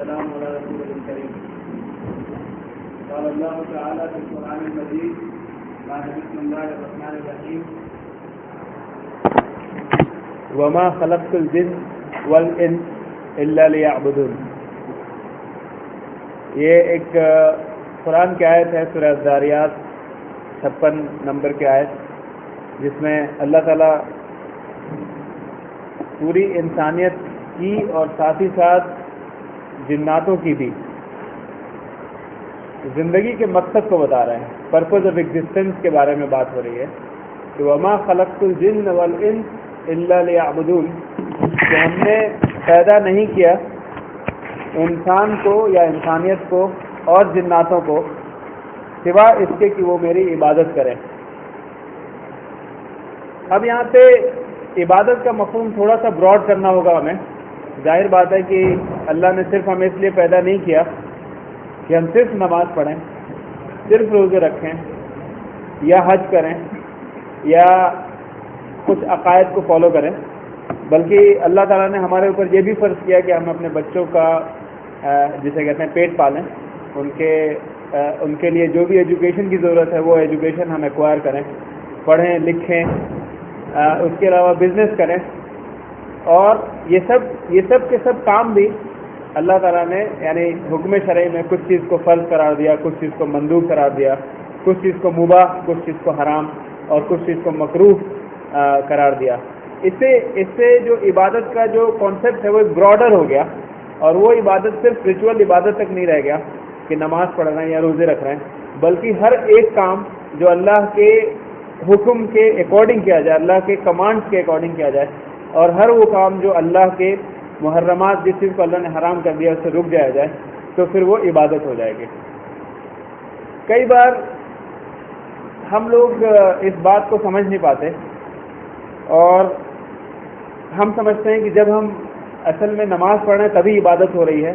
والسلام على رسول الكريم. قال الله تعالى في القرآن المجيد بعد بسم الله الرحمن الرحيم وما خلقت الجن والانس الا ليعبدون. یہ ایک قرآن کی آیت ہے سورہ الذاریات 56 نمبر کی آیت، جس میں اللہ تعالیٰ پوری انسانیت کی اور ساتھ ہی ساتھ جناتوں کی بھی زندگی کے مقصد کو بتا رہے ہیں، پرپز آف ایگزسٹنس کے بارے میں بات ہو رہی ہے کہ وما خلقت الجن والانس الا لیعبدون، کہ ہم نے پیدا نہیں کیا انسان کو یا انسانیت کو اور جناتوں کو سوا اس کے کہ وہ میری عبادت کریں. اب یہاں پہ عبادت کا مفہوم تھوڑا سا براڈ کرنا ہوگا ہمیں. ظاہر بات ہے کہ اللہ نے صرف ہمیں اس لیے پیدا نہیں کیا کہ ہم صرف نماز پڑھیں، صرف روزے رکھیں یا حج کریں یا کچھ عقائد کو فالو کریں، بلکہ اللہ تعالیٰ نے ہمارے اوپر یہ بھی فرض کیا کہ ہم اپنے بچوں کا جسے کہتے ہیں پیٹ پالیں، ان کے لیے جو بھی ایجوکیشن کی ضرورت ہے وہ ایجوکیشن ہم ایکوائر کریں، پڑھیں لکھیں، اس کے علاوہ بزنس کریں. اور یہ سب کے سب کام بھی اللہ تعالیٰ نے یعنی حکم شرعی میں کچھ چیز کو فرض قرار دیا، کچھ چیز کو مندوب قرار دیا، کچھ چیز کو مباح، کچھ چیز کو حرام اور کچھ چیز کو مکروہ قرار دیا. اس سے جو عبادت کا جو کانسیپٹ ہے وہ ایک براڈر ہو گیا، اور وہ عبادت صرف ریچول عبادت تک نہیں رہ گیا کہ نماز پڑھ رہے ہیں یا روزے رکھ رہے ہیں، بلکہ ہر ایک کام جو اللہ کے حکم کے اکارڈنگ کیا جائے، اللہ کے کمانڈس کے اکارڈنگ کیا جائے، اور ہر وہ کام جو اللہ کے محرمات جس چیز کو اللہ نے حرام کر دیا اس سے رک جایا جائے تو پھر وہ عبادت ہو جائے گی. کئی بار ہم لوگ اس بات کو سمجھ نہیں پاتے اور ہم سمجھتے ہیں کہ جب ہم اصل میں نماز پڑھ رہے ہیں تبھی عبادت ہو رہی ہے،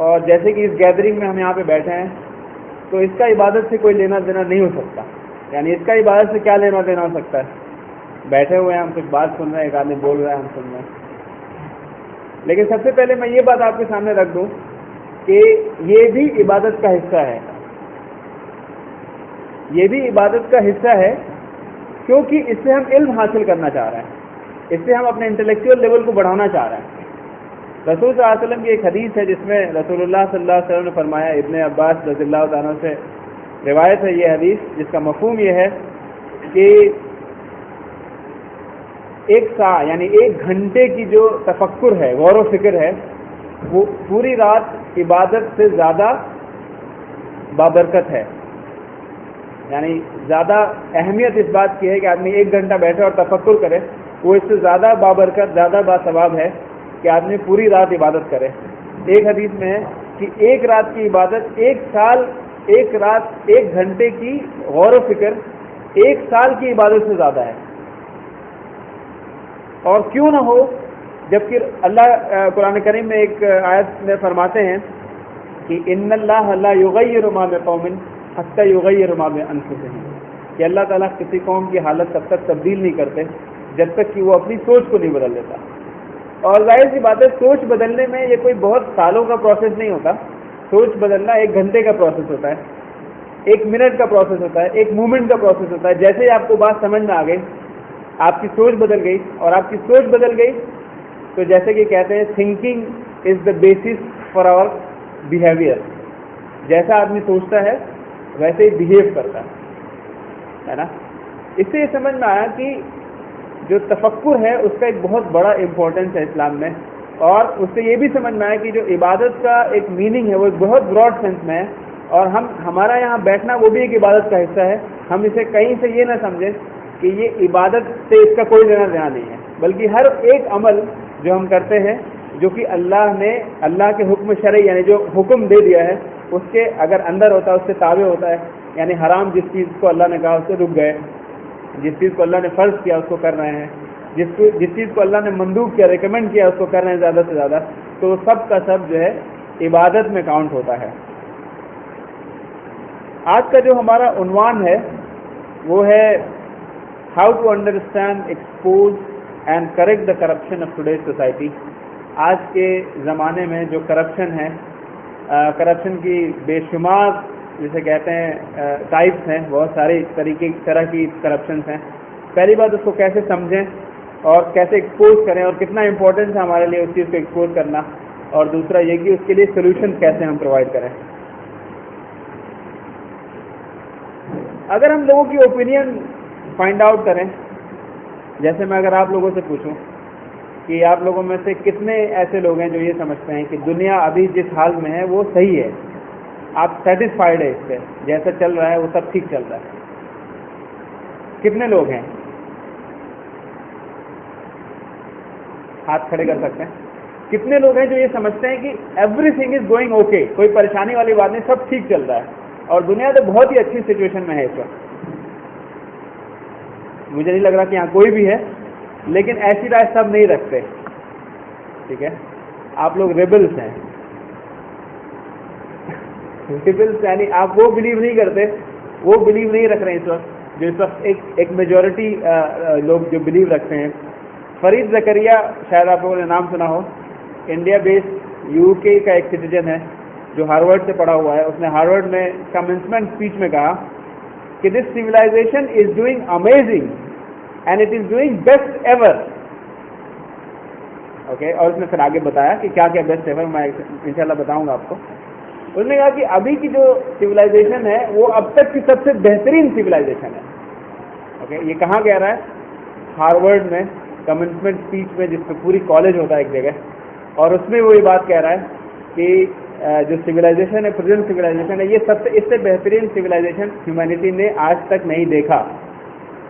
اور جیسے کہ اس گیدرنگ میں ہم یہاں پہ بیٹھے ہیں تو اس کا عبادت سے کوئی لینا دینا نہیں ہو سکتا. یعنی اس کا عبادت سے کیا لینا دینا ہو سکتا ہے؟ بیٹھے ہوئے ہیں ہم کچھ بات سن رہے ہیں، ایک آدمی بول رہا ہے ہم سن رہے ہیں. لیکن سب سے پہلے میں یہ بات آپ کے سامنے رکھ دوں کہ یہ بھی عبادت کا حصہ ہے، یہ بھی عبادت کا حصہ ہے، کیونکہ اس سے ہم علم حاصل کرنا چاہ رہے ہیں، اس سے ہم اپنے انٹلیکچوئل لیول کو بڑھانا چاہ رہے ہیں. رسول صلی اللہ علیہ وسلم کی ایک حدیث ہے جس میں رسول اللہ صلی اللہ علیہ وسلم نے فرمایا، ابن عباس رضی اللہ تعالیٰ سے روایت ہے یہ حدیث، جس کا مفہوم یہ ہے کہ ایک ساعت یعنی ایک گھنٹے کی جو تفکر ہے، غور و فکر ہے، وہ پوری رات عبادت سے زیادہ بابرکت ہے. یعنی زیادہ اہمیت اس بات کی ہے کہ آدمی ایک گھنٹہ بیٹھے اور تفکر کرے، وہ اس سے زیادہ بابرکت، زیادہ باثواب ہے کہ آدمی پوری رات عبادت کرے. ایک حدیث میں ہے کہ ایک رات کی عبادت ایک سال، ایک رات ایک گھنٹے کی غور و فکر ایک سال کی عبادت سے زیادہ ہے. اور کیوں نہ ہو، جبکہ اللہ قرآن کریم میں ایک آیت میں فرماتے ہیں کہ ان اللہ لا یغیر ما بقوم حتی یغیر ما بانفسہم، کہ اللہ تعالیٰ کسی قوم کی حالت تب تک تبدیل نہیں کرتے جب تک کہ وہ اپنی سوچ کو نہیں بدل دیتا. اور ظاہر سی بات ہے سوچ بدلنے میں یہ کوئی بہت سالوں کا پروسیس نہیں ہوتا. سوچ بدلنا ایک گھنٹے کا پروسیس ہوتا ہے، ایک منٹ کا پروسیس ہوتا ہے، ایک مومنٹ کا پروسیس ہوتا ہے. جیسے ہی آپ کو بات سمجھ میں آ گئی، آپ کی سوچ بدل گئی، اور آپ کی سوچ بدل گئی تو جیسے کہ کہتے ہیں thinking is the basis for our behaviour. جیسا آدمی سوچتا ہے ویسے ہی بہیو کرتا ہے نا. اس سے یہ سمجھ میں آیا کہ جو تفکر ہے اس کا ایک بہت بڑا امپورٹنس ہے اسلام میں، اور اس سے یہ بھی سمجھ میں آیا کہ جو عبادت کا ایک میننگ ہے وہ ایک بہت براڈ سینس میں ہے، اور ہمارا یہاں بیٹھنا وہ بھی ایک عبادت کا حصہ ہے. ہم اسے کہیں سے یہ نہ سمجھیں کہ یہ عبادت سے اس کا کوئی لینا دینا نہیں ہے، بلکہ ہر ایک عمل جو ہم کرتے ہیں جو کہ اللہ کے حکم شرعی یعنی جو حکم دے دیا ہے اس کے اگر اندر ہوتا ہے، اس سے تابع ہوتا ہے. یعنی حرام جس چیز کو اللہ نے کہا اس سے رک گئے، جس چیز کو اللہ نے فرض کیا اس کو کر رہے ہیں، جس چیز کو اللہ نے مندوب کیا، ریکمینڈ کیا اس کو کر رہے ہیں زیادہ سے زیادہ، تو سب کا سب جو ہے عبادت میں کاؤنٹ ہوتا ہے. آج کا جو ہمارا عنوان ہے وہ ہے how to understand, expose and correct the corruption of today's society. آج کے زمانے میں جو کرپشن ہے، کرپشن کی بے شمار جسے کہتے ہیں ٹائپس ہیں، بہت سارے طرح کی کرپشنس ہیں. پہلی بات اس کو کیسے سمجھیں اور کیسے ایکسپوز کریں اور کتنا امپورٹنٹ ہے ہمارے لیے اس چیز کو ایکسپوز کرنا، اور دوسرا یہ کہ اس کے لیے سولوشن کیسے ہم پرووائڈ کریں. اگر ہم لوگوں کی اوپینین فائنڈ آؤٹ کریں، جیسے میں اگر آپ لوگوں سے پوچھوں کہ آپ لوگوں میں سے کتنے ایسے لوگ ہیں جو یہ سمجھتے ہیں کہ دنیا ابھی جس حال میں ہے وہ صحیح ہے، آپ سیٹسفائیڈ ہے اس سے، جیسا چل رہا ہے وہ سب ٹھیک چل رہا ہے؟ کتنے لوگ ہیں؟ ہاتھ کھڑے کر سکتے ہیں. کتنے لوگ ہیں جو یہ سمجھتے ہیں کہ every thing is going okay, کوئی پریشانی والی بات نہیں، سب ٹھیک چل رہا ہے اور دنیا تو بہت ہی اچھی سچویشن میں ہے اس وقت؟ مجھے نہیں لگ رہا کہ یہاں کوئی بھی ہے، لیکن ایسی رائے سب نہیں رکھتے. ٹھیک ہے، آپ لوگ ریبلس ہیں. ریبلس یعنی آپ وہ بلیو نہیں کرتے، وہ بلیو نہیں رکھ رہے ہیں اس وقت جو اس وقت ایک میجورٹی لوگ جو بلیو رکھتے ہیں. فرید زکریا، شاید آپ لوگوں نے نام سنا ہو، انڈیا بیسڈ UK کا ایک سٹیزن ہے جو ہارورڈ سے پڑھا ہوا ہے. اس نے ہارورڈ میں کمنسمنٹ اسپیچ میں کہا کہ this civilisation is doing amazing and it is doing best ever. Okay, اور اس نے پھر آگے بتایا کہ کیا کیا بیسٹ ایور، میں انشاءاللہ بتاؤں گا آپ کو. اس نے کہا کہ ابھی کی جو سیولائزیشن ہے وہ اب تک کی سب سے بہترین سیولائزیشن ہے. اوکے، یہ کہاں کہہ رہا ہے؟ ہارورڈ میں کمنسمنٹ اسپیچ میں، جس میں پوری کالج ہوتا ہے ایک جگہ، اور اس میں وہ یہ بات کہہ رہا ہے کہ جو سیولائزیشن ہے، پریزنٹ سیولائزیشن ہے، یہ سب سے اس سے بہترین سیولائزیشن ہیومینٹی نے آج تک نہیں دیکھا.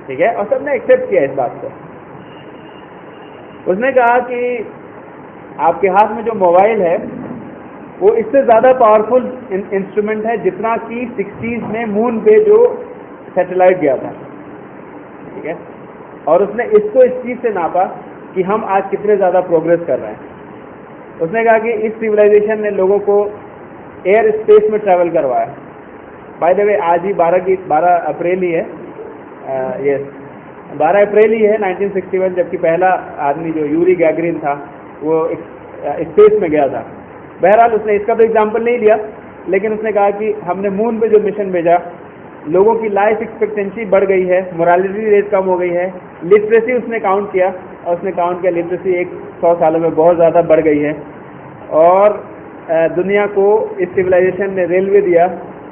ٹھیک ہے، اور سب نے ایکسیپٹ کیا اس بات کو. اس نے کہا کہ آپ کے ہاتھ میں جو موبائل ہے وہ اس سے زیادہ پاورفل انسٹرومنٹ ہے جتنا کہ 60s میں مون پہ جو سیٹلائٹ گیا تھا. ٹھیک ہے، اور اس نے اس کو اس چیز سے ناپا کہ ہم آج کتنے زیادہ پروگریس کر رہے ہیں. اس نے کہا کہ اس سیولائزیشن نے لوگوں کو ایئر اسپیس میں ٹریول کروایا. بائی دا وے آج ہی 12 اپریل ہی ہے، یس 12 اپریل ہی ہے 1961، جبکہ پہلا آدمی جو یوری گیگرین تھا وہ اسپیس میں گیا تھا. بہرحال اس نے اس کا تو ایگزامپل نہیں لیا، لیکن اس نے کہا کہ ہم نے مون پہ جو مشن بھیجا، لوگوں کی لائف ایکسپیکٹینسی بڑھ گئی ہے، مورالٹی ریٹ کم ہو گئی ہے، لٹریسی اس نے کاؤنٹ کیا، اور اس نے کاؤنٹ کیا لٹریسی 100 سالوں میں بہت زیادہ بڑھ گئی ہے. اور دنیا کو اس سیولائزیشن نے ریلوے دیا،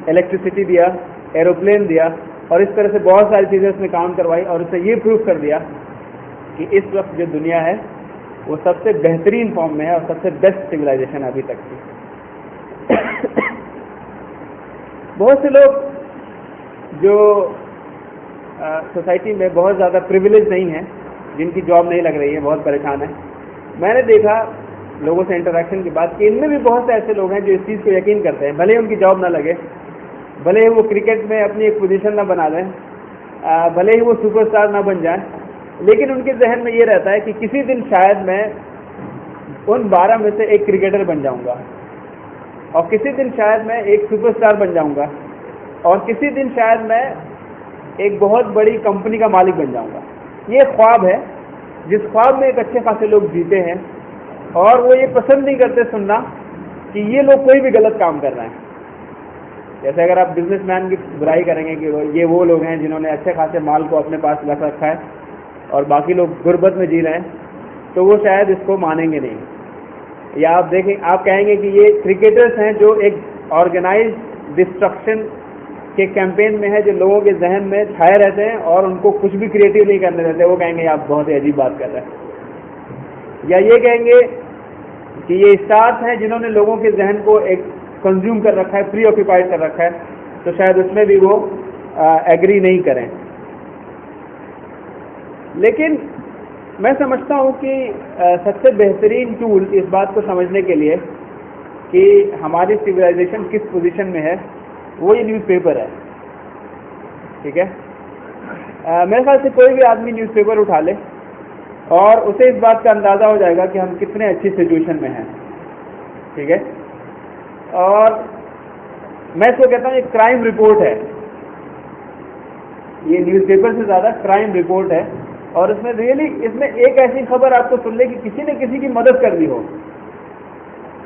الیکٹریسٹی دیا، ایروپلین دیا، اور اس طرح سے بہت ساری چیزیں اس نے کاؤنٹ کروائی، اور اس نے یہ پروف کر دیا کہ اس وقت جو دنیا ہے وہ سب سے بہترین فارم میں ہے اور سب سے بیسٹ سیولائزیشن ابھی تک کی. بہت سے لوگ جو سوسائٹی میں بہت زیادہ پریویلیج نہیں ہیں، جن کی جاب نہیں لگ رہی ہے، بہت پریشان ہیں. میں نے دیکھا لوگوں سے انٹریکشن کی بات کہ ان میں بھی بہت سے ایسے لوگ ہیں جو اس چیز کو یقین کرتے ہیں، بھلے ہی ان کی جاب نہ لگے، بھلے ہی وہ کرکٹ میں اپنی ایک پوزیشن نہ بنا لیں، بھلے ہی وہ سپر اسٹار نہ بن جائیں، لیکن ان کے ذہن میں یہ رہتا ہے کہ کسی دن شاید میں ان 12 میں سے ایک کرکٹر بن جاؤں گا، اور کسی دن شاید میں ایک سپر اسٹار بن جاؤں گا، اور کسی دن شاید میں ایک بہت بڑی کمپنی کا مالک بن جاؤں گا. یہ ایک خواب ہے جس خواب میں ایک اچھے خاصے لوگ جیتے ہیں، اور وہ یہ پسند نہیں کرتے سننا کہ یہ لوگ کوئی بھی غلط کام کر رہے ہیں. جیسے اگر آپ بزنس مین کی برائی کریں گے کہ یہ وہ لوگ ہیں جنہوں نے اچھے خاصے مال کو اپنے پاس رکھ رکھا ہے اور باقی لوگ غربت میں جی رہے ہیں، تو وہ شاید اس کو مانیں گے نہیں. یا آپ دیکھیں، آپ کہیں گے کہ یہ کرکٹرز ہیں جو ایک آرگنائز ڈسٹرکشن کے کیمپین میں ہے، جو لوگوں کے ذہن میں چھائے رہتے ہیں اور ان کو کچھ بھی کریٹو نہیں کرنے دیتے. وہ کہیں گے آپ بہت ہی عجیب بات کر رہے ہیں. یا یہ کہیں گے کہ یہ اسٹارس ہیں جنہوں نے لوگوں کے ذہن کو ایک کنزیوم کر رکھا ہے، پری آکوپائڈ کر رکھا ہے، تو شاید اس میں بھی وہ ایگری نہیں کریں. لیکن میں سمجھتا ہوں کہ سب سے بہترین ٹول اس بات کو سمجھنے کے لیے کہ ہماری سویلائزیشن کس پوزیشن میں ہے، وہ یہ نیوز پیپر ہے. ٹھیک ہے، میرے خیال سے کوئی بھی آدمی نیوز پیپر اٹھا لے اور اسے اس بات کا اندازہ ہو جائے گا کہ ہم کتنے اچھی سچویشن میں ہیں. ٹھیک ہے، اور میں اس کو کہتا ہوں یہ کرائم رپورٹ ہے، یہ نیوز پیپر سے زیادہ کرائم رپورٹ ہے. اور اس میں ریئلی اس میں ایک ایسی خبر آپ کو سن لے کہ کسی نے کسی کی مدد کر دی ہو،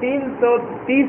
330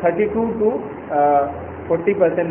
32 to 40%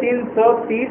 330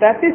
33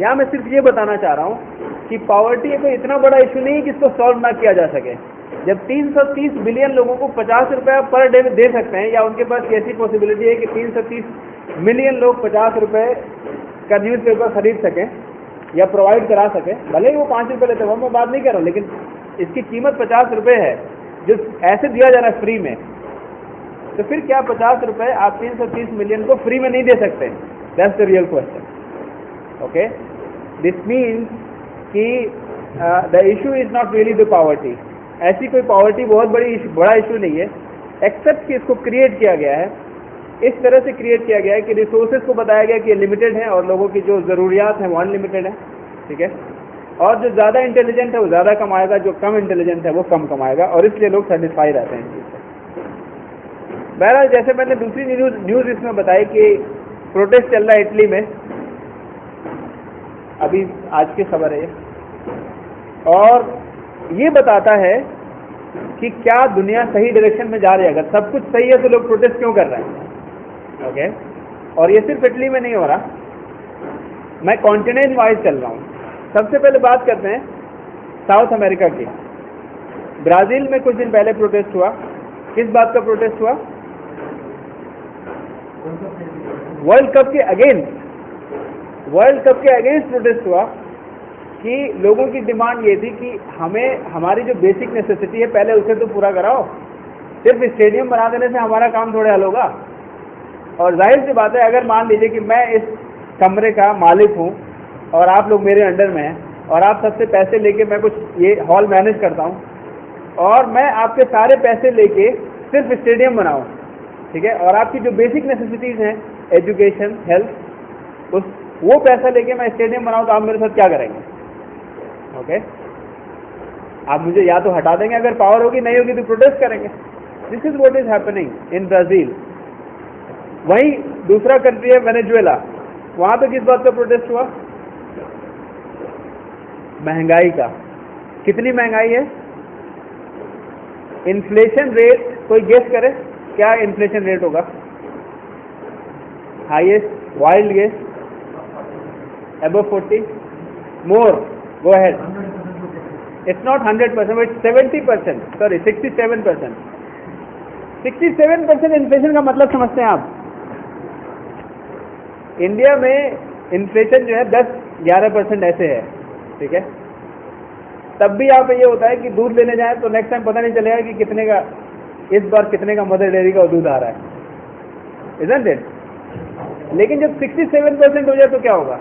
یہاں میں صرف یہ بتانا چاہ رہا ہوں کہ پاورٹی کوئی اتنا بڑا ایشو نہیں ہے کہ اس کو سالو نہ کیا جا سکے. جب 330 بلین لوگوں کو 50 روپے پر ڈے دے سکتے ہیں, یا ان کے پاس ایسی پاسبلٹی ہے کہ 330 ملین لوگ 50 روپے کا نیوز پیپر خرید سکیں یا پرووائڈ کرا سکیں, بھلے ہی وہ 5 روپے لیتے ہیں, وہ میں بات نہیں کر رہا ہوں, لیکن اس کی قیمت 50 روپے ہے جو ایسے دیا جا رہا ہے فری میں, تو پھر کیا 50 روپے آپ 330 ملین کو فری میں نہیں دے سکتے؟ That's the real question. Okay, this means کہ the issue is not really the poverty. ایسی کوئی پاورٹی بہت بڑا ایشو نہیں ہے, ایکسپٹ کہ اس کو کریٹ کیا گیا ہے, اس طرح سے کریٹ کیا گیا ہے کہ ریسورسز کو بتایا گیا کہ یہ لمیٹڈ ہیں اور لوگوں کی جو ضروریات ہیں وہ ان لمیٹڈ ہیں. ٹھیک ہے, اور جو زیادہ انٹیلیجنٹ ہے وہ زیادہ کمائے گا, جو کم انٹیلیجنٹ ہے وہ کم کمائے گا, اور اس لیے لوگ سیٹسفائی رہتے ہیں اس چیز سے. بہرحال جیسے میں نے دوسری نیوز اس میں بتائی کہ پروٹیسٹ چل رہا ہے اٹلی میں, ابھی آج کی خبر ہے یہ, اور یہ بتاتا ہے کہ کیا دنیا صحیح ڈائریکشن میں جا رہی ہے. اگر سب کچھ صحیح ہے تو لوگ پروٹیسٹ کیوں کر رہے ہیں؟ اوکے, اور یہ صرف اٹلی میں نہیں ہو رہا, میں کانٹیننٹ وائز چل رہا ہوں. سب سے پہلے بات کرتے ہیں ساؤتھ امریکہ کی. برازیل میں کچھ دن پہلے پروٹیسٹ ہوا. کس بات کا پروٹیسٹ ہوا؟ ورلڈ کپ کے اگینسٹ. ورلڈ کپ کے اگینسٹ پروٹیسٹ ہوا کہ لوگوں کی ڈیمانڈ یہ تھی کہ ہمیں ہماری جو بیسک نیسیسٹی ہے پہلے اسے تو پورا کراؤ. صرف اسٹیڈیم بنا دینے سے ہمارا کام تھوڑے حل ہوگا. اور ظاہر سی بات ہے, اگر مان لیجیے کہ میں اس کمرے کا مالک ہوں اور آپ لوگ میرے انڈر میں ہیں, اور آپ سب سے پیسے لے کے میں کچھ یہ ہال مینیج کرتا ہوں, اور میں آپ کے سارے پیسے لے کے صرف اسٹیڈیم بناؤں, ٹھیک ہے, اور آپ کی جو بیسک نیسیسٹیز ہیں ایجوکیشن, ہیلتھ, وہ پیسہ لے کے میں اسٹیڈیم بناؤں, تو آپ میرے ساتھ کیا کریں گے؟ اوکے, آپ مجھے یا تو ہٹا دیں گے اگر پاور ہوگی, نہیں ہوگی تو پروٹیسٹ کریں گے. This is what is happening in Brazil. وہیں دوسرا کنٹری ہے وینیزویلا, وہاں پہ کس بات کا پروٹیسٹ ہوا؟ مہنگائی کا. کتنی مہنگائی ہے؟ انفلیشن ریٹ کوئی گیس کرے کیا انفلیشن ریٹ ہوگا؟ Highest wild guess, above 40, more, go ahead. It's not 100%, it's 70%, sorry 67%. 67% inflation کا مطلب سمجھتے ہیں آپ؟ انڈیا میں انفلیشن جو ہے 10-11% ایسے ہے, ٹھیک ہے, تب بھی یہاں پہ یہ ہوتا ہے کہ دودھ لینے جائیں تو نیکسٹ ٹائم پتہ نہیں چلے گا کہ کتنے کا, اس بار کتنے کا مدر ڈیری کا دودھ آ رہا ہے, isn't it؟ لیکن جب 67% ہو جائے تو کیا ہوگا؟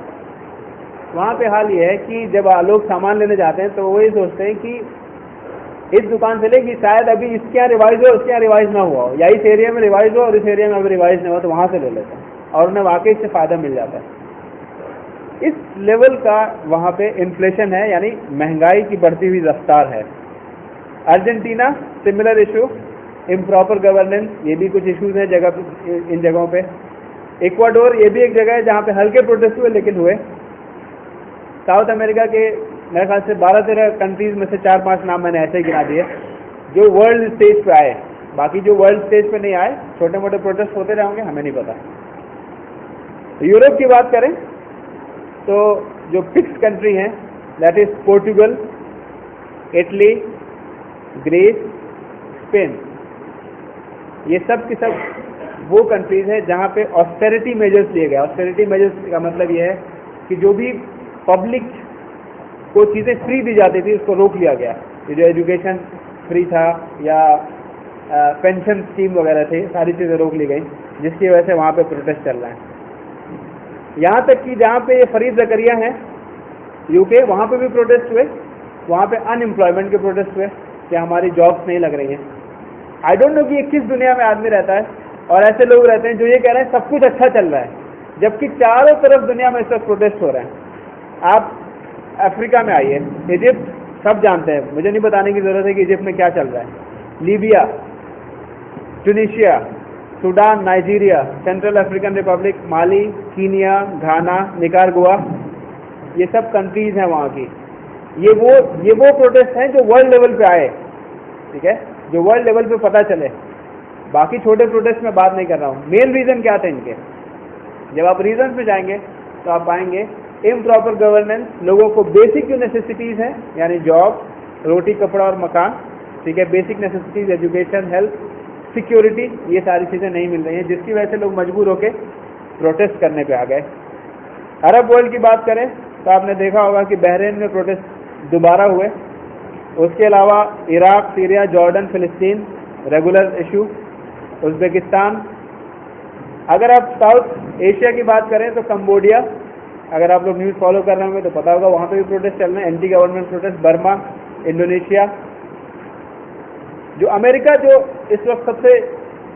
وہاں پہ حال یہ ہے کہ جب لوگ سامان لینے جاتے ہیں تو وہ یہ سوچتے ہیں کہ اس دکان سے لے کہ شاید ابھی اس کے یہاں ریوائز ہو, اس کے یہاں ریوائز نہ ہوا ہو, یا اس ایریا میں ریوائز ہو اور اس ایریا میں ابھی ریوائز نہ ہو, تو وہاں سے لے لیتے ہیں اور انہیں واقعی اس سے فائدہ مل جاتا ہے. اس لیول کا وہاں پہ انفلیشن ہے, یعنی مہنگائی کی بڑھتی ہوئی رفتار ہے. Argentina similar issue, improper governance, یہ بھی کچھ ایشوز ہیں جگہ ان جگہوں پہ. ایکواڈور, یہ بھی ایک جگہ ہے جہاں پہ ہلکے پروٹیسٹ ہوئے لیکن ہوئے. ساؤتھ امریکہ کے میرے خیال سے 12-13 کنٹریز میں سے 4-5 نام میں نے ایسے ہی گنا دیے جو ورلڈ اسٹیج پہ آئے. باقی جو ورلڈ اسٹیج پہ نہیں آئے, چھوٹے موٹے پروٹیسٹ ہوتے رہیں گے, ہمیں نہیں پتا. یورپ کی بات کریں تو جو فکس کنٹری ہیں that is Portugal, Italy, Greece, Spain. یہ سب کی سب وہ کنٹریز ہیں جہاں پہ آسٹیرٹی میجرز لیے گئے. آسٹیرٹی میجرز کا مطلب یہ ہے کہ جو بھی پبلک کو چیزیں فری دی جاتی تھی اس کو روک لیا گیا. یہ جو ایجوکیشن فری تھا یا پینشن اسکیم وغیرہ تھی, ساری چیزیں روک لی گئیں, جس کی وجہ سے وہاں پہ پروٹیسٹ چل رہا ہے. یہاں تک کہ جہاں پہ یہ فرید زکریا ہیں یو کے, وہاں پہ بھی پروٹیسٹ ہوئے. وہاں پہ ان امپلائمنٹ کے پروٹیسٹ ہوئے کہ ہماری جابس نہیں لگ رہی ہیں. آئی ڈونٹ نو کہ یہ کس دنیا میں آدمی رہتا ہے, اور ایسے لوگ رہتے ہیں جو یہ کہہ رہے ہیں سب کچھ اچھا چل رہا ہے, جبکہ چاروں طرف دنیا میں اس وقت پروٹیسٹ ہو رہے ہیں. آپ افریقہ میں آئیے, ایجپٹ سب جانتے ہیں, مجھے نہیں بتانے کی ضرورت ہے کہ ایجپٹ میں کیا چل رہا ہے. Libya, Tunisia, Sudan, Nigeria, central African republic, مالی, کینیا, گھانا, نکارگوا, یہ سب کنٹریز ہیں وہاں کی. یہ وہ پروٹیسٹ ہیں جو ورلڈ لیول پہ آئے, ٹھیک ہے, جو ورلڈ لیول پہ پتہ چلے. باقی چھوٹے پروٹیسٹ میں بات نہیں کر رہا ہوں. مین ریزن کیا تھے ان کے؟ جب آپ ریزنس میں جائیں گے تو آپ پائیں گے امپراپر گورننس, لوگوں کو بیسک جو نیسیسٹیز ہیں یعنی جاب, روٹی کپڑا اور مکان, ٹھیک ہے, basic necessities, education, health, security, یہ ساری چیزیں نہیں مل رہی ہیں, جس کی وجہ سے لوگ مجبور ہو کے پروٹیسٹ کرنے پہ آ گئے. عرب ورلڈ کی بات کریں تو آپ نے دیکھا ہوگا کہ بحرین میں پروٹیسٹ دوبارہ ہوئے. اس کے علاوہ عراق, سیریا, جارڈن, فلسطین ریگولر ایشو, ازبکستان. اگر آپ ساؤتھ ایشیا کی بات کریں تو کمبوڈیا, اگر آپ لوگ نیوز فالو کر رہے ہوں گے تو پتا ہوگا, وہاں پہ بھی پروٹیسٹ چل رہے ہیں, anti government protest. Burma, Indonesia. جو امریکہ جو اس وقت سب سے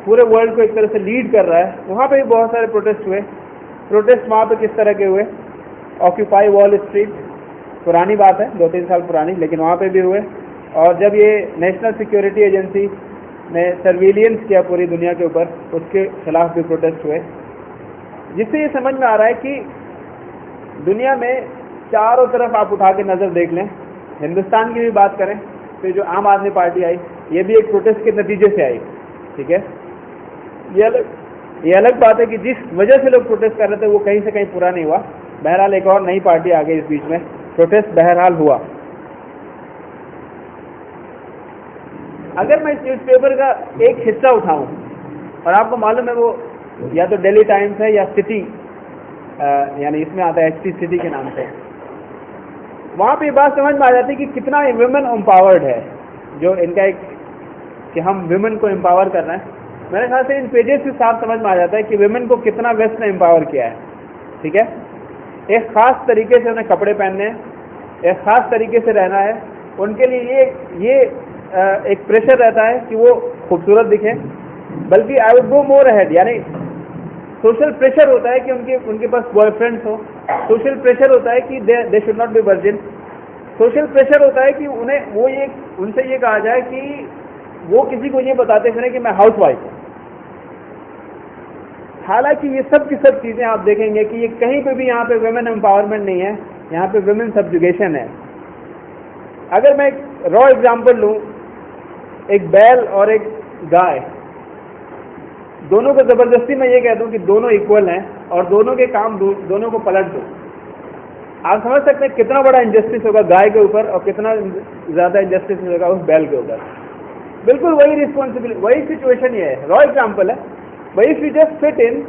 پورے ورلڈ کو ایک طرح سے لیڈ کر رہا ہے, وہاں پہ بھی بہت سارے پروٹیسٹ ہوئے. پروٹیسٹ وہاں پہ کس طرح کے ہوئے؟ آکیوپائی وال اسٹریٹ, پرانی بات ہے, 2-3 سال پرانی, لیکن وہاں پہ بھی ہوئے. اور جب یہ نیشنل سیکیورٹی ایجنسی نے سرویلینس کیا پوری دنیا کے اوپر, اس کے خلاف بھی پروٹیسٹ ہوئے. جس سے یہ سمجھ میں آ رہا ہے کہ دنیا میں چاروں طرف آپ اٹھا کے نظر دیکھ لیں, ہندوستان کی بھی بات کریں تو جو عام آدمی پارٹی آئی, یہ بھی ایک پروٹیسٹ کے نتیجے سے آئی, ٹھیک ہے. یہ الگ بات ہے کہ جس وجہ سے لوگ پروٹیسٹ کر رہے تھے وہ کہیں سے کہیں پورا نہیں ہوا. بہرحال ایک اور نئی پارٹی آ گئی اس بیچ میں, پروٹیسٹ بہرحال ہوا. اگر میں اس نیوز پیپر کا ایک حصہ اٹھاؤں, اور آپ کو معلوم ہے وہ یا تو ڈیلی ٹائمز ہے یا سٹی, یعنی اس میں آتا ہے ایچ ٹی سٹی کے نام سے, وہاں پہ یہ بات سمجھ میں آ جاتی ہے کہ کتنا ویمن امپاورڈ ہے, جو ان کا ایک کہ ہم ویمن کو امپاور کر رہے ہیں. میرے خیال سے ان پیجز سے صاف سمجھ میں آ جاتا ہے کہ ویمن کو کتنا ویسٹ نے امپاور کیا ہے, ٹھیک ہے. ایک خاص طریقے سے انہیں کپڑے پہننے ہیں, ایک خاص طریقے سے رہنا ہے. ان کے لیے یہ ایک پریشر رہتا ہے کہ وہ خوبصورت دکھیں, بلکہ I would go more ahead, یعنی سوشل پریشر ہوتا ہے کہ ان کے پاس بوائے فرینڈس ہوں, سوشل پریشر ہوتا ہے کہ they should not be virgin, social pressure ہوتا ہے کہ ان سے یہ کہا جائے کہ وہ کسی کو یہ بتاتے پھریں کہ میں ہاؤس وائف ہوں. حالانکہ یہ سب کی سب چیزیں آپ دیکھیں گے کہ یہ کہیں پہ بھی یہاں پہ ویمن امپاورمنٹ نہیں ہے, یہاں پہ ویمن سبجوگیشن ہے. اگر میں ایک را ایگزامپل لوں, ایک بیل اور ایک گائے, دونوں کو زبردستی میں یہ کہہ دوں کہ دونوں ایکول ہیں اور دونوں کے کام دونوں کو پلٹ دو, آپ سمجھ سکتے ہیں کتنا بڑا انجسٹس ہوگا گائے کے اوپر اور کتنا زیادہ انجسٹس ملے گا اس بیل کے اوپر. بالکل وہی ریسپانسبلٹی, وہی سچویشن یہ ہے, را ایگزامپل ہے. But if you just fit in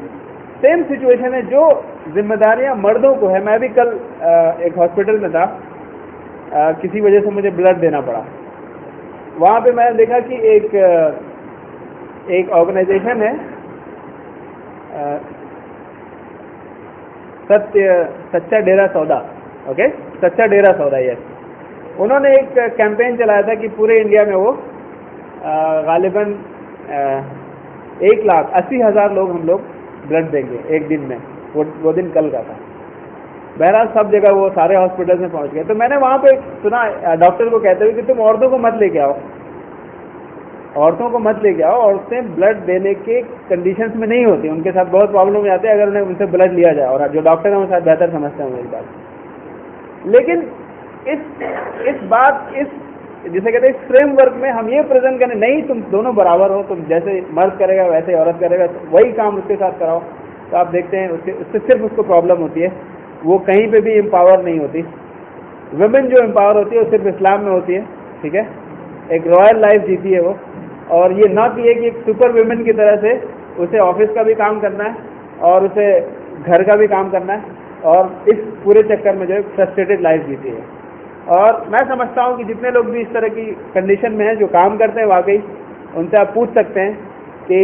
same situation ہے, جو ذمہ داریاں مردوں کو ہے. میں بھی کل ایک ہاسپٹل میں تھا, کسی وجہ سے مجھے بلڈ دینا پڑا. وہاں پہ میں نے دیکھا کہ ایک آرگنائزیشن ہے, سچا ڈیرا سودا, اوکے, سچا ڈیرا سودا, یس. انہوں نے ایک کیمپین چلایا تھا کہ پورے انڈیا میں وہ غالباً 1,80,000 لوگ ہم لوگ بلڈ دیں گے ایک دن میں. وہ دن کل کا تھا. بہرحال سب جگہ وہ سارے ہاسپٹل میں پہنچ گئے. تو میں نے وہاں پہ سنا ڈاکٹر کو کہتے ہوئے کہ تم عورتوں کو مت لے کے آؤ, عورتوں کو مت لے کے آؤ, عورتیں بلڈ دینے کے کنڈیشنز میں نہیں ہوتی, ان کے ساتھ بہت پرابلم ہو جاتے ہیں اگر انہیں ان سے بلڈ لیا جائے, اور جو ڈاکٹر ہیں وہ شاید بہتر سمجھتے ہیں میری بات. لیکن اس بات جسے کہتے ہیں اس فریم ورک میں ہم یہ پریزنٹ کریں نہیں تم دونوں برابر ہو, تم جیسے مرد کرے گا ویسے عورت کرے گا, وہی کام اس کے ساتھ کراؤ, تو آپ دیکھتے ہیں اس سے صرف اس کو پرابلم ہوتی ہے, وہ کہیں پہ بھی امپاور نہیں ہوتی. ویمن جو امپاور ہوتی ہے وہ صرف اسلام میں ہوتی ہے, ٹھیک ہے, ایک رائل لائف جیتی ہے وہ. اور یہ نہ کہ ایک سپر ویمن کی طرح سے اسے آفس کا بھی کام کرنا ہے اور اسے گھر کا بھی کام کرنا ہے, اور اس پورے چکر میں جو ہے فرسٹریٹڈ لائف جیتی ہے. اور میں سمجھتا ہوں کہ جتنے لوگ بھی اس طرح کی کنڈیشن میں ہیں جو کام کرتے ہیں, واقعی ان سے آپ پوچھ سکتے ہیں کہ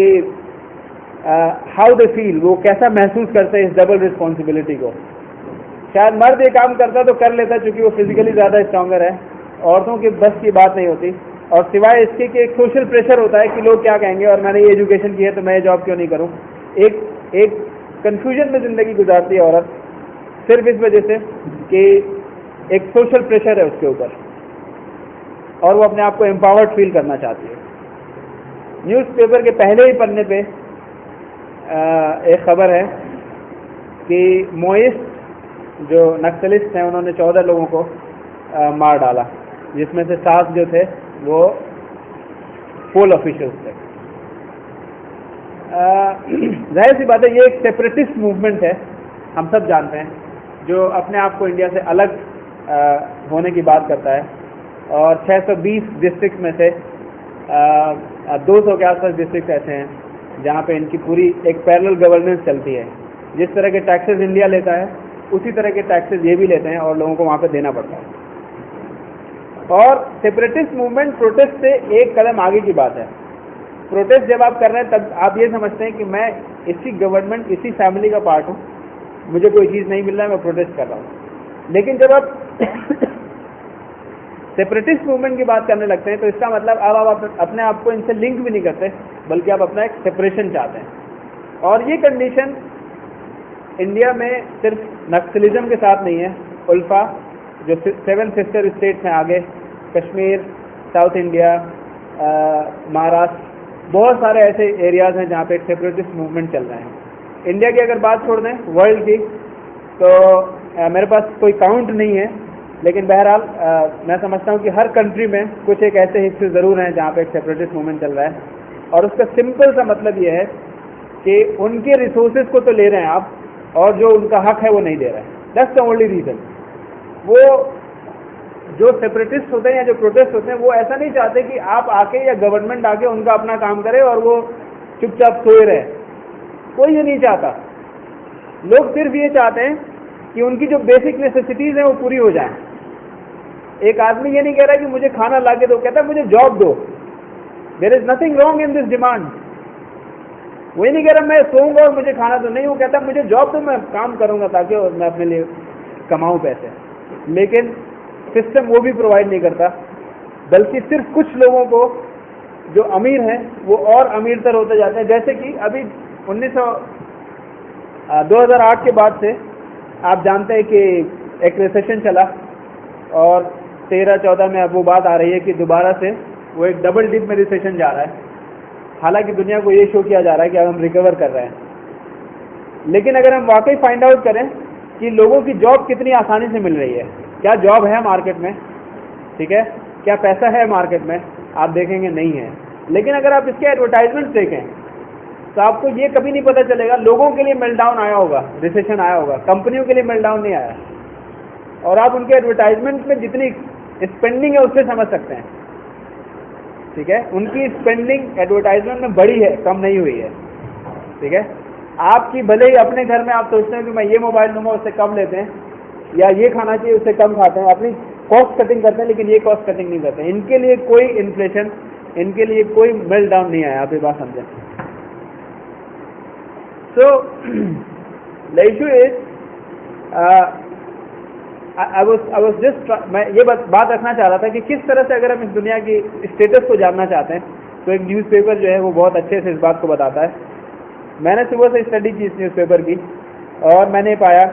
ہاؤ دے فیل, وہ کیسا محسوس کرتے ہیں اس ڈبل رسپانسبلٹی کو. شاید مرد یہ کام کرتا تو کر لیتا چونکہ وہ فزیکلی زیادہ اسٹرانگر ہے, عورتوں کی بس کی بات نہیں ہوتی. اور سوائے اس کے کہ ایک سوشل پریشر ہوتا ہے کہ لوگ کیا کہیں گے, اور میں نے یہ ایجوکیشن کی ہے تو میں یہ جاب کیوں نہیں کروں. ایک کنفیوژن میں زندگی گزارتی ہے عورت, صرف اس وجہ سے کہ ایک سوشل پریشر ہے اس کے اوپر, اور وہ اپنے آپ کو امپاورڈ فیل کرنا چاہتی ہے. نیوز پیپر کے پہلے ہی پڑھنے پہ ایک خبر ہے کہ موئسٹ جو نکسلسٹ ہیں انہوں نے 14 لوگوں کو مار ڈالا, جس میں سے 7 جو تھے وہ پول آفیشلز تھے. ظاہر سی بات ہے یہ ایک سیپریٹسٹ موومنٹ ہے, ہم سب جانتے ہیں, جو اپنے آپ کو انڈیا سے الگ ہونے کی بات کرتا ہے، اور 620 ڈسٹرکٹ میں سے 200 کے آس پاس ڈسٹرکٹ ایسے ہیں جہاں پہ ان کی پوری ایک پیرلل گورننس چلتی ہے. جس طرح کے ٹیکسز انڈیا لیتا ہے اسی طرح کے ٹیکسز یہ بھی لیتے ہیں اور لوگوں کو وہاں پہ دینا پڑتا ہے. اور سیپریٹسٹ موومنٹ پروٹیسٹ سے ایک قدم آگے کی بات ہے. پروٹیسٹ جب آپ کر رہے ہیں تب آپ یہ سمجھتے ہیں کہ میں اسی گورنمنٹ اسی فیملی کا پارٹ ہوں، مجھے کوئی چیز نہیں مل رہا ہے، میں پروٹیسٹ کر رہا ہوں. لیکن جب آپ سیپریٹسٹ موومنٹ کی بات کرنے لگتے ہیں تو اس کا مطلب اب آپ اپنے آپ کو ان سے لنک بھی نہیں کرتے بلکہ آپ اپنا ایک سپریشن چاہتے ہیں. اور یہ کنڈیشن انڈیا میں صرف نکسلزم کے ساتھ نہیں ہے. الفا جو 7 سسٹر اسٹیٹس ہیں آگے، کشمیر، ساؤتھ انڈیا، مہاراشٹر، بہت سارے ایسے ایریاز ہیں جہاں پہ ایک سیپریٹسٹ موومنٹ چل رہے ہیں. انڈیا کی اگر بات چھوڑ دیں ورلڈ کی تو میرے پاس کوئی کاؤنٹ نہیں ہے، لیکن بہرحال میں سمجھتا ہوں کہ ہر کنٹری میں کچھ ایک ایسے حصے ضرور ہیں جہاں پہ ایک سیپریٹسٹ موومنٹ چل رہا ہے. اور اس کا سمپل سا مطلب یہ ہے کہ ان کے ریسورسز کو تو لے رہے ہیں آپ اور جو ان کا حق ہے وہ نہیں دے رہے ہیں. That's the only reason. وہ جو سیپریٹسٹ ہوتے ہیں یا جو پروٹیسٹ ہوتے ہیں وہ ایسا نہیں چاہتے کہ آپ آ کے یا گورنمنٹ آ کے ان کا اپنا کام کرے اور وہ چپ چاپ سوئے رہے. کوئی یہ نہیں چاہتا. لوگ صرف یہ چاہتے ہیں کہ ان کی جو بیسک نیسیسٹیز ہیں وہ پوری ہو جائیں. ایک آدمی یہ نہیں کہہ رہا کہ مجھے کھانا لا کے دو، کہتا ہے مجھے جاب دو. There is nothing wrong in this demand. وہ یہ نہیں کہہ رہا میں سوؤں گا اور مجھے کھانا دو، نہیں، وہ کہتا ہے مجھے جاب دو، میں کام کروں گا تاکہ میں اپنے لیے کماؤں پیسے. لیکن سسٹم وہ بھی پرووائڈ نہیں کرتا، بلکہ صرف کچھ لوگوں کو جو امیر ہیں وہ اور امیر تر ہوتے جاتے ہیں. جیسے کہ ابھی 2008 کے بعد سے آپ جانتے ہیں کہ ایک ریسیشن چلا اور 13-14 میں اب وہ بات آ رہی ہے کہ دوبارہ سے وہ ایک ڈبل ڈپ میں ریسیشن جا رہا ہے. حالانکہ دنیا کو یہ شو کیا جا رہا ہے کہ اب ہم ریکور کر رہے ہیں. لیکن اگر ہم واقعی فائنڈ آؤٹ کریں کہ لوگوں کی جاب کتنی آسانی سے مل رہی ہے، کیا جاب ہے مارکیٹ میں، ٹھیک ہے، کیا پیسہ ہے مارکیٹ میں، آپ دیکھیں گے نہیں ہے. لیکن اگر آپ اس کے ایڈورٹائزمنٹ دیکھیں تو آپ کو یہ کبھی نہیں پتہ چلے گا. لوگوں کے لیے میل ڈاؤن آیا ہوگا، ریسیشن آیا ہوگا، کمپنیوں کے لیے میل ڈاؤن نہیں آیا. اور آپ ان کے ایڈورٹائزمنٹ میں جتنی اسپینڈنگ ہے اس سے سمجھ سکتے ہیں. ٹھیک ہے، ان کی اسپینڈنگ ایڈورٹائزمنٹ میں بڑی ہے، کم نہیں ہوئی ہے. ٹھیک ہے، آپ کی بھلے ہی اپنے گھر میں آپ سوچتے ہیں کہ میں یہ موبائل لوں گا اس سے کم لیتے ہیں، یا یہ کھانا چاہیے اس سے کم کھاتے ہیں، اپنی کاسٹ کٹنگ کرتے ہیں، لیکن یہ کاسٹ کٹنگ نہیں کرتے. ان کے لیے کوئی انفلیشن، ان کے لیے کوئی میل ڈاؤن نہیں آیا. آپ یہ بات سمجھیں. سو دا ایشو از میں یہ بات رکھنا چاہ رہا تھا کہ کس طرح سے اگر ہم اس دنیا کی اسٹیٹس کو جاننا چاہتے ہیں تو ایک نیوز پیپر جو ہے وہ بہت اچھے سے اس بات کو بتاتا ہے. میں نے صبح سے اسٹڈی کی اس نیوز پیپر کی اور میں نے پایا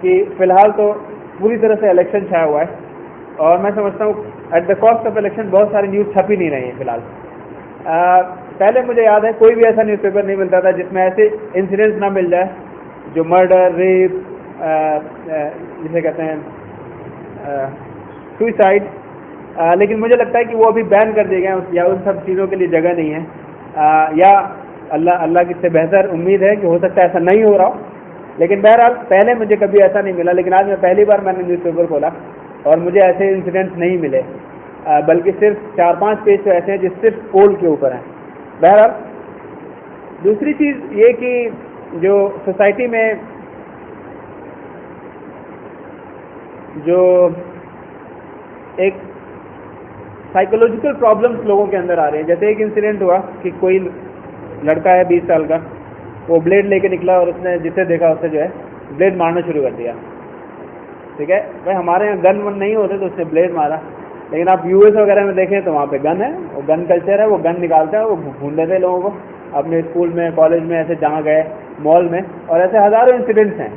کہ فی الحال تو پوری طرح سے الیکشن چھایا ہوا ہے، اور میں سمجھتا ہوں at the cost of election بہت ساری نیوز چھپ ہی نہیں رہی ہیں فی الحال. پہلے مجھے یاد ہے کوئی بھی ایسا نیوز پیپر نہیں ملتا تھا جس میں ایسے انسیڈنٹس نہ مل جائے جو مرڈر، ریپ، جسے کہتے ہیں سوئسائڈ. لیکن مجھے لگتا ہے کہ وہ ابھی بین کر دیے گئے ہیں یا ان سب چیزوں کے لیے جگہ نہیں ہے. یا اللہ کی سے بہتر امید ہے کہ ہو سکتا ہے ایسا نہیں ہو رہا ہو. لیکن بہرحال پہلے مجھے کبھی ایسا نہیں ملا، لیکن آج میں پہلی بار میں نے نیوز پیپر کھولا اور مجھے ایسے انسیڈنٹس نہیں ملے، بلکہ صرف 4-5 پیج تو ایسے ہیں جس صرف پول کے اوپر ہیں. بہرحال دوسری چیز یہ کہ جو سوسائٹی میں جو ایک سائیکولوجیکل پرابلمس لوگوں کے اندر آ رہے ہیں. جیسے ایک انسیڈنٹ ہوا کہ کوئی لڑکا ہے 20 سال کا، وہ بلیڈ لے کے نکلا اور اس نے جسے دیکھا اسے جو ہے بلیڈ مارنا شروع کر دیا. ٹھیک ہے بھائی، ہمارے یہاں گن ون نہیں ہوتے تو اس نے بلیڈ مارا، لیکن آپ US وغیرہ میں دیکھیں تو وہاں پہ گن ہے، وہ گن کلچر ہے، وہ گن نکالتے ہیں، وہ ڈھونڈ لیتے ہیں لوگوں کو اپنے اسکول میں، کالج میں، ایسے جہاں گئے، مال میں، اور ایسے ہزاروں انسیڈنٹس ہیں.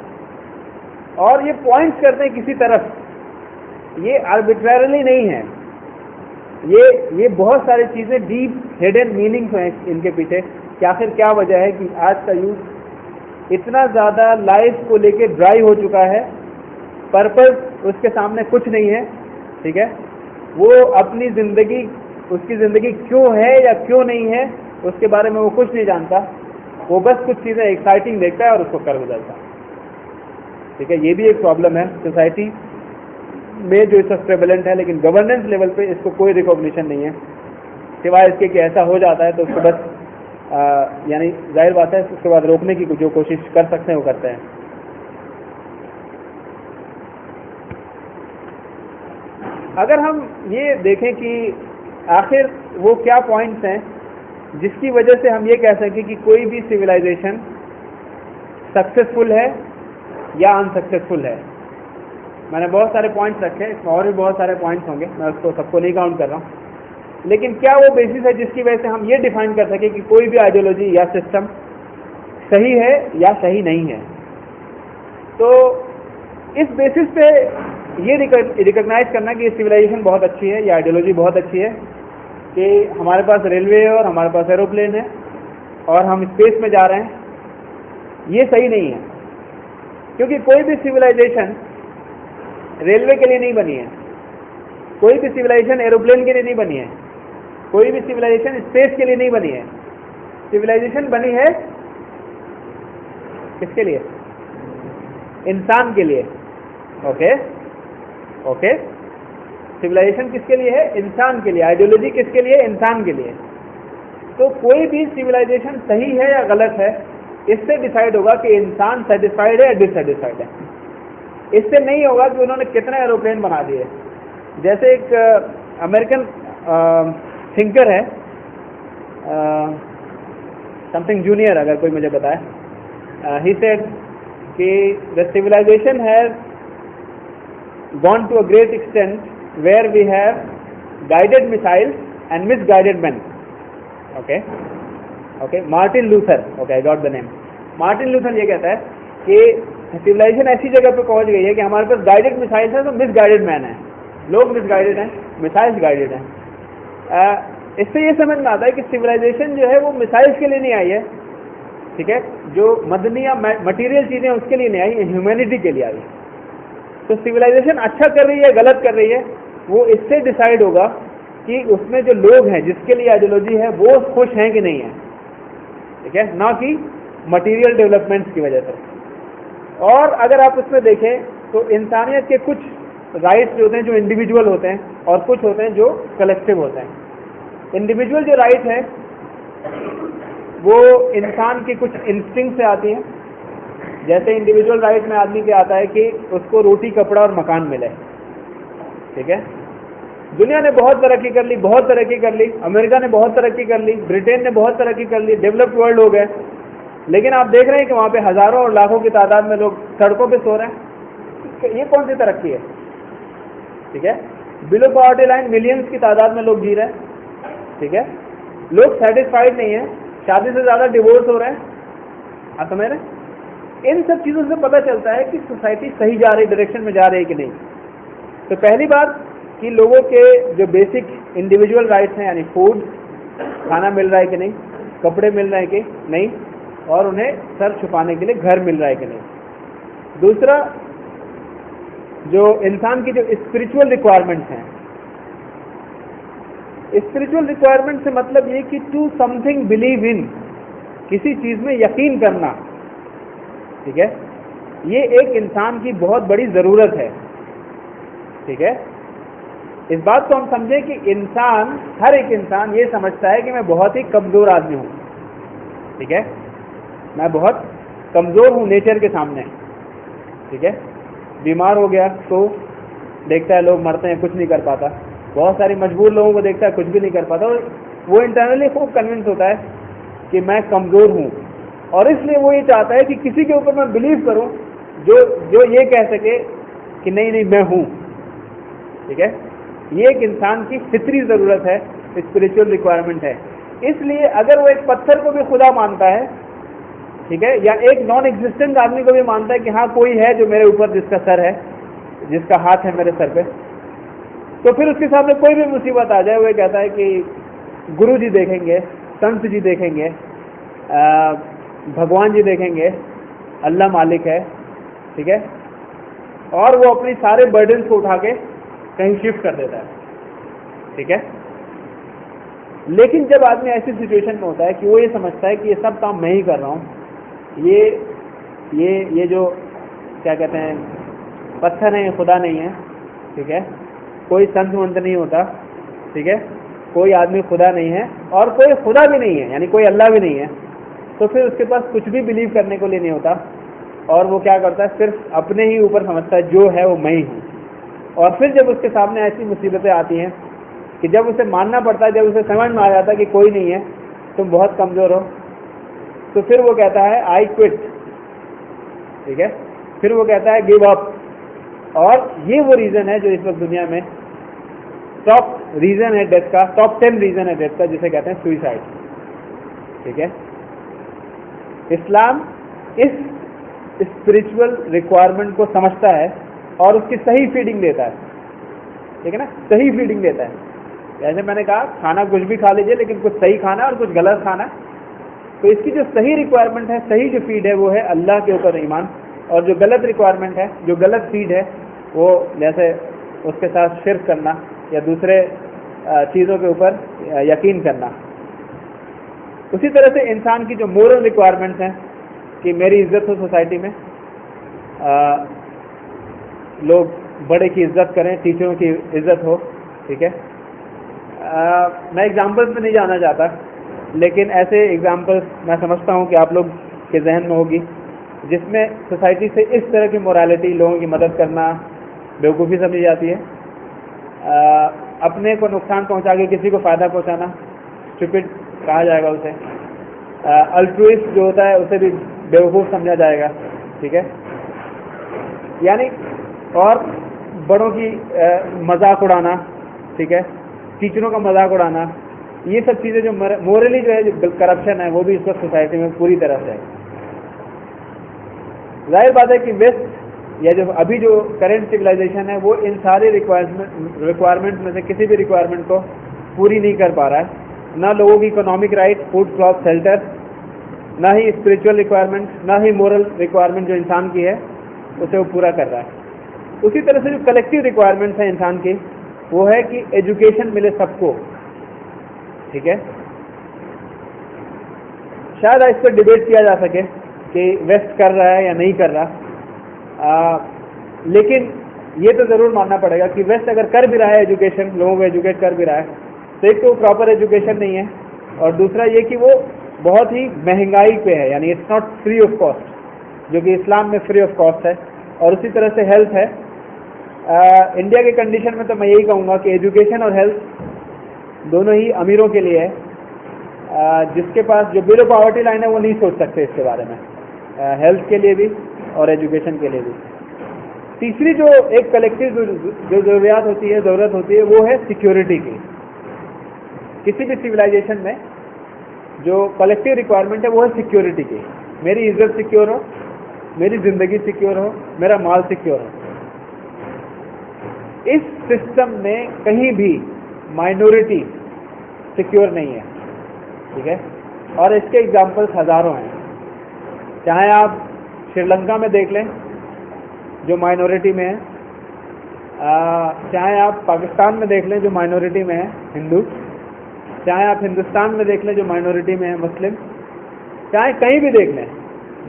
اور یہ پوائنٹس کرتے ہیں کسی طرف، یہ آربیٹریرلی نہیں ہے، یہ بہت ساری چیزیں ڈیپ ہڈن میننگس ہیں ان کے پیچھے کہ آخر کیا وجہ ہے کہ آج کا یوتھ اتنا زیادہ لائف کو لے کے ڈرائی ہو چکا ہے، پرپز اس کے سامنے کچھ نہیں ہے. ٹھیک ہے، وہ اپنی زندگی، اس کی زندگی کیوں ہے یا کیوں نہیں ہے اس کے بارے میں وہ کچھ نہیں جانتا. وہ بس کچھ چیزیں ایکسائٹنگ دیکھتا ہے اور اس کو کر گزرتا ہے. ٹھیک ہے. یہ بھی ایک پرابلم ہے سوسائٹی میں جو اس وقت پریویلنٹ ہے, لیکن گورننس لیول پہ اس کو کوئی ریکوگنیشن نہیں ہے, سوائے اس کے کہ ایسا ہو جاتا ہے تو اس کو بس یعنی ظاہر بات ہے اس کے بعد روکنے کی جو کوشش کر سکتے ہیں وہ کرتے ہیں. اگر ہم یہ دیکھیں کہ آخر وہ کیا پوائنٹس ہیں جس کی وجہ سے ہم یہ کہہ سکیں کہ کوئی بھی سویلائزیشن سکسیسفل ہے یا انسکسیسفل ہے. میں نے بہت سارے پوائنٹس رکھے, اس میں اور بھی بہت سارے پوائنٹس ہوں گے, میں اس کو سب کو نہیں کاؤنٹ کر رہا ہوں, لیکن کیا وہ بیسس ہے جس کی وجہ سے ہم یہ ڈیفائن کر سکیں کہ کوئی بھی آئیڈیالوجی یا سسٹم صحیح ہے یا صحیح نہیں ہے. تو اس بیسس پہ یہ ریکگنائز کرنا کہ یہ سویلائزیشن بہت اچھی ہے, یہ آئیڈیالوجی بہت اچھی ہے کہ ہمارے پاس ریلوے ہے اور ہمارے پاس ایروپلین ہے اور ہم اسپیس میں جا رہے ہیں, یہ صحیح نہیں ہے. کیونکہ کوئی بھی سویلائزیشن ریلوے کے لیے نہیں بنی ہے, کوئی بھی سویلائزیشن ایروپلین کے لیے نہیں بنی ہے, کوئی بھی سویلائزیشن اسپیس کے لیے نہیں بنی ہے. سویلائزیشن بنی ہے کس کے لیے؟ انسان کے لیے. اوکے سویلائزیشن کس کے لیے ہے؟ انسان کے لیے. آئیڈیالوجی کس کے لیے؟ انسان کے لیے. تو کوئی بھی سویلائزیشن صحیح ہے یا غلط ہے اس سے ڈیسائیڈ ہوگا کہ انسان سیٹسفائیڈ ہے یا ڈس سیٹسفائیڈ ہے. اس سے نہیں ہوگا کہ انہوں نے کتنے ایروپلین بنا دیے. جیسے ایک امریکن تھنکر ہے, سم تھنگ جونیئر, اگر کوئی مجھے بتائے, ہی سیڈ کہ the civilisation has gone to a great extent where we have guided missiles and misguided men. Okay, Martin Luther, okay, I got the name. Martin Luther یہ کہتا ہے کہ civilisation ایسی جگہ پہ پہنچ گئی ہے کہ ہمارے پاس گائیڈڈ مسائلس ہیں تو مس گائیڈڈ مین ہیں, لوگ مس گائیڈڈ ہیں, مسائلس گائیڈڈ ہیں. اس سے یہ سمجھ میں آتا ہے کہ سویلائزیشن جو ہے وہ مسائلس کے لیے نہیں آئی ہے, ٹھیک ہے, جو مدنی یا مٹیریل چیزیں اس کے لیے نہیں آئی, ہیومینٹی کے لیے آئی. تو سویلائزیشن اچھا کر رہی ہے غلط کر رہی ہے وہ اس سے ڈیسائیڈ ہوگا کہ اس میں جو لوگ ہیں جس کے لیے آئیڈیالوجی ہے وہ خوش ہیں کہ نہیں ہیں, ٹھیک ہے, نہ کہ مٹیریل ڈیولپمنٹس کی وجہ سے. اور اگر آپ اس میں دیکھیں تو انسانیت کے کچھ رائٹس جو ہوتے ہیں جو انڈیویجول ہوتے ہیں اور کچھ ہوتے ہیں جو کلیکٹیو ہوتے ہیں. انڈیویجول جو رائٹ ہیں وہ انسان کی کچھ انسٹنکٹ سے آتی ہیں. جیسے انڈیویجول رائٹ میں آدمی کے آتا ہے کہ اس کو روٹی کپڑا اور مکان ملے, ٹھیک ہے. دنیا نے بہت ترقی کر لی, بہت ترقی کر لی, امریکہ نے بہت ترقی کر لی, برٹین نے بہت ترقی کر لی, ڈیولپڈ ورلڈ ہو گئے, لیکن آپ دیکھ رہے ہیں کہ وہاں پہ ہزاروں اور لاکھوں کی تعداد میں لوگ سڑکوں پہ سو رہے ہیں. یہ کون سی ترقی ہے؟ ٹھیک ہے, بلو پاورٹی لائن ملینز کی تعداد میں لوگ جی رہے ہیں, ٹھیک ہے, لوگ سیٹسفائیڈ نہیں ہیں, شادی سے زیادہ ڈیورس ہو رہے ہیں. آپ سمجھ رہے ہیں؟ ان سب چیزوں سے پتہ چلتا ہے کہ سوسائٹی صحیح جا رہی ڈائریکشن میں جا رہی ہے کہ نہیں. تو پہلی بات کہ لوگوں کے جو بیسک انڈیویجول رائٹس ہیں, یعنی فوڈ, کھانا مل رہا ہے کہ نہیں, کپڑے مل رہے ہیں کہ نہیں, اور انہیں سر چھپانے کے لیے گھر مل رہا ہے کہ نہیں. دوسرا, جو انسان کی جو اسپریچول ریکوائرمنٹس ہیں, اسپریچول ریکوائرمنٹ سے مطلب یہ کہ to something believe in, کسی چیز میں یقین کرنا, ٹھیک ہے, یہ ایک انسان کی بہت بڑی ضرورت ہے. ٹھیک ہے, اس بات کو ہم سمجھیں کہ انسان, ہر ایک انسان یہ سمجھتا ہے کہ میں بہت ہی کمزور آدمی ہوں, ٹھیک ہے, میں بہت کمزور ہوں نیچر کے سامنے, ٹھیک ہے. بیمار ہو گیا تو دیکھتا ہے لوگ مرتے ہیں, کچھ نہیں کر پاتا. بہت ساری مجبور لوگوں کو دیکھتا ہے, کچھ بھی نہیں کر پاتا, اور وہ انٹرنلی خوب کنونس ہوتا ہے کہ میں کمزور ہوں, اور اس لیے وہ یہ چاہتا ہے کہ کسی کے اوپر میں بلیو کروں جو یہ کہہ سکے کہ نہیں نہیں میں ہوں. ٹھیک ہے, یہ ایک انسان کی فطری ضرورت ہے, اسپریچول ریکوائرمنٹ ہے. اس لیے اگر وہ ایک پتھر کو بھی خدا مانتا ہے, ٹھیک ہے, یا ایک نان ایگزسٹنٹ آدمی کو بھی مانتا ہے کہ ہاں کوئی ہے جو میرے اوپر, جس کا سر ہے, جس کا ہاتھ ہے میرے سر پہ, تو پھر اس کے سامنے کوئی بھی مصیبت آ جائے وہ کہتا ہے کہ گرو جی دیکھیں گے, سنت جی دیکھیں گے, بھگوان جی دیکھیں گے, اللہ مالک ہے, ٹھیک ہے, اور وہ اپنی سارے برڈنس کو اٹھا کے کہیں شفٹ کر دیتا ہے. ٹھیک ہے, لیکن جب آدمی ایسی سچویشن میں ہوتا ہے کہ وہ یہ سمجھتا ہے کہ یہ سب کام میں ہی کر رہا ہوں, یہ جو کیا کہتے ہیں پتھر ہیں خدا نہیں ہے، ٹھیک ہے، کوئی سنت منت نہیں ہوتا، ٹھیک ہے، کوئی آدمی خدا نہیں ہے اور کوئی خدا بھی نہیں ہے، یعنی کوئی اللہ بھی نہیں ہے، تو پھر اس کے پاس کچھ بھی بلیو کرنے کو لیے نہیں ہوتا، اور وہ کیا کرتا ہے صرف اپنے ہی اوپر سمجھتا ہے جو ہے وہ میں ہی ہوں. اور پھر جب اس کے سامنے ایسی مصیبتیں آتی ہیں کہ جب اسے ماننا پڑتا ہے، جب اسے سمجھ میں آ جاتا ہے کہ کوئی نہیں ہے، تم بہت کمزور ہو، تو پھر وہ کہتا ہے آئی کوئٹ، ٹھیک ہے، پھر وہ کہتا ہے گیو اپ. اور یہ وہ ریزن ہے جو اس وقت دنیا میں ٹاپ ریزن ہے ڈیتھ کا، ٹاپ 10 ریزن ہے ڈیتھ کا، جسے کہتے ہیں سوئسائڈ. ٹھیک ہے، اسلام اس اسپرچل ریکوائرمنٹ کو سمجھتا ہے اور اس کی صحیح فیڈنگ دیتا ہے. ٹھیک ہے نا، صحیح فیڈنگ دیتا ہے. جیسے میں نے کہا کھانا کچھ بھی کھا لیجیے لیکن کچھ صحیح کھانا اور کچھ غلط کھانا. تو اس کی جو صحیح ریکوائرمنٹ ہے، صحیح جو فیڈ ہے وہ ہے اللہ کے اوپر ایمان، اور جو غلط ریکوائرمنٹ ہے، جو غلط فیڈ ہے، وہ جیسے اس کے ساتھ شرک کرنا یا دوسرے چیزوں کے اوپر یقین کرنا. اسی طرح سے انسان کی جو مورل ریکوائرمنٹس ہیں کہ میری عزت ہو سوسائٹی میں، لوگ بڑے کی عزت کریں، ٹیچروں کی عزت ہو. ٹھیک ہے، میں ایگزامپلس میں نہیں جانا چاہتا، لیکن ایسے ایگزامپلس میں سمجھتا ہوں کہ آپ لوگ کے ذہن میں ہوگی جس میں سوسائٹی سے اس طرح کی مورالٹی، لوگوں کی مدد کرنا بیوقوفی سمجھی جاتی ہے، اپنے کو نقصان پہنچا کے کسی کو فائدہ پہنچانا اسٹوپڈ کہا جائے گا اسے. الٹروئسٹ جو ہوتا ہے اسے بھی بیوقوف سمجھا جائے گا. ٹھیک ہے، یعنی اور بڑوں کی مذاق اڑانا، ٹھیک ہے، ٹیچروں کا مذاق اڑانا، یہ سب چیزیں جو مورلی جو ہے جو کرپشن ہے وہ بھی اس وقت سوسائٹی میں پوری طرح سے ہے. ظاہر بات ہے کہ ویسٹ یا جو ابھی جو کرنٹ سویلائزیشن ہے وہ ان سارے ریکوائرمنٹ میں سے کسی بھی ریکوائرمنٹ کو پوری نہیں کر پا رہا ہے. نہ لوگوں کی economic right, food, cloth, shelter, نہ ہی اسپرچل ریکوائرمنٹ، نہ ہی مورل ریکوائرمنٹ جو انسان کی ہے اسے وہ پورا کر رہا ہے. اسی طرح سے جو کلیکٹیو ریکوائرمنٹس ہیں انسان کی، وہ ہے کہ ایجوکیشن ملے سب کو. ٹھیک ہے، شاید اس پر ڈبیٹ کیا جا سکے کہ ویسٹ کر رہا ہے یا نہیں کر رہا، لیکن یہ تو ضرور ماننا پڑے گا کہ ویسٹ اگر کر بھی رہا ہے ایجوکیشن، لوگوں کو ایجوکیٹ کر بھی رہا ہے، تو ایک تو پراپر ایجوکیشن نہیں ہے، اور دوسرا یہ کہ وہ بہت ہی مہنگائی پہ ہے، یعنی it's not free of cost, جو کہ اسلام میں فری آف کاسٹ ہے. اور اسی طرح سے ہیلتھ ہے. انڈیا کی کنڈیشن میں تو میں یہی کہوں گا کہ ایجوکیشن اور ہیلتھ دونوں ہی امیروں کے لیے ہے. جس کے پاس جو بلو پاورٹی لائن ہے وہ نہیں سوچ سکتے اس کے بارے میں، ہیلتھ کے لیے بھی اور ایجوکیشن کے لیے بھی. تیسری جو ایک کلیکٹیو جو ضروریات ہوتی ہے، ضرورت ہوتی ہے، وہ ہے سیکیورٹی کی. کسی بھی سویلائزیشن میں جو کلیکٹیو ریکوائرمنٹ ہے وہ ہے سیکیورٹی کی. میری عزت سیکیور ہو، میری زندگی سیکیور ہو، میرا مال سیکیور ہو. اس سسٹم میں کہیں بھی مائنورٹی سیکیور نہیں ہے. ٹھیک ہے، اور اس کے ایگزامپلس ہزاروں ہیں. چاہے آپ سری لنکا میں دیکھ لیں جو مائنورٹی میں ہے، چاہے آپ پاکستان میں دیکھ لیں جو مائنورٹی میں ہے ہندو، چاہے آپ ہندوستان میں دیکھ لیں جو مائنورٹی میں ہے مسلم، چاہے کہیں بھی دیکھ لیں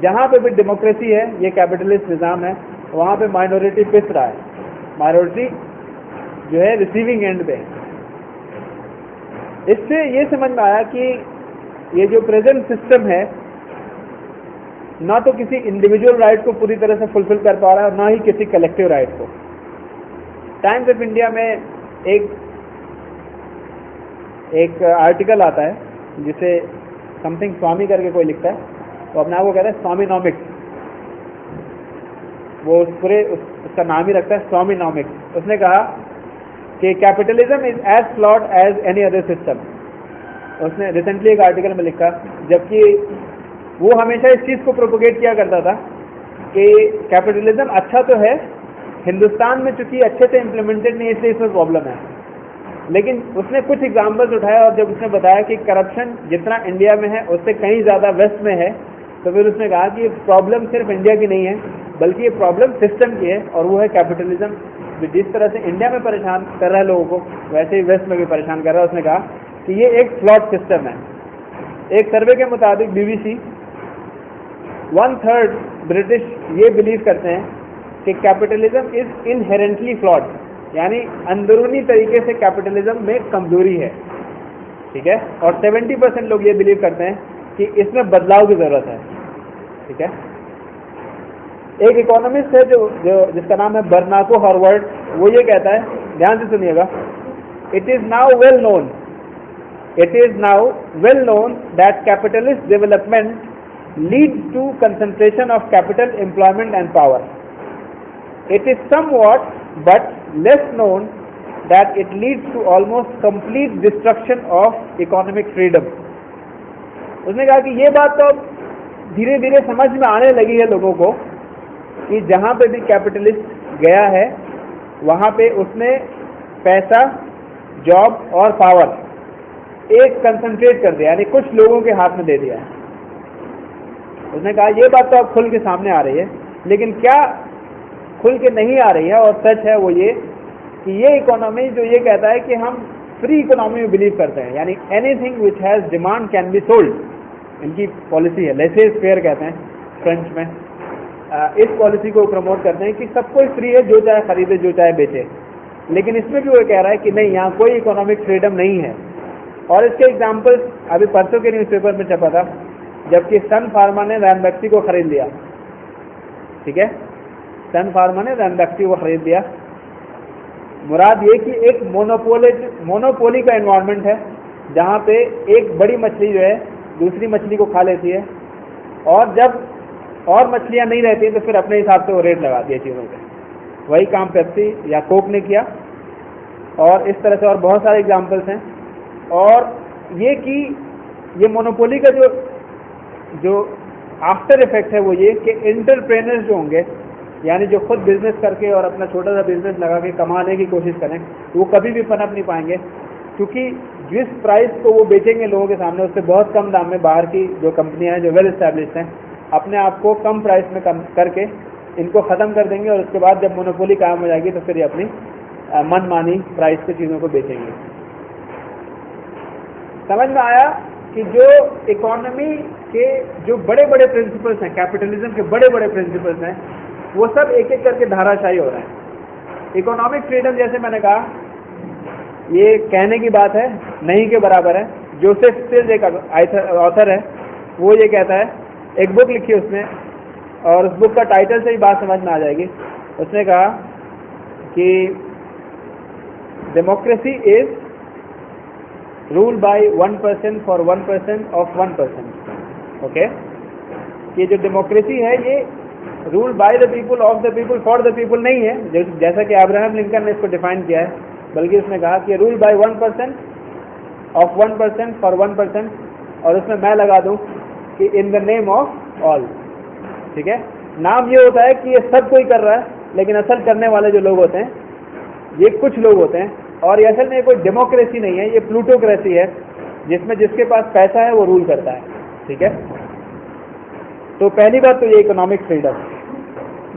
جہاں پہ بھی ڈیموکریسی ہے، یہ کیپٹلسٹ نظام ہے، وہاں پہ مائنورٹی پس رہا ہے. مائنورٹی جو ہے ریسیونگ اینڈ پہ. اس سے یہ سمجھ میں آیا کہ یہ جو پریزنٹ سسٹم ہے نہ تو کسی انڈیویجول رائٹ کو پوری طرح سے فلفل کر پا رہا ہے اور نہ ہی کسی کلیکٹیو رائٹ کو. ٹائمز آف انڈیا میں ایک آرٹیکل آتا ہے جسے سم تھنگ سوامی کر کے کوئی لکھتا ہے، وہ اپنے آپ کو کہتا ہے سوامی نامکس. وہ اس کا نام ہی رکھتا ہے سوامی نامکس. اس نے کہا کہ capitalism is as flawed as any other system. اس نے ریسنٹلی ایک آرٹیکل میں لکھا، جبکہ وہ ہمیشہ اس چیز کو پروپوگیٹ کیا کرتا تھا کہ کیپٹلزم اچھا تو ہے، ہندوستان میں چونکہ اچھے سے امپلیمنٹڈ نہیں، اس لیے اس میں پرابلم ہے. لیکن اس نے کچھ ایگزامپلس اٹھایا اور جب اس نے بتایا کہ کرپشن جتنا انڈیا میں ہے اس سے کہیں زیادہ ویسٹ میں ہے، تو پھر اس نے کہا کہ یہ پرابلم صرف انڈیا کی نہیں ہے بلکہ یہ پرابلم سسٹم کی ہے، اور وہ ہے کیپٹلزم. جس طرح سے انڈیا میں پریشان کر رہا ہے لوگوں کو، ویسے ہی ویسٹ میں بھی پریشان کر رہا ہے. اس نے کہا کہ یہ ایک فلاڈ سسٹم ہے. ایک سروے کے مطابق BBC 1/3 برٹش یہ بلیو کرتے ہیں کہ کیپٹلزم از انہیرنٹلی فلاڈ، یعنی اندرونی طریقے سے کیپٹلزم میں کمزوری ہے، ٹھیک ہے، اور 70% لوگ یہ بلیو کرتے ہیں کہ اس میں بدلاؤ کی ضرورت ہے، ٹھیک ہے۔ ایک اکانومسٹ ہے جس کا نام ہے برناکو ہارورڈ، وہ یہ کہتا ہے، دھیان سے سنیے گا، it is now well known that capitalist development leads to concentration of capital, employment and power. It is somewhat but less known that it leads to almost complete destruction of economic freedom. اس نے کہا کہ یہ بات تو دھیرے دھیرے سمجھ میں آنے لگی ہے لوگوں کو کہ جہاں پہ بھی کیپٹلسٹ گیا ہے وہاں پہ اس نے پیسہ، جاب اور پاور ایک کنسنٹریٹ کر دیا، یعنی کچھ لوگوں کے ہاتھ میں دے دیا ہے. اس نے کہا یہ بات تو اب کھل کے سامنے آ رہی ہے، لیکن کیا کھل کے نہیں آ رہی ہے اور سچ ہے وہ یہ کہ یہ اکانومی جو یہ کہتا ہے کہ ہم فری اکانومی میں بلیو کرتے ہیں، یعنی anything which has demand can be sold. ان کی پالیسی ہے، لیسے فیئر کہتے ہیں فرینچ میں. اس پالیسی کو پروموٹ کرتے ہیں کہ سب کوئی فری ہے، جو چاہے خریدے جو چاہے بیچے. لیکن اس میں بھی وہ کہہ رہا ہے کہ نہیں، یہاں کوئی اکنامک فریڈم نہیں ہے. اور اس کے ایگزامپل ابھی پرسوں کے نیوز پیپر میں چھپا تھا، جبکہ سن فارما نے رینبیکسی کو خرید لیا. ٹھیک ہے، سن فارما نے رینبیکسی کو خرید لیا. مراد یہ کہ ایک مونوپولی کا انوائرمنٹ ہے جہاں پہ ایک بڑی مچھلی جو ہے دوسری مچھلی کو کھا لیتی ہے، اور جب اور مچھلیاں نہیں رہتی ہیں تو پھر اپنے حساب سے وہ ریٹ لگاتی ہے چیزوں پہ. وہی کام پیپسی یا کوک نے کیا، اور اس طرح سے اور بہت سارے ایگزامپلس ہیں. اور یہ کہ یہ مونوپولی کا جو آفٹر افیکٹ ہے وہ یہ کہ انٹرپرینرز جو ہوں گے، یعنی جو خود بزنس کر کے اور اپنا چھوٹا سا بزنس لگا کے کمانے کی کوشش کریں، وہ کبھی بھی پنپ نہیں پائیں گے، کیونکہ جس پرائز کو وہ بیچیں گے لوگوں کے سامنے اس سے بہت کم دام میں باہر کی جو کمپنیاں ہیں جو ویل اسٹیبلشڈ ہیں اپنے آپ کو کم پرائز میں کم کر کے ان کو ختم کر دیں گے، اور اس کے بعد جب مونوپولی قائم ہو جائے گی تو پھر یہ اپنی من مانی پرائز سے چیزوں کو بیچیں گے. سمجھ میں آیا کہ جو اکانومی کے جو بڑے بڑے پرنسپلس ہیں، کیپٹلزم کے بڑے بڑے پرنسپلس ہیں، وہ سب ایک ایک کر کے دھارا شاہی ہو رہے ہیں. اکنامک فریڈم جیسے میں نے کہا یہ کہنے کی بات ہے، نہیں کے برابر ہے. جوزف اسٹلز ایک آتھر ہے، وہ یہ کہتا ہے، ایک بک لکھی اس نے، اور اس بک کا ٹائٹل سے ہی بات سمجھ میں آ جائے گی. اس نے کہا کہ democracy is rule by 1% for 1% of 1%. Okay, یہ جو ڈیموکریسی ہے یہ rule by the people of the people for the people نہیں ہے، جیسا کہ ابراہم لنکن نے اس کو ڈیفائن کیا ہے، بلکہ اس نے کہا کہ رول بائی 1% آف 1% فار 1%، اور اس میں میں لگا دوں کہ ان دا نیم آف آل. ٹھیک ہے، نام یہ ہوتا ہے کہ یہ سب کوئی کر رہا ہے، لیکن اصل کرنے والے جو لوگ ہوتے ہیں یہ کچھ لوگ ہوتے ہیں. اور یہ اصل میں کوئی ڈیموکریسی نہیں ہے، یہ پلوٹوکریسی ہے، جس میں جس کے پاس پیسہ ہے وہ رول کرتا ہے. ٹھیک ہے، تو پہلی بات تو یہ اکنامک فریڈم.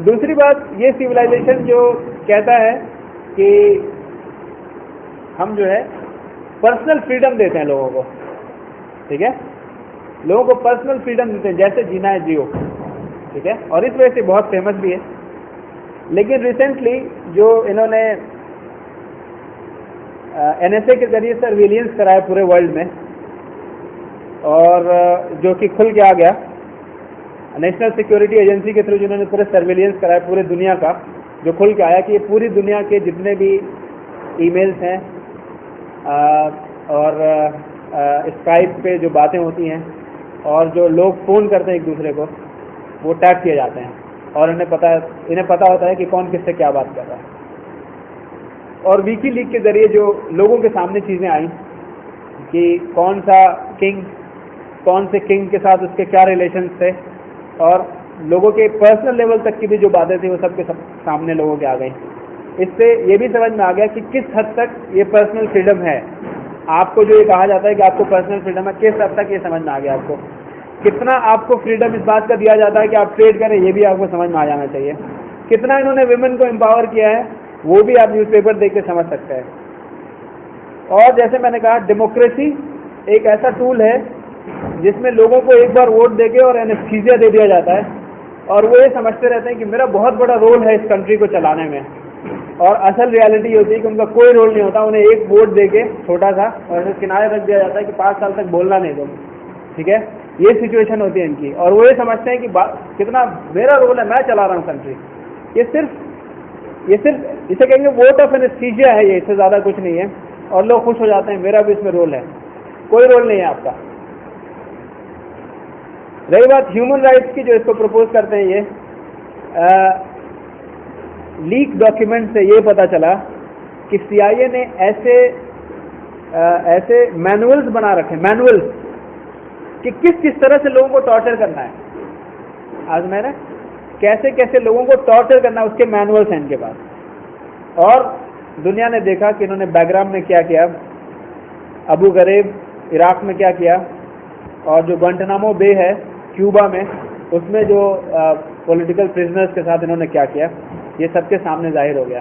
دوسری بات یہ سویلائزیشن جو کہتا ہے کہ ہم جو ہے پرسنل فریڈم دیتے ہیں لوگوں کو. ٹھیک ہے، لوگوں کو پرسنل فریڈم دیتے ہیں، جیسے جینا ہے جیو. ٹھیک ہے، اور اس وجہ سے بہت فیمس بھی ہے. لیکن ریسنٹلی جو انہوں نے NSA کے ذریعے سرویلینس کرایا پورے ورلڈ میں، اور جو کہ کھل کے آ گیا نیشنل سیکیورٹی ایجنسی کے تھرو، جنہوں نے پورے سرویلینس کرایا پورے دنیا کا، جو کھل کے آیا کہ یہ پوری دنیا کے جتنے بھی ای میلز ہیں اور اسکائپ پہ جو باتیں ہوتی ہیں اور جو لوگ فون کرتے ہیں ایک دوسرے کو، وہ ٹیپ کیے جاتے ہیں، اور انہیں پتا ہوتا ہے کہ کون کس سے کیا بات کر رہا ہے. اور ویکی لیگ کے ذریعے جو لوگوں کے سامنے چیزیں آئیں کہ کون سے کنگ کے ساتھ اس کے کیا ریلیشنز تھے، اور لوگوں کے پرسنل لیول تک کی بھی جو باتیں تھیں وہ سب کے سب سامنے لوگوں کے آ گئیں. اس سے یہ بھی سمجھ میں آ گیا کہ کس حد تک یہ پرسنل فریڈم ہے. آپ کو جو یہ کہا جاتا ہے کہ آپ کو پرسنل فریڈم ہے، کس حد تک یہ سمجھ میں آ گیا. آپ کو کتنا آپ کو فریڈم اس بات کا دیا جاتا ہے کہ آپ ٹریڈ کریں، یہ بھی آپ کو سمجھ میں آ جانا چاہیے. کتنا انہوں نے ویمن کو امپاور کیا ہے وہ بھی آپ نیوز پیپر دیکھ کے سمجھ سکتے ہیں. اور جیسے میں نے کہا ڈیموکریسی ایک ایسا ٹول ہے جس میں لوگوں کو ایک بار ووٹ دے کے اور اینستھیزیا دے دیا جاتا ہے اور وہ یہ سمجھتے رہتے ہیں کہ میرا بہت بڑا رول ہے اس کنٹری کو چلانے میں، اور اصل ریالٹی یہ ہوتی ہے کہ ان کا کوئی رول نہیں ہوتا. انہیں ایک ووٹ دے کے چھوٹا سا اور اسے کنارے رکھ دیا جاتا ہے کہ 5 سال تک بولنا نہیں تم. ٹھیک ہے، یہ سچویشن ہوتی ہے ان کی، اور وہ یہ سمجھتے ہیں کہ کتنا میرا رول ہے، میں چلا رہا ہوں کنٹری. یہ صرف اسے کہیں گے ووٹ آف اینستھیزیا ہے، یہ اس سے زیادہ کچھ نہیں ہے، اور لوگ خوش ہو جاتے ہیں میرا بھی اس میں رول ہے. کوئی رول نہیں ہے آپ کا. رہی بات ہیومن رائٹس کی جو اس کو پرپوز کرتے ہیں، یہ لیک ڈاکیومنٹ سے یہ پتا چلا کہ CIA نے ایسے مینولز بنا رکھے، مینولز کہ کس طرح سے لوگوں کو ٹارچر کرنا ہے. آج میں نے کیسے لوگوں کو ٹارچر کرنا ہے اس کے مینولز ہیں ان کے پاس. اور دنیا نے دیکھا کہ انہوں نے بیک گراؤنڈ میں کیا کیا، ابو غریب عراق میں کیا کیا، اور جو گوانٹانامو بے ہے کیوبا میں، اس میں جو پولیٹیکل پرزنرز کے ساتھ انہوں نے کیا کیا، یہ سب کے سامنے ظاہر ہو گیا.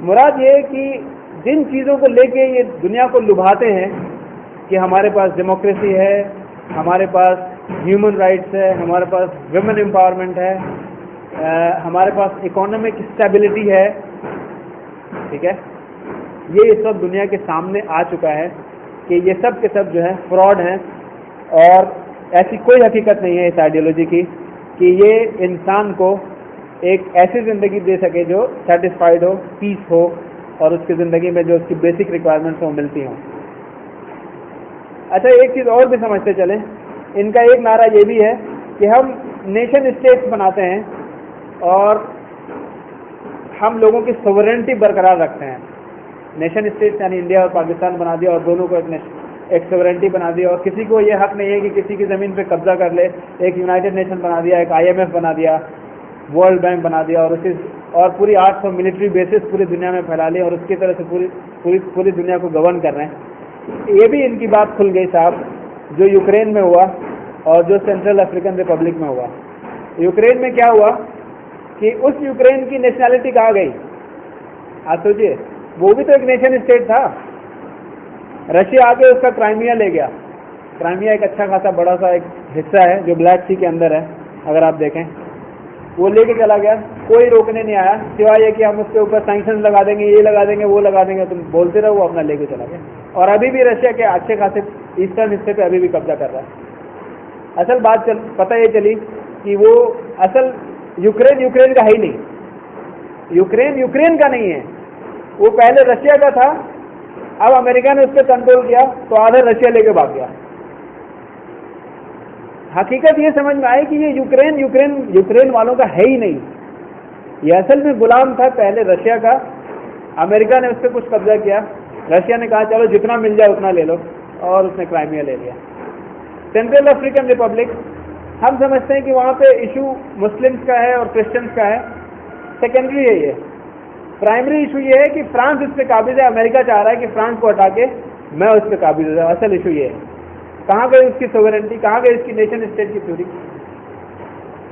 مراد یہ ہے کہ جن چیزوں کو لے کے یہ دنیا کو لبھاتے ہیں کہ ہمارے پاس ڈیموکریسی ہے، ہمارے پاس ہیومن رائٹس ہے، ہمارے پاس ویمن امپاورمنٹ ہے، ہمارے پاس اکانومک اسٹیبلٹی ہے. ٹھیک ہے، یہ اس وقت دنیا کے سامنے آ چکا ہے کہ یہ سب کے سب جو ہے فراڈ ہیں، اور ایسی کوئی حقیقت نہیں ہے اس آئیڈیالوجی کی کہ یہ انسان کو ایک ایسی زندگی دے سکے جو سیٹسفائیڈ ہو، پیس ہو، اور اس کی زندگی میں جو اس کی بیسک ریکوائرمنٹس ہوں ملتی ہوں. اچھا، ایک چیز اور بھی سمجھتے چلیں، ان کا ایک نعرہ یہ بھی ہے کہ ہم نیشن اسٹیٹس بناتے ہیں اور ہم لوگوں کی سوورنٹی برقرار رکھتے ہیں. نیشن اسٹیٹس یعنی انڈیا اور پاکستان بنا دیا، اور دونوں کو ایک سوورنٹی بنا دیا، اور کسی کو یہ حق نہیں ہے کہ کسی کی زمین پہ قبضہ کر لے. ایک یونائٹڈ نیشن بنا دیا، ایک IMF بنا دیا، ورلڈ بینک بنا دیا، اور پوری 800 ملٹری بیسز پوری دنیا میں پھیلا لی، اور اس کی طرح سے پوری دنیا کو گورن کر رہے ہیں. یہ بھی ان کی بات کھل گئی صاحب، جو یوکرین میں ہوا اور جو سینٹرل افریقن ریپبلک میں ہوا. یوکرین میں کیا ہوا کہ اس یوکرین کی نیشنلٹی کہاں گئی؟ آپ سوچیے، وہ بھی تو ایک نیشن اسٹیٹ تھا. رشیا آ کے اس کا کرائمیا لے گیا. کرائمیا ایک اچھا خاصا بڑا سا ایک حصہ ہے جو بلیک سی کے اندر ہے، اگر آپ دیکھیں. وہ لے کے چلا گیا، کوئی روکنے نہیں آیا سوائے یہ کہ ہم اس کے اوپر سینکشن لگا دیں گے، یہ لگا دیں گے، وہ لگا دیں گے، تم بولتے رہو. وہ اپنا لے کے چلا گیا، اور ابھی بھی رشیا کے اچھے خاصے ایسٹرن حصے پہ ابھی بھی قبضہ کر رہا ہے. اصل بات پتہ یہ چلی کہ وہ اصل یوکرین کا ہے ہی نہیں. یوکرین کا نہیں ہے، وہ پہلے رشیا کا تھا. اب امریکہ نے اس پہ کنٹرول کیا تو آدھا رشیا لے کے بھاگ گیا. حقیقت یہ سمجھ میں آئی کہ یہ یوکرین والوں کا ہے ہی نہیں. یہ اصل میں غلام تھا پہلے رشیا کا. امریکہ نے اس پہ کچھ قبضہ کیا، رشیا نے کہا چلو جتنا مل جائے اتنا لے لو، اور اس نے کرائمیا لے لیا. سینٹرل افریقن ریپبلک، ہم سمجھتے ہیں کہ وہاں پہ ایشو مسلمس کا ہے اور کرسچنس کا ہے، سیکنڈری ہے. یہ پرائمری ایشو یہ ہے کہ فرانس اس پہ قابض ہے. امریکہ چاہ رہا ہے کہ فرانس کو ہٹا کے میں اس پہ قابض ہو جاؤں. اصل ایشو یہ ہے، کہاں گئی اس کی سوورنٹی، کہاں گئی اس کی نیشن اسٹیٹ کی تھیوری.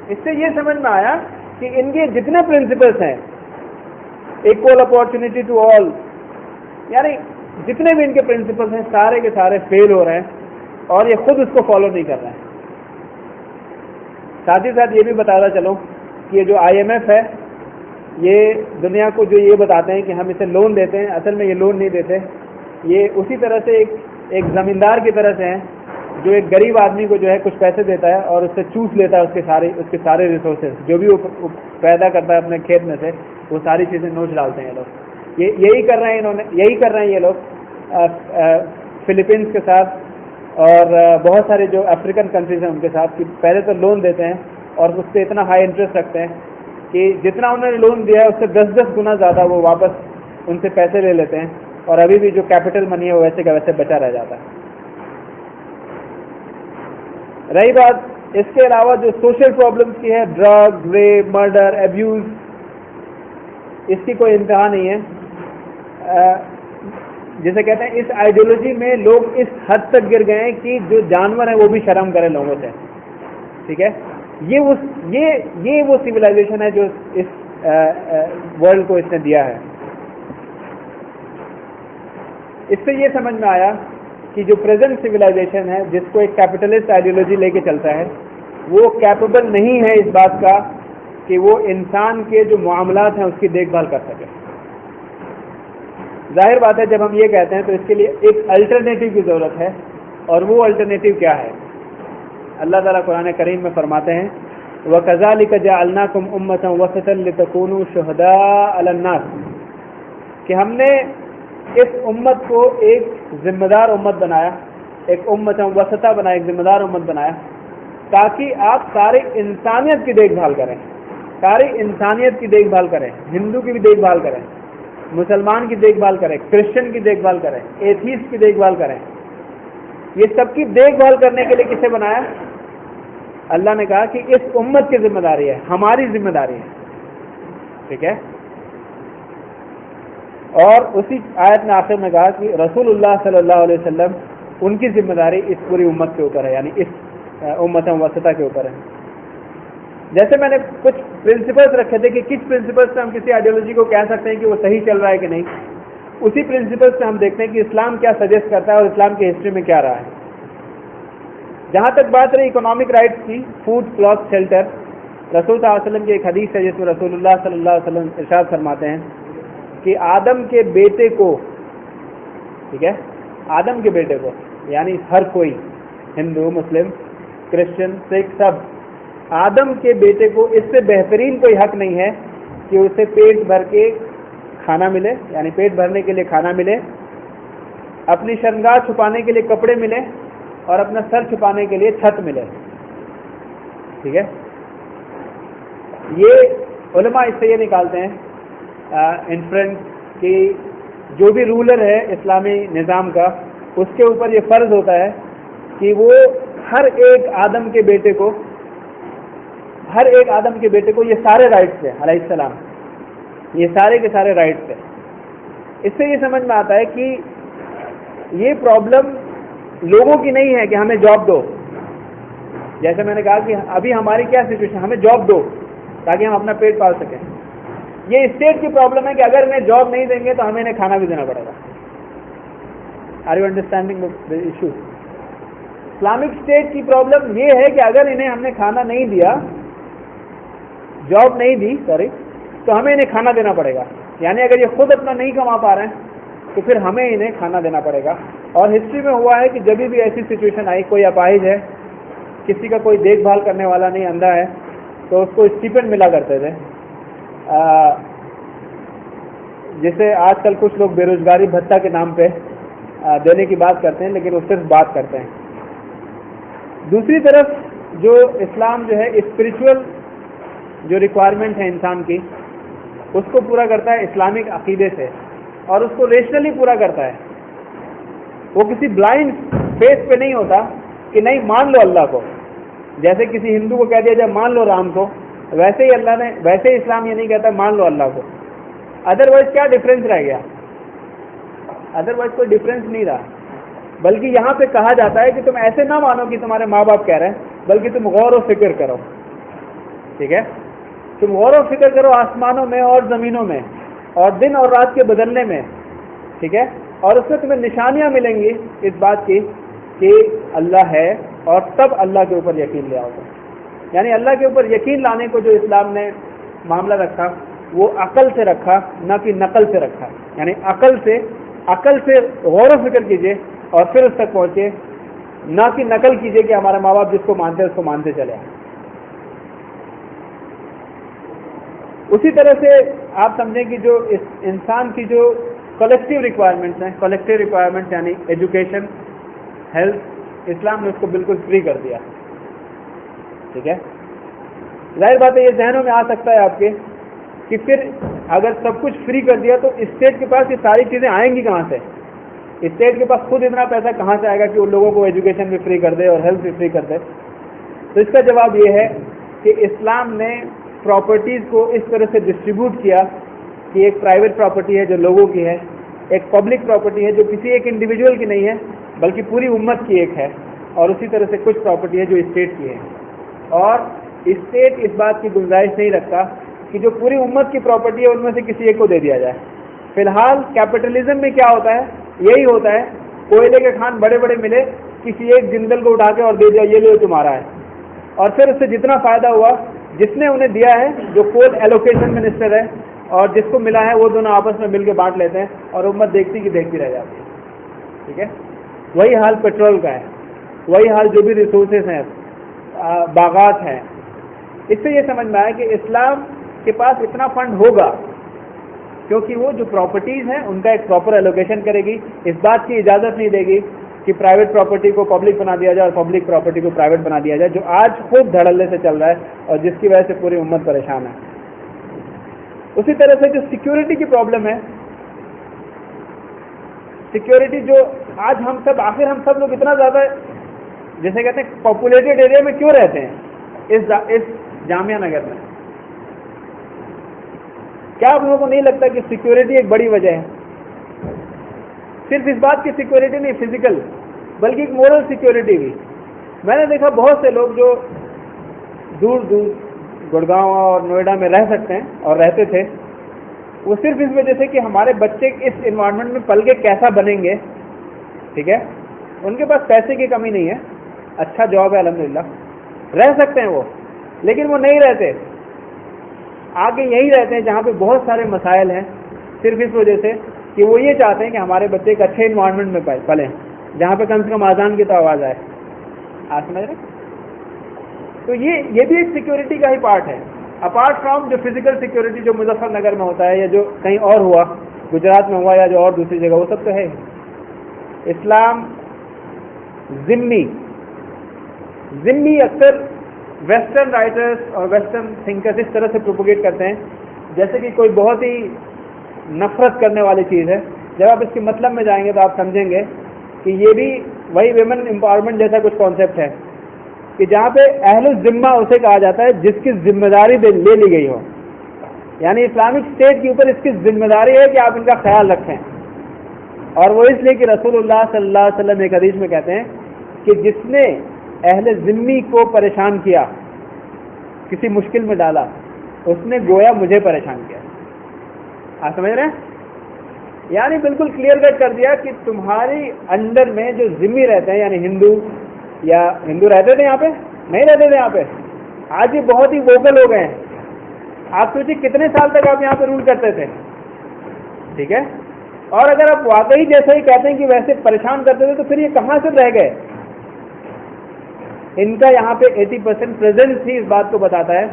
اس سے یہ سمجھ میں آیا کہ ان کے جتنے پرنسپلس ہیں، ایکول اپارچونیٹی ٹو آل، یعنی جتنے بھی ان کے پرنسپلس ہیں سارے کے سارے فیل ہو رہے ہیں، اور یہ خود اس کو فالو نہیں کر رہے ہیں. ساتھ ہی ساتھ یہ بھی بتاتا چلوں کہ یہ جو IMF ہے، یہ دنیا کو جو یہ بتاتے ہیں کہ ہم اسے لون دیتے ہیں، اصل میں یہ لون نہیں دیتے. یہ اسی طرح سے ایک زمیندار کی طرح سے ہیں جو ایک غریب آدمی کو جو ہے کچھ پیسے دیتا ہے اور اس سے چوس لیتا ہے اس کے سارے ریسورسز جو بھی وہ پیدا کرتا ہے اپنے کھیت میں سے، وہ ساری چیزیں نوچ ڈالتے ہیں یہ لوگ. یہی کر رہے ہیں یہ لوگ فلپینس کے ساتھ، اور بہت سارے جو افریقن کنٹریز ہیں ان کے ساتھ، کہ پہلے تو لون دیتے ہیں اور اس پہ اتنا ہائی انٹرسٹ رکھتے ہیں کہ جتنا انہوں نے لون دیا ہے اس سے 10 گنا زیادہ وہ واپس ان سے پیسے لے لیتے ہیں، اور ابھی بھی جو کیپٹل منی ہے وہ ویسے کا ویسے بچا رہ جاتا ہے. رہی بات اس کے علاوہ جو سوشل پرابلمس کی ہے، ڈرگ، ریپ، مرڈر، ایبیوز، اس کی کوئی انتہا نہیں ہے. جسے کہتے ہیں اس آئیڈیالوجی میں لوگ اس حد تک گر گئے ہیں کہ جو جانور ہیں وہ بھی شرم کریں لوگوں سے. ٹھیک ہے، یہ وہ سویلائزیشن ہے جو اس ورلڈ کو اس نے دیا ہے. اس سے یہ سمجھ میں آیا کہ جو پریزنٹ سویلائزیشن ہے، جس کو ایک کیپٹلسٹ آئیڈیالوجی لے کے چلتا ہے، وہ کیپیبل نہیں ہے اس بات کا کہ وہ انسان کے جو معاملات ہیں اس کی دیکھ بھال کر سکے. ظاہر بات ہے جب ہم یہ کہتے ہیں تو اس کے لیے ایک الٹرنیٹو کی ضرورت ہے, اور وہ الٹرنیٹو کیا ہے؟ اللہ تعالیٰ قرآن کریم میں فرماتے ہیں وَكَذَلِكَ جَعَلْنَاكُمْ أُمَّةً وَسَطًا لِتَكُونُوا شُهَدَاءَ عَلَى النَّاسِ کہ ہم نے اس امت کو ایک ذمہ دار امت بنایا, ایک امت وسطا بنایا, ایک ذمہ دار امت بنایا تاکہ آپ سارے انسانیت کی دیکھ بھال کریں, ساری انسانیت کی دیکھ بھال کریں, ہندو کی بھی دیکھ بھال کریں, مسلمان کی دیکھ بھال کریں, کرسچن کی دیکھ بھال کریں, ایتھیسٹ کی دیکھ بھال کریں. یہ سب کی دیکھ بھال کرنے کے لیے کسے بنایا؟ اللہ نے کہا کہ اس امت کی ذمہ داری ہے, ہماری ذمہ داری ہے. ٹھیک ہے. اور اسی آیت میں آخر میں کہا کہ رسول اللہ صلی اللہ علیہ وسلم ان کی ذمہ داری اس پوری امت کے اوپر ہے, یعنی اس امت وسطہ کے اوپر ہے. جیسے میں نے کچھ پرنسپلس رکھے تھے کہ کس پرنسپل سے ہم کسی آئیڈیالوجی کو کہہ سکتے ہیں کہ وہ صحیح چل رہا ہے کہ نہیں, اسی پرنسپل سے ہم دیکھتے ہیں کہ اسلام کیا سجیسٹ کرتا ہے اور اسلام کی ہسٹری میں کیا رہا ہے. جہاں تک بات رہی اکنامک رائٹس کی, فوڈ, کلاتھ, شیلٹر, رسول صلی اللہ علیہ وسلم کی ایک حدیث ہے جس میں رسول اللہ صلی اللہ علیہ وسلم ارشاد فرماتے ہیں کہ آدم کے بیٹے کو, ٹھیک ہے, آدم کے بیٹے کو یعنی ہر کوئی, ہندو, مسلم, کرسچن, سکھ, سب, آدم کے بیٹے کو اس سے بہترین کوئی حق نہیں ہے کہ اسے پیٹ بھر کے کھانا ملے, یعنی پیٹ بھرنے کے لیے کھانا ملے, اپنی شرمگاہ چھپانے کے لیے کپڑے ملے, اور اپنا سر چھپانے کے لیے چھت ملے. ٹھیک ہے. یہ علماء اس سے یہ نکالتے ہیں انفرنس کہ جو بھی رولر ہے اسلامی نظام کا, اس کے اوپر یہ فرض ہوتا ہے کہ وہ ہر ایک آدم کے بیٹے کو یہ سارے رائٹس ہیں علیہ السلام, یہ سارے کے سارے رائٹس ہیں. اس سے یہ سمجھ میں آتا ہے کہ یہ پرابلم لوگوں کی نہیں ہے کہ ہمیں جاب دو. جیسے میں نے کہا کہ ابھی ہماری کیا سچویشن, ہمیں جاب دو تاکہ ہم اپنا پیٹ پال سکیں. یہ اسٹیٹ کی پرابلم ہے کہ اگر انہیں جاب نہیں دیں گے تو ہمیں انہیں کھانا بھی دینا پڑے گا. Are you understanding the issue? Islamic state کی پرابلم یہ ہے کہ اگر انہیں ہم نے کھانا نہیں دیا, جاب نہیں دی, تو ہمیں انہیں کھانا دینا پڑے گا. یعنی اگر یہ خود اپنا نہیں کما پا رہے ہیں تو پھر ہمیں انہیں کھانا دینا پڑے گا. اور ہسٹری میں ہوا ہے کہ جب بھی ایسی سچویشن آئی, کوئی اپاہج ہے, کسی کا کوئی دیکھ بھال کرنے والا نہیں, اندھا ہے, تو اس کو اسٹیپنڈ ملا کرتے تھے, جسے آج کل کچھ لوگ بے روزگاری بھتہ کے نام پہ دینے کی بات کرتے ہیں, لیکن وہ صرف بات کرتے ہیں. دوسری طرف جو اسلام جو ہے اسپریچول جو ریکوائرمنٹ ہے انسان کی, اس کو پورا کرتا ہے اسلامک عقیدے سے, اور اس کو ریشنلی پورا کرتا ہے. وہ کسی بلائنڈ فیس پہ نہیں ہوتا کہ نہیں مان لو اللہ کو, جیسے کسی ہندو کو کہہ دیا جائے مان لو رام کو, ویسے ہی اسلام یہ نہیں کہتا مان لو اللہ کو. ادروائز کیا ڈفرینس رہ گیا؟ ادروائز کوئی ڈفرینس نہیں رہا, بلکہ یہاں پہ کہا جاتا ہے کہ تم ایسے نہ مانو کہ تمہارے ماں باپ کہہ رہے ہیں, بلکہ تم غور و فکر کرو. ٹھیک ہے. تم غور و فکر کرو آسمانوں میں اور زمینوں میں اور دن اور رات کے بدلنے میں. ٹھیک ہے. اور اس میں تمہیں نشانیاں ملیں گی اس بات کی کہ اللہ ہے, اور تب اللہ کے اوپر یقین لے آؤ. یعنی اللہ کے اوپر یقین لانے کو جو اسلام نے معاملہ رکھا وہ عقل سے رکھا, نہ کہ نقل سے رکھا. یعنی عقل سے غور و فکر کیجئے اور پھر اس تک پہنچے, نہ کہ نقل کیجئے کہ ہمارے ماں باپ جس کو مانتے ہیں اس کو مانتے چلے. اسی طرح سے آپ سمجھیں کہ جو انسان کی جو کلیکٹیو ریکوائرمنٹس ہیں, کلیکٹیو ریکوائرمنٹس یعنی ایجوکیشن, ہیلتھ, اسلام نے اس کو بالکل فری کر دیا. ٹھیک ہے. ظاہر بات ہے یہ ذہنوں میں آ سکتا ہے آپ کے کہ پھر اگر سب کچھ فری کر دیا تو اسٹیٹ کے پاس یہ ساری چیزیں آئیں گی کہاں سے؟ اسٹیٹ کے پاس خود اتنا پیسہ کہاں سے آئے گا کہ ان لوگوں کو ایجوکیشن بھی فری کر دے اور ہیلتھ بھی فری کر دے؟ تو اس کا جواب یہ ہے کہ اسلام نے پراپرٹیز کو اس طرح سے ڈسٹریبیوٹ کیا کہ ایک پرائیویٹ پراپرٹی ہے جو لوگوں کی ہے, ایک پبلک پراپرٹی ہے جو کسی ایک انڈیویجول کی نہیں ہے بلکہ پوری امت کی ایک ہے, اور اسی طرح سے کچھ پراپرٹی ہے جو اسٹیٹ کی ہے. اور اسٹیٹ اس بات کی گنجائش نہیں رکھتا کہ جو پوری امت کی پراپرٹی ہے ان میں سے کسی ایک کو دے دیا جائے. فی الحال کیپٹلزم میں کیا ہوتا ہے, یہی ہوتا ہے, کوئلے کے کھان بڑے بڑے ملے, کسی ایک جندل کو اٹھا کے اور دے دیا, یہ لو تمہارا ہے. اور پھر اس سے جتنا فائدہ ہوا جس نے انہیں دیا ہے، جو کول ایلوکیشن منسٹر ہے، اور جس کو ملا ہے، وہ دونوں آپس میں مل کے بانٹ لیتے ہیں اور امت دیکھتی کی دیکھتی رہ جاتی ہے. ٹھیک ہے. وہی حال پیٹرول کا ہے، وہی حال جو بھی ریسورسز ہیں، باغات ہیں. اس سے یہ سمجھ میں آیا کہ اسلام کے پاس اتنا فنڈ ہوگا کیونکہ وہ جو پراپرٹیز ہیں ان کا ایک پراپر ایلوکیشن کرے گی. اس بات کی اجازت نہیں دے گی کہ پرائیویٹ پراپرٹی کو پبلک بنا دیا جائے اور پبلک پراپرٹی کو پرائیویٹ بنا دیا جائے، جو آج خود دھڑلے سے چل رہا ہے اور جس کی وجہ سے پوری امت پریشان ہے. اسی طرح سے جو سیکیورٹی کی پرابلم ہے، سیکیورٹی جو آج ہم سب لوگ اتنا زیادہ جیسے کہتے ہیں پاپولیٹڈ ایریا میں کیوں رہتے ہیں اس جامعہ نگر میں؟ کیا آپ لوگوں کو نہیں لگتا کہ سیکیورٹی ایک بڑی وجہ ہے؟ صرف اس بات کی سیکیورٹی نہیں فزیکل، بلکہ ایک مورل سیکیورٹی بھی. میں نے دیکھا بہت سے لوگ جو دور دور گڑگاؤں اور نوئیڈا میں رہ سکتے ہیں اور رہتے تھے، وہ صرف اس وجہ سے کہ ہمارے بچے اس انوائرمنٹ میں پل کے کیسا بنیں گے. ٹھیک ہے. ان کے پاس پیسے کی کمی نہیں ہے، اچھا جاب ہے الحمدللہ، رہ سکتے ہیں وہ، لیکن وہ نہیں رہتے، آگے یہی رہتے ہیں جہاں پہ بہت سارے مسائل ہیں، صرف اس وجہ سے کہ وہ یہ چاہتے ہیں کہ ہمارے بچے ایک اچھے انوائرمنٹ میں پلیں جہاں پہ کم سے کم اذان کی تو آواز آئے. آپ سمجھ رہے؟ تو یہ بھی ایک سیکیورٹی کا ہی پارٹ ہے، اپارٹ فرام جو فزیکل سیکیورٹی جو مظفر نگر میں ہوتا ہے یا جو کہیں اور ہوا، گجرات میں ہوا یا جو اور دوسری جگہ، وہ سب تو ہے. اسلام ذمی اکثر ویسٹرن رائٹرز اور ویسٹرن تھنکرز اس طرح سے پروپوگیٹ کرتے ہیں جیسے کہ کوئی بہت ہی نفرت کرنے والی چیز ہے. جب آپ اس کے مطلب میں جائیں گے تو آپ سمجھیں گے کہ یہ بھی وہی ویمن امپاورمنٹ جیسا کچھ کانسیپٹ ہے کہ جہاں پہ اہل الذمہ اسے کہا جاتا ہے جس کی ذمہ داری لے لی گئی ہو. یعنی اسلامک اسٹیٹ کے اوپر اس کی ذمہ داری ہے کہ آپ ان کا خیال رکھیں. اور وہ اس لیے کہ رسول اللہ صلی اللہ علیہ وسلم ایک حدیث میں کہتے ہیں کہ جس نے اہل ذمی کو پریشان کیا، کسی مشکل میں ڈالا، اس نے گویا مجھے پریشان کیا. آپ سمجھ رہے ہیں؟ یعنی بالکل کلیئر کٹ کر دیا کہ تمہاری انڈر میں جو ذمی رہتے ہیں، یعنی ہندو رہتے تھے یہاں پہ؟ نہیں رہتے تھے یہاں پہ. آج یہ بہت ہی ووکل ہو گئے ہیں. آپ سوچیے کتنے سال تک آپ یہاں پہ رول کرتے تھے. ٹھیک ہے. اور اگر آپ واقعی جیسا ہی کہتے ہیں کہ ویسے پریشان کرتے تھے تو پھر یہ کہاں سے رہ گئے؟ ان کا یہاں پہ 80% پریزنس ہی اس بات کو بتاتا ہے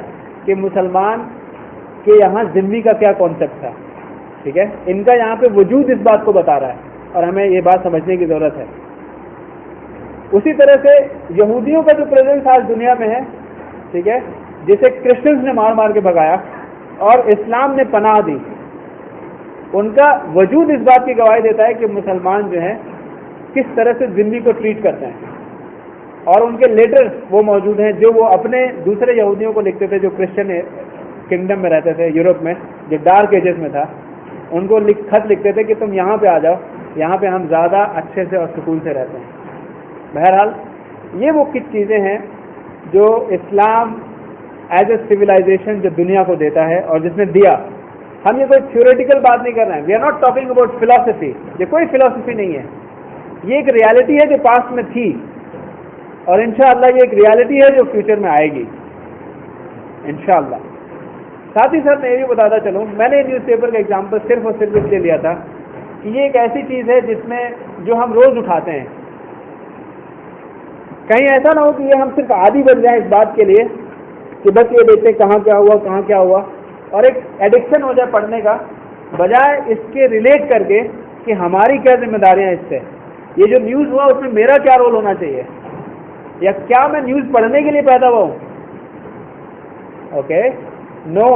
کہ مسلمان کے یہاں ذمی کا کیا کانسیپٹ تھا. ٹھیک ہے. ان کا یہاں پہ وجود اس بات کو بتا رہا ہے اور ہمیں یہ بات سمجھنے کی ضرورت ہے. اسی طرح سے یہودیوں کا جو پریزنس آج دنیا میں ہے، ٹھیک ہے، جسے کرسچنز نے مار مار کے بھگایا اور اسلام نے پناہ دی، ان کا وجود اس بات کی گواہی دیتا ہے کہ مسلمان جو ہیں کس طرح سے ذمی کو ٹریٹ کرتے ہیں. اور ان کے لیٹرز وہ موجود ہیں جو وہ اپنے دوسرے یہودیوں کو لکھتے تھے جو کرسچن کنگڈم میں رہتے تھے، یورپ میں، جو ڈارک ایجز میں تھا. ان کو خط لکھتے تھے کہ تم یہاں پہ آ جاؤ، یہاں پہ ہم زیادہ اچھے سے اور سکون سے رہتے ہیں. بہرحال یہ وہ کچھ چیزیں ہیں جو اسلام ایز اے سویلائزیشن جو دنیا کو دیتا ہے اور جس نے دیا. ہم یہ کوئی تھیوریٹیکل بات نہیں کر رہے ہیں. We are not talking about philosophy. یہ کوئی فلاسفی نہیں ہے، یہ ایک ریالٹی ہے جو پاسٹ میں تھی اور انشاءاللہ یہ ایک ریالٹی ہے جو فیوچر میں آئے گی انشاءاللہ. ساتھ ہی ساتھ میں یہ بھی بتاتا چلوں، میں نے نیوز پیپر کا ایگزامپل صرف اور صرف اس لیے لیا تھا کہ یہ ایک ایسی چیز ہے جس میں جو ہم روز اٹھاتے ہیں. کہیں ایسا نہ ہو کہ یہ ہم صرف عادی بن جائیں اس بات کے لیے کہ بس یہ دیکھتے کہاں کیا ہوا اور ایک ایڈکشن ہو جائے پڑھنے کا، بجائے اس کے ریلیٹ کر کے کہ ہماری کیا ذمہ داریاں اس سے، یہ جو نیوز ہوا اس میں میرا کیا رول ہونا چاہیے، یا کیا میں نیوز پڑھنے کے لیے پیدا ہوا ہوں. اوکے، نو،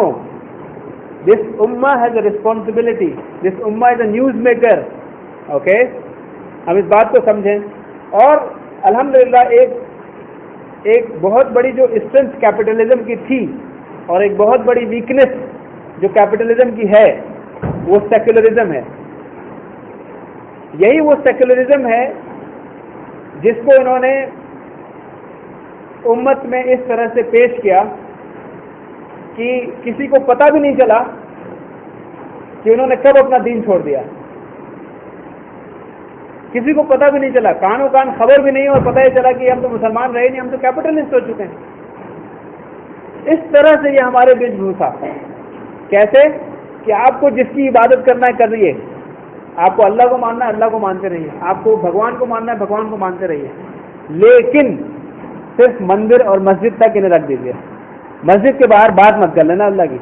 دس امہ ہیز اے ریسپانسبلٹی، دس امہ از اے نیوز میکر. اوکے، ہم اس بات کو سمجھیں. اور الحمدللہ ایک بہت بڑی جو اسٹرینتھ کیپٹلزم کی تھی اور ایک بہت بڑی ویکنس جو کیپٹلزم کی ہے وہ سیکولرزم ہے. یہی وہ سیکولرزم ہے جس کو انہوں نے امت میں اس طرح سے پیش کیا کہ کسی کو پتہ بھی نہیں چلا کہ انہوں نے کب اپنا دین چھوڑ دیا. کسی کو پتہ بھی نہیں چلا، کانوں کان خبر بھی نہیں اور پتہ ہی چلا کہ ہم تو مسلمان رہے نہیں، ہم تو کیپٹلسٹ ہو چکے ہیں. اس طرح سے یہ ہمارے بیچ گھسا. کیسے کہ آپ کو جس کی عبادت کرنا ہے کر رہیے, آپ کو اللہ کو ماننا ہے اللہ کو مانتے رہیے, آپ کو بھگوان کو ماننا ہے بھگوان کو مانتے رہیے, لیکن صرف مندر اور مسجد تک انہیں رکھ دیجیے. مسجد کے باہر بات مت کر لینا اللہ کی,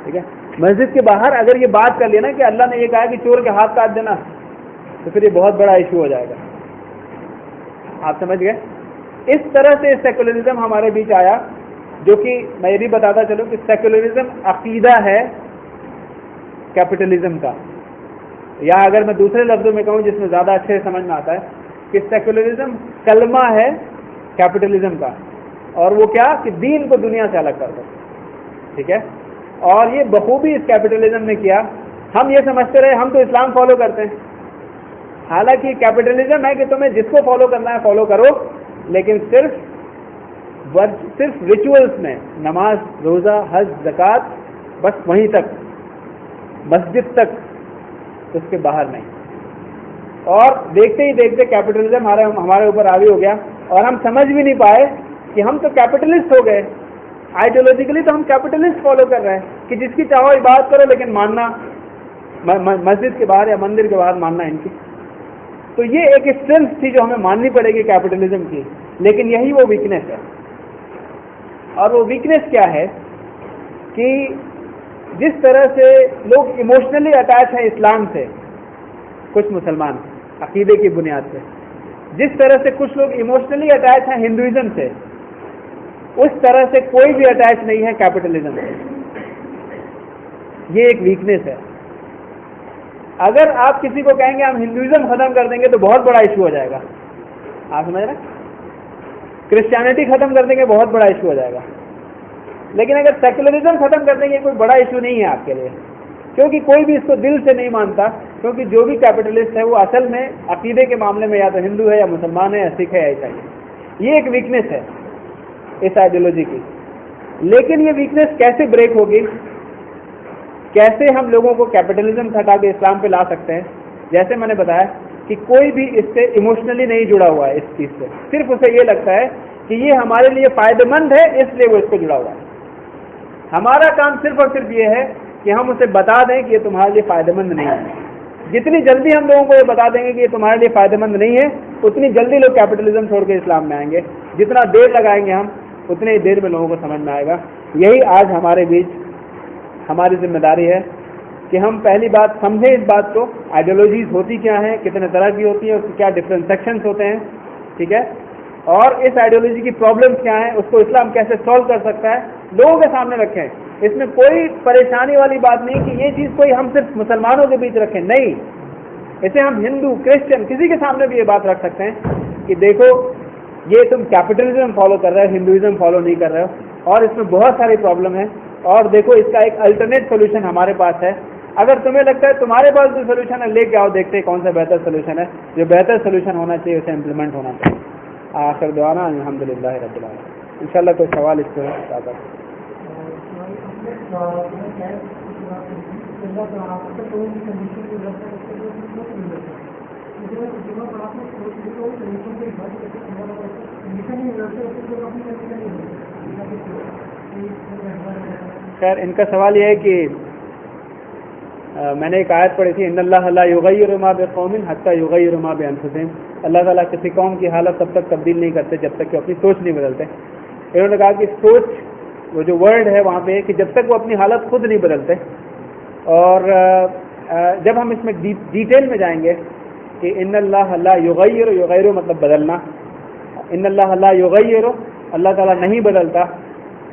ٹھیک ہے. مسجد کے باہر اگر یہ بات کر لینا کہ اللہ نے یہ کہا کہ چور کے ہاتھ کاٹ دینا, تو پھر یہ بہت بڑا ایشو ہو جائے گا. آپ سمجھ گئے؟ اس طرح سے سیکولرزم ہمارے بیچ آیا, جو کہ میں یہ بھی بتاتا چلوں کہ سیکولرزم عقیدہ ہے کیپٹلزم کا, یا اگر میں دوسرے لفظوں میں کہوں جس میں زیادہ اچھے سمجھ میں آتا ہے کہ سیکولرزم کلمہ ہے کیپٹلزم کا, اور وہ کیا کہ دین کو دنیا سے الگ کر دو, ٹھیک ہے. اور یہ بخوبی اس کیپٹلزم نے کیا. ہم یہ سمجھتے رہے ہم تو اسلام فالو کرتے ہیں, حالانکہ کیپٹلزم ہے کہ تمہیں جس کو فالو کرنا ہے فالو کرو, لیکن صرف ریچولس میں نماز روزہ حج زکوٰۃ بس وہیں تک, مسجد تک, اس کے باہر نہیں. اور دیکھتے ہی دیکھتے کیپٹلزم ہمارے اوپر حاوی ہو گیا, اور ہم سمجھ بھی نہیں پائے کہ ہم تو کیپٹلسٹ ہو گئے. آئیڈیولوجیکلی تو ہم کیپٹلسٹ فالو کر رہے ہیں کہ جس کی چاہو عبادت کرو, لیکن ماننا مسجد کے باہر یا مندر کے باہر ماننا ان کی. تو یہ ایک اسٹرینتھ تھی جو ہمیں ماننی پڑے گی کیپٹلزم کی, لیکن یہی وہ ویکنیس ہے. اور وہ ویکنیس کیا ہے کہ جس طرح سے لوگ ایموشنلی اٹیچ ہیں اسلام سے, کچھ مسلمان عقیدے کی بنیاد سے, جس طرح سے کچھ لوگ ایموشنلی اٹیچ ہیں ہندوازم سے, اس طرح سے کوئی بھی اٹیچ نہیں ہے کیپٹلزم سے. یہ ایک ویکنیس ہے. اگر آپ کسی کو کہیں گے ہم ہندوازم ختم کر دیں گے تو بہت بڑا ایشو ہو جائے گا, آپ سمجھ رہے ہیں. کرسچینٹی ختم کر دیں گے بہت بڑا ایشو ہو جائے گا. لیکن اگر سیکولرزم ختم کر دیں گے کوئی بڑا ایشو نہیں ہے آپ کے لیے, کیونکہ کوئی بھی اس کو دل سے نہیں مانتا. کیونکہ جو بھی کیپٹلسٹ ہے وہ اصل میں عقیدے کے معاملے میں یا تو ہندو ہے یا مسلمان ہے یا سکھ ہے یا عیسائی ہے. یہ ایک ویکنیس ہے اس آئیڈیولوجی کی. لیکن یہ ویکنیس کیسے بریک ہوگی, کیسے ہم لوگوں کو کیپٹلزم سے ہٹا کے اسلام پہ لا سکتے ہیں؟ جیسے میں نے بتایا کہ کوئی بھی اس سے ایموشنلی نہیں جڑا ہوا ہے اس چیز سے, صرف اسے یہ لگتا ہے کہ یہ ہمارے لیے فائدہ مند ہے اس لیے وہ اس کو جڑا ہوا ہے. ہمارا کام صرف اور صرف یہ ہے کہ ہم اسے بتا دیں کہ یہ تمہارے لیے فائدہ مند نہیں ہے. جتنی جلدی ہم لوگوں کو یہ بتا دیں گے کہ یہ تمہارے لیے فائدہ مند نہیں ہے, اتنی جلدی لوگ کیپٹلزم چھوڑ کے اسلام میں آئیں گے. جتنا دیر لگائیں گے ہم, اتنی ہی دیر میں لوگوں کو سمجھ میں آئے گا. یہی آج ہمارے بیچ ہماری ذمہ داری ہے کہ ہم پہلی بات سمجھیں اس بات کو, آئیڈیالوجیز ہوتی کیا ہیں, کتنے طرح کی ہوتی ہیں, اس کے کیا ڈفرینٹ سیکشنز ہوتے ہیں, ٹھیک ہے, اور اس آئیڈیالوجی کی پرابلمس کیا ہیں, اس کو اسلام کیسے سولو کر سکتا ہے, لوگوں کے سامنے رکھیں. اس میں کوئی پریشانی والی بات نہیں کہ یہ چیز کوئی ہم صرف مسلمانوں کے بیچ رکھیں, نہیں. اسے ہم ہندو کرسچن کسی کے سامنے بھی یہ بات رکھ سکتے ہیں کہ دیکھو یہ تم کیپٹلزم فالو کر رہے ہو, ہندوازم فالو نہیں کر رہے ہو, اور اس میں بہت ساری پرابلم ہے, اور دیکھو اس کا ایک الٹرنیٹ سولوشن ہمارے پاس ہے. اگر تمہیں لگتا ہے تمہارے پاس جو سولوشن ہے لے کے آؤ, دیکھتے ہیں کون سا بہتر سولوشن ہے. جو بہتر سولوشن ہونا چاہیے اسے امپلیمنٹ ہونا چاہیے. آخر دعوانا الحمدللہ رب العالمین. انشاءاللہ کوئی سوال اس کو خیر ان کا سوال یہ ہے کہ میں نے ایک آیت پڑھی تھی, ان اللہ لا یغیر ما بقوم حتی یغیروا ما بانفسہم. اللہ تعالیٰ کسی قوم کی حالت تب تک تبدیل نہیں کرتے جب تک کہ اپنی سوچ نہیں بدلتے. انہوں نے کہا کہ سوچ, وہ جو ورڈ ہے وہاں پہ کہ جب تک وہ اپنی حالت خود نہیں بدلتے. اور جب ہم اس میں ڈیٹیل میں جائیں گے کہ ان اللہ لا یغیر, یغیر مطلب بدلنا, ان اللہ لا یغیر, اللہ تعالیٰ نہیں بدلتا,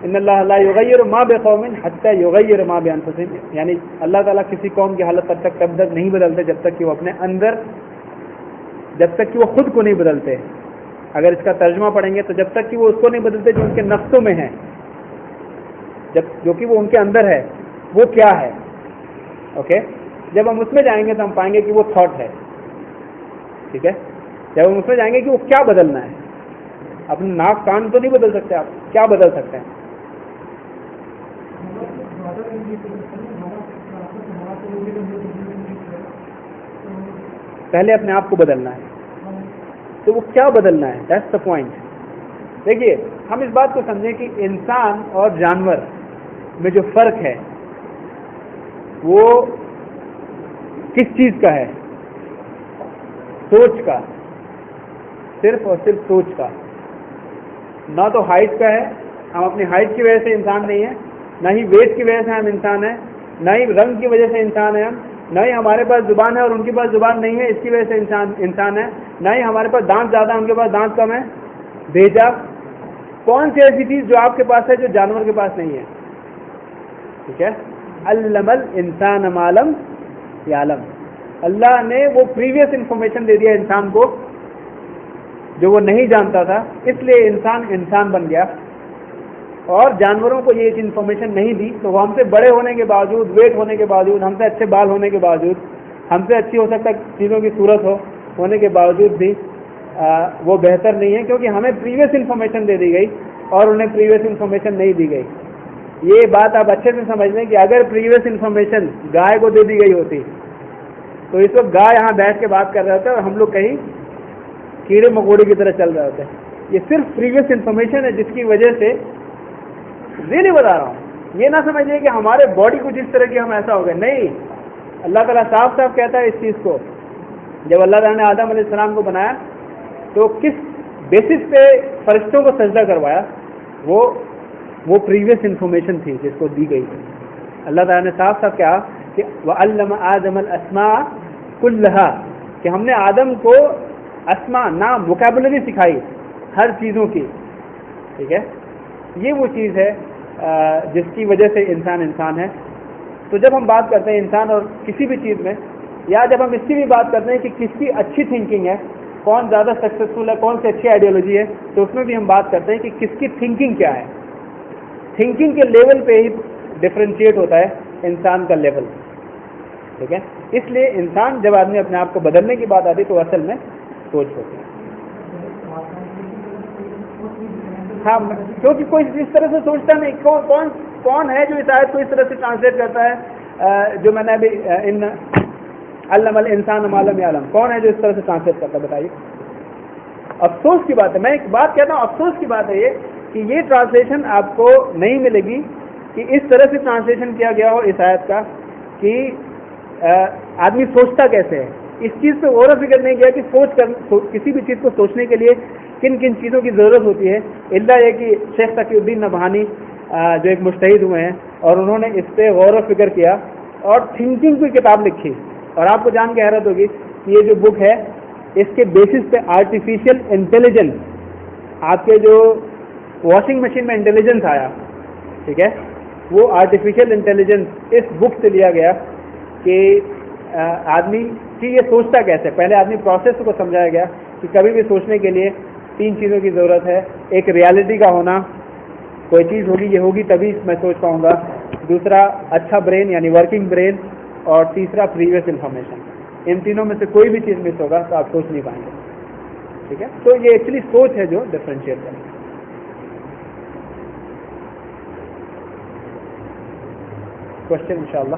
ان اللہ لا یغیر ما بقوم حتی یغیر ما بانفسہم, یعنی اللہ تعالیٰ کسی قوم کی حالت تب تک نہیں بدلتے جب تک کہ وہ اپنے اندر, جب تک کہ وہ خود کو نہیں بدلتے. اگر اس کا ترجمہ پڑھیں گے تو جب تک کہ وہ اس کو نہیں بدلتے جو ان کے نفسوں میں ہے, جو کہ وہ ان کے اندر ہے, وہ کیا ہے. اوکے, جب ہم اس میں جائیں گے تو ہم پائیں گے کہ وہ تھاٹ ہے, ٹھیک ہے. جب ہم اس میں جائیں گے کہ وہ کیا بدلنا ہے, اپنے ناک کان تو نہیں بدل سکتے, آپ کیا بدل سکتے ہیں؟ پہلے اپنے آپ کو بدلنا ہے. تو وہ کیا بدلنا ہے, دیٹس دا پوائنٹ. دیکھیے ہم اس بات کو سمجھیں کہ انسان اور جانور میں جو فرق ہے وہ کس چیز کا ہے؟ سوچ کا، صرف اور صرف سوچ کا. نہ تو ہائٹ کا ہے، ہم اپنی ہائٹ کی وجہ سے انسان نہیں ہیں، نہ ہی ویٹ کی وجہ سے ہم انسان ہیں، نہ ہی رنگ کی وجہ سے انسان ہیں ہم، نہ ہی ہمارے پاس زبان ہے اور ان کے پاس زبان نہیں ہے اس کی وجہ سے انسان ہے، نہ ہی ہمارے پاس دانت زیادہ ان کے پاس دانت کم ہے. بھیجا کون سی ایسی چیز جو آپ کے پاس ہے جو جانور کے پاس نہیں ہے؟ ٹھیک ہے. علم الانسان ما لم یعلم، اللہ نے وہ پریویس انفارمیشن دے دیا انسان کو جو وہ نہیں جانتا تھا، اس لیے انسان بن گیا. اور جانوروں کو یہ انفارمیشن نہیں دی تو وہ ہم سے بڑے ہونے کے باوجود، ویٹ ہونے کے باوجود، ہم سے اچھے بال ہونے کے باوجود، ہم سے اچھی ہو سکتا چیزوں کی صورت ہونے کے باوجود بھی وہ بہتر نہیں ہے، کیونکہ ہمیں پریویس انفارمیشن دے دی گئی اور انہیں پریویس انفارمیشن نہیں دی گئی. یہ بات آپ اچھے سے سمجھ لیں کہ اگر پریویس انفارمیشن گائے کو دے دی گئی ہوتی تو اس وقت گائے یہاں بیٹھ کے بات کر رہے ہوتے اور ہم لوگ کہیں کیڑے مکوڑے کی طرح چل رہے ہوتے. یہ صرف پریویس انفارمیشن ہے جس کی وجہ سے نہیں بتا رہا ہوں. یہ نہ سمجھیے کہ ہمارے باڈی کچھ اس طرح کی ہم ایسا ہو گئے، نہیں. اللہ تعالیٰ صاف صاف کہتا ہے اس چیز کو. جب اللہ تعالیٰ نے آدم علیہ السلام کو بنایا تو کس بیسس پہ فرشتوں کو سجدہ کروایا؟ وہ پریویس انفارمیشن تھی جس کو دی گئی. اللہ تعالیٰ نے صاف صاف کہا کہ وَعَلَّمَ آدَمَ الْأَسْمَاءَ كُلَّهَا، کہ ہم نے آدم کو اسماء، نام، ووکیبلری سکھائی ہر چیزوں کی. ٹھیک ہے. یہ وہ چیز ہے جس کی وجہ سے انسان ہے. تو جب ہم بات کرتے ہیں انسان اور کسی بھی چیز میں، یا جب ہم اس کی بھی بات کرتے ہیں کہ کس کی اچھی تھنکنگ ہے، کون زیادہ سکسیزفل ہے، کون سی اچھی آئیڈیالوجی ہے، تو اس میں بھی ہم بات کرتے ہیں کہ کس کی تھنکنگ کیا ہے. تھنکنگ کے لیول پہ ہی ڈفرینشیٹ ہوتا ہے انسان کا لیول. ٹھیک ہے. اس لیے انسان جب آدمی اپنے آپ کو بدلنے کی بات آتی تو اصل میں سوچ ہوتی ہے. ہاں، کیونکہ کوئی اس طرح سے سوچتا نہیں. کون ہے جو اس آیت کو اس طرح سے ٹرانسلیٹ کرتا ہے جو میں نے ابھی علم الانسان ما لم یعلم، کون ہے جو اس طرح سے ٹرانسلیٹ کرتا ہے؟ بتائیے. افسوس کی بات ہے، میں ایک بات کہتا ہوں، افسوس کی بات ہے یہ کہ یہ ٹرانسلیشن آپ کو نہیں ملے گی کہ اس طرح سے ٹرانسلیشن کیا گیا ہو اس آیت کا کہ آدمی سوچتا کیسے ہے. اس چیز پہ غور و فکر نہیں کیا کہ کسی بھی چیز کو سوچنے کے لیے کن کن چیزوں کی ضرورت ہوتی ہے. الا یہ کہ شیخ تقی الدین نبہانی جو ایک مجتہد ہوئے ہیں اور انہوں نے اس پہ غور و فکر کیا اور تھنکنگ کی کتاب لکھی. اور آپ کو جان کے حیرت ہوگی کہ یہ جو بک ہے اس کے بیسس پہ آرٹیفیشیل انٹیلیجنس، آپ کے جو واشنگ مشین میں انٹیلیجنس آیا، ٹھیک ہے، وہ آرٹیفیشیل انٹیلیجنس اس بک سے لیا گیا کہ آدمی کی یہ سوچتا کیسے. پہلے آدمی پروسیس کو سمجھایا گیا کہ کبھی بھی سوچنے کے لیے 3 چیزوں کی ضرورت ہے. ایک ریالٹی کا ہونا، کوئی چیز ہوگی یہ ہوگی تبھی میں سوچ پاؤں گا. دوسرا اچھا برین یعنی ورکنگ برین، اور تیسرا پریویس انفارمیشن. ان تینوں میں سے کوئی بھی چیز مس ہوگا تو آپ سوچ نہیں پائیں گے. ٹھیک ہے. تو یہ ایکچولی سوچ ہے جو ڈفرینشیٹ کرے. کوشچن انشاءاللہ.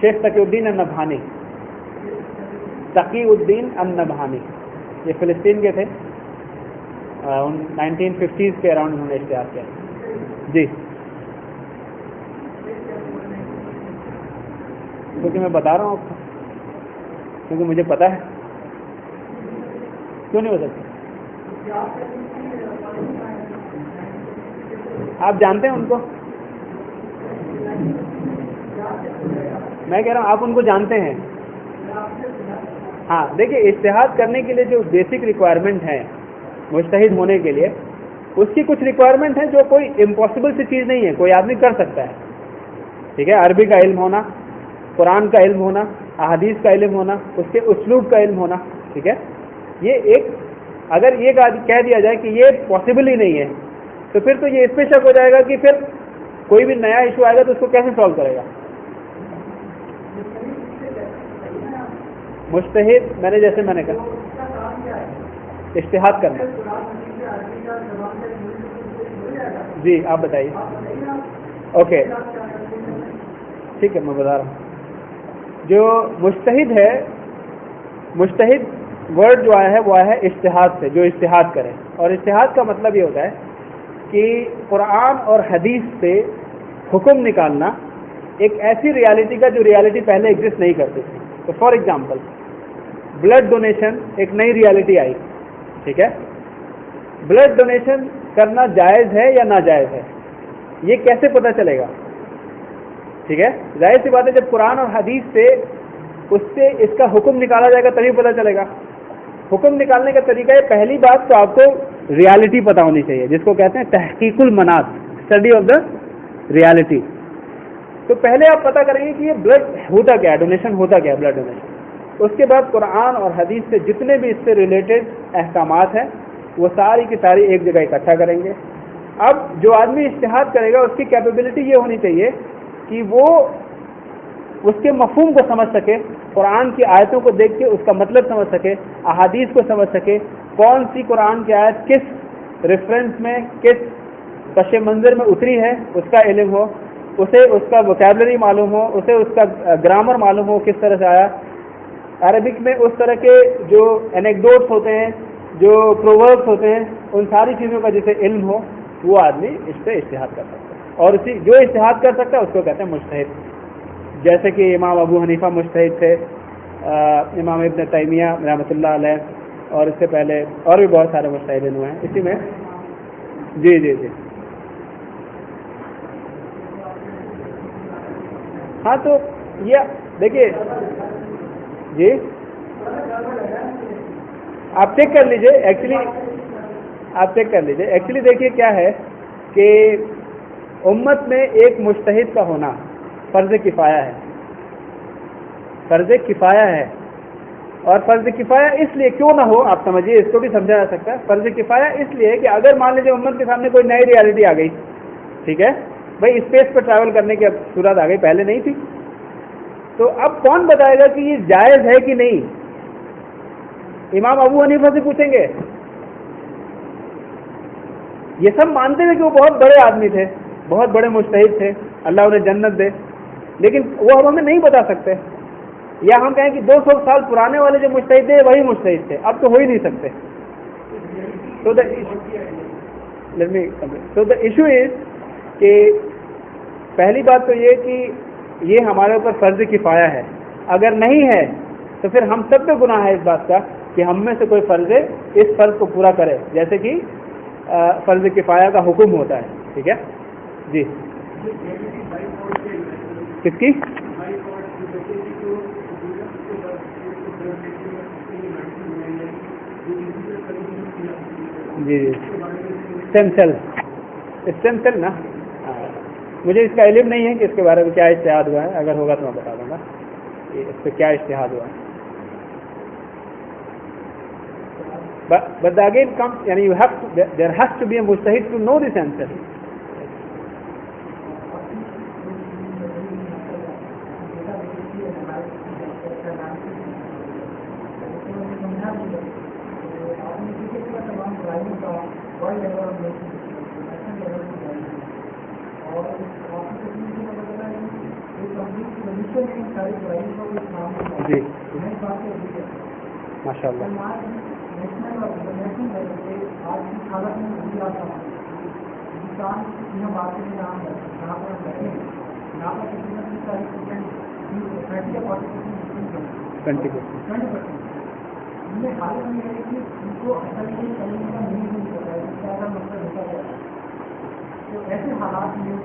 شیخ تقی الدین النبہانی، تقی الدین النبہانی، یہ فلسطین کے تھے. 1950s کے اراؤنڈ انہوں نے اشتہار کیا. جی، کیونکہ میں بتا رہا ہوں آپ کو، کیونکہ مجھے پتا ہے. کیوں نہیں ہو سکتا؟ آپ جانتے ہیں ان کو؟ میں کہہ رہا ہوں آپ ان کو جانتے ہیں. ہاں دیکھیے، اجتہاد کرنے کے لیے جو بیسک ریکوائرمنٹ ہے مجتہد ہونے کے لیے، اس کی کچھ ریکوائرمنٹ ہے جو کوئی امپاسبل سی چیز نہیں ہے، کوئی آدمی کر سکتا ہے. ٹھیک ہے. عربی کا علم ہونا، قرآن کا علم ہونا، احادیث کا علم ہونا، اس کے اسلوب کا علم ہونا. ٹھیک ہے. یہ ایک اگر یہ کہہ دیا جائے کہ یہ پاسبل ہی نہیں ہے تو پھر تو یہ اس پہ شک ہو جائے گا کہ پھر کوئی بھی نیا ایشو آئے گا تو اس کو کیسے سالو کرے گا. مجتہد میں نے کہا اجتہاد کرنا. جی آپ بتائیے. اوکے. ٹھیک ہے میں بتا رہا ہوں. جو مجتہد ہے، مجتہد ورڈ جو آیا ہے وہ آیا ہے اجتہاد سے، جو اجتہاد کرے. اور اجتہاد کا مطلب یہ ہوتا ہے کہ قرآن اور حدیث سے حکم نکالنا ایک ایسی ریالٹی کا جو ریالٹی پہلے ایگزسٹ نہیں کرتی تھی. تو فار ایگزامپل بلڈ ڈونیشن ایک نئی ریالٹی آئی، ٹھیک ہے. بلڈ ڈونیشن کرنا جائز ہے یا ناجائز ہے، یہ کیسے پتہ چلے گا؟ ٹھیک ہے، ظاہر سی بات ہے جب قرآن اور حدیث سے اس کا حکم نکالا جائے گا تبھی پتہ چلے گا. حکم نکالنے کا طریقہ ہے، پہلی بات تو آپ کو ریالٹی پتہ ہونی چاہیے، جس کو کہتے ہیں تحقیق المناط، اسٹڈی آف دا ریالٹی. تو پہلے آپ پتہ کریں گے کہ یہ بلڈ ہوتا کیا ہے، ڈونیشن ہوتا کیا ہے، بلڈ ڈونیشن. اس کے بعد قرآن اور حدیث سے جتنے بھی اس سے ریلیٹڈ احکامات ہیں وہ ساری کی ساری ایک جگہ اکٹھا کریں گے. اب جو آدمی اجتہاد کرے گا اس کی کیپیبلٹی یہ ہونی چاہیے کہ وہ اس کے مفہوم کو سمجھ سکے، قرآن کی آیتوں کو دیکھ کے اس کا مطلب سمجھ سکے، احادیث کو سمجھ سکے، کون سی قرآن کی آیت کس ریفرنس میں کس پس منظر میں اتری ہے اس کا علم ہو، اسے اس کا ووکیبلری معلوم ہو، اسے اس کا گرامر معلوم ہو کس طرح سے آیا. عربک میں اس طرح کے جو اینیکڈوٹس ہوتے ہیں، جو پرووربس ہوتے ہیں، ان ساری چیزوں کا جسے علم ہو وہ آدمی اس پہ اجتہاد کر سکتا ہے. اور جو اجتہاد کر سکتا ہے اس کو کہتے ہیں مجتہد. جیسے کہ امام ابو حنیفہ مجتہد تھے، امام ابن تیمیہ رحمۃ اللہ علیہ، اور اس سے پہلے اور بھی بہت سارے مجتہدین ہوئے ہیں اسی میں. جی جی جی ہاں. تو یہ دیکھیے جی آپ چیک کر لیجئے، ایکچولی آپ چیک کر لیجئے. ایکچولی دیکھیے کیا ہے کہ امت میں ایک مجتہد کا ہونا فرض کفایہ ہے، فرض کفایہ ہے. اور فرض کفایہ اس لیے کیوں نہ ہو، آپ سمجھیے اس کو بھی سمجھا جا سکتا ہے. فرض کفایہ اس لیے کہ اگر مان لیجیے امت کے سامنے کوئی نئی ریالٹی آ گئی، ٹھیک ہے بھائی اسپیس پر ٹریول کرنے کی اب صورت آ گئی، پہلے نہیں تھی، تو اب کون بتائے گا کہ یہ جائز ہے کہ نہیں؟ امام ابو حنیفہ سے پوچھیں گے؟ یہ سب مانتے ہیں کہ وہ بہت بڑے آدمی تھے، بہت بڑے مجتہد تھے، اللہ انہیں جنت دے، لیکن وہ ہمیں نہیں بتا سکتے. یا ہم کہیں کہ 200 سال پرانے والے جو مجتہد تھے وہی مجتہد تھے، اب تو ہو ہی نہیں سکتے. تو دا ایشو از کہ پہلی بات تو یہ کہ یہ ہمارے اوپر فرض کفایہ ہے. اگر نہیں ہے تو پھر ہم سب پہ گناہ ہے اس بات کا کہ ہم میں سے کوئی فرض اس فرض کو پورا کرے، جیسے کہ فرض کفایہ کا حکم ہوتا ہے. ٹھیک ہے جی. کس کی؟ جی جی اسٹیم سیل نا. مجھے اس کا علم نہیں ہے کہ اس کے بارے میں کیا اجتہاد ہوا ہے، اگر ہوگا تو میں بتا دوں گا کہ اس پہ کیا اجتہاد ہوا ہے. But again comes, yani there has to be a mujtahid to know this answer. جی ماشاء اللہ. ایسے حالات میں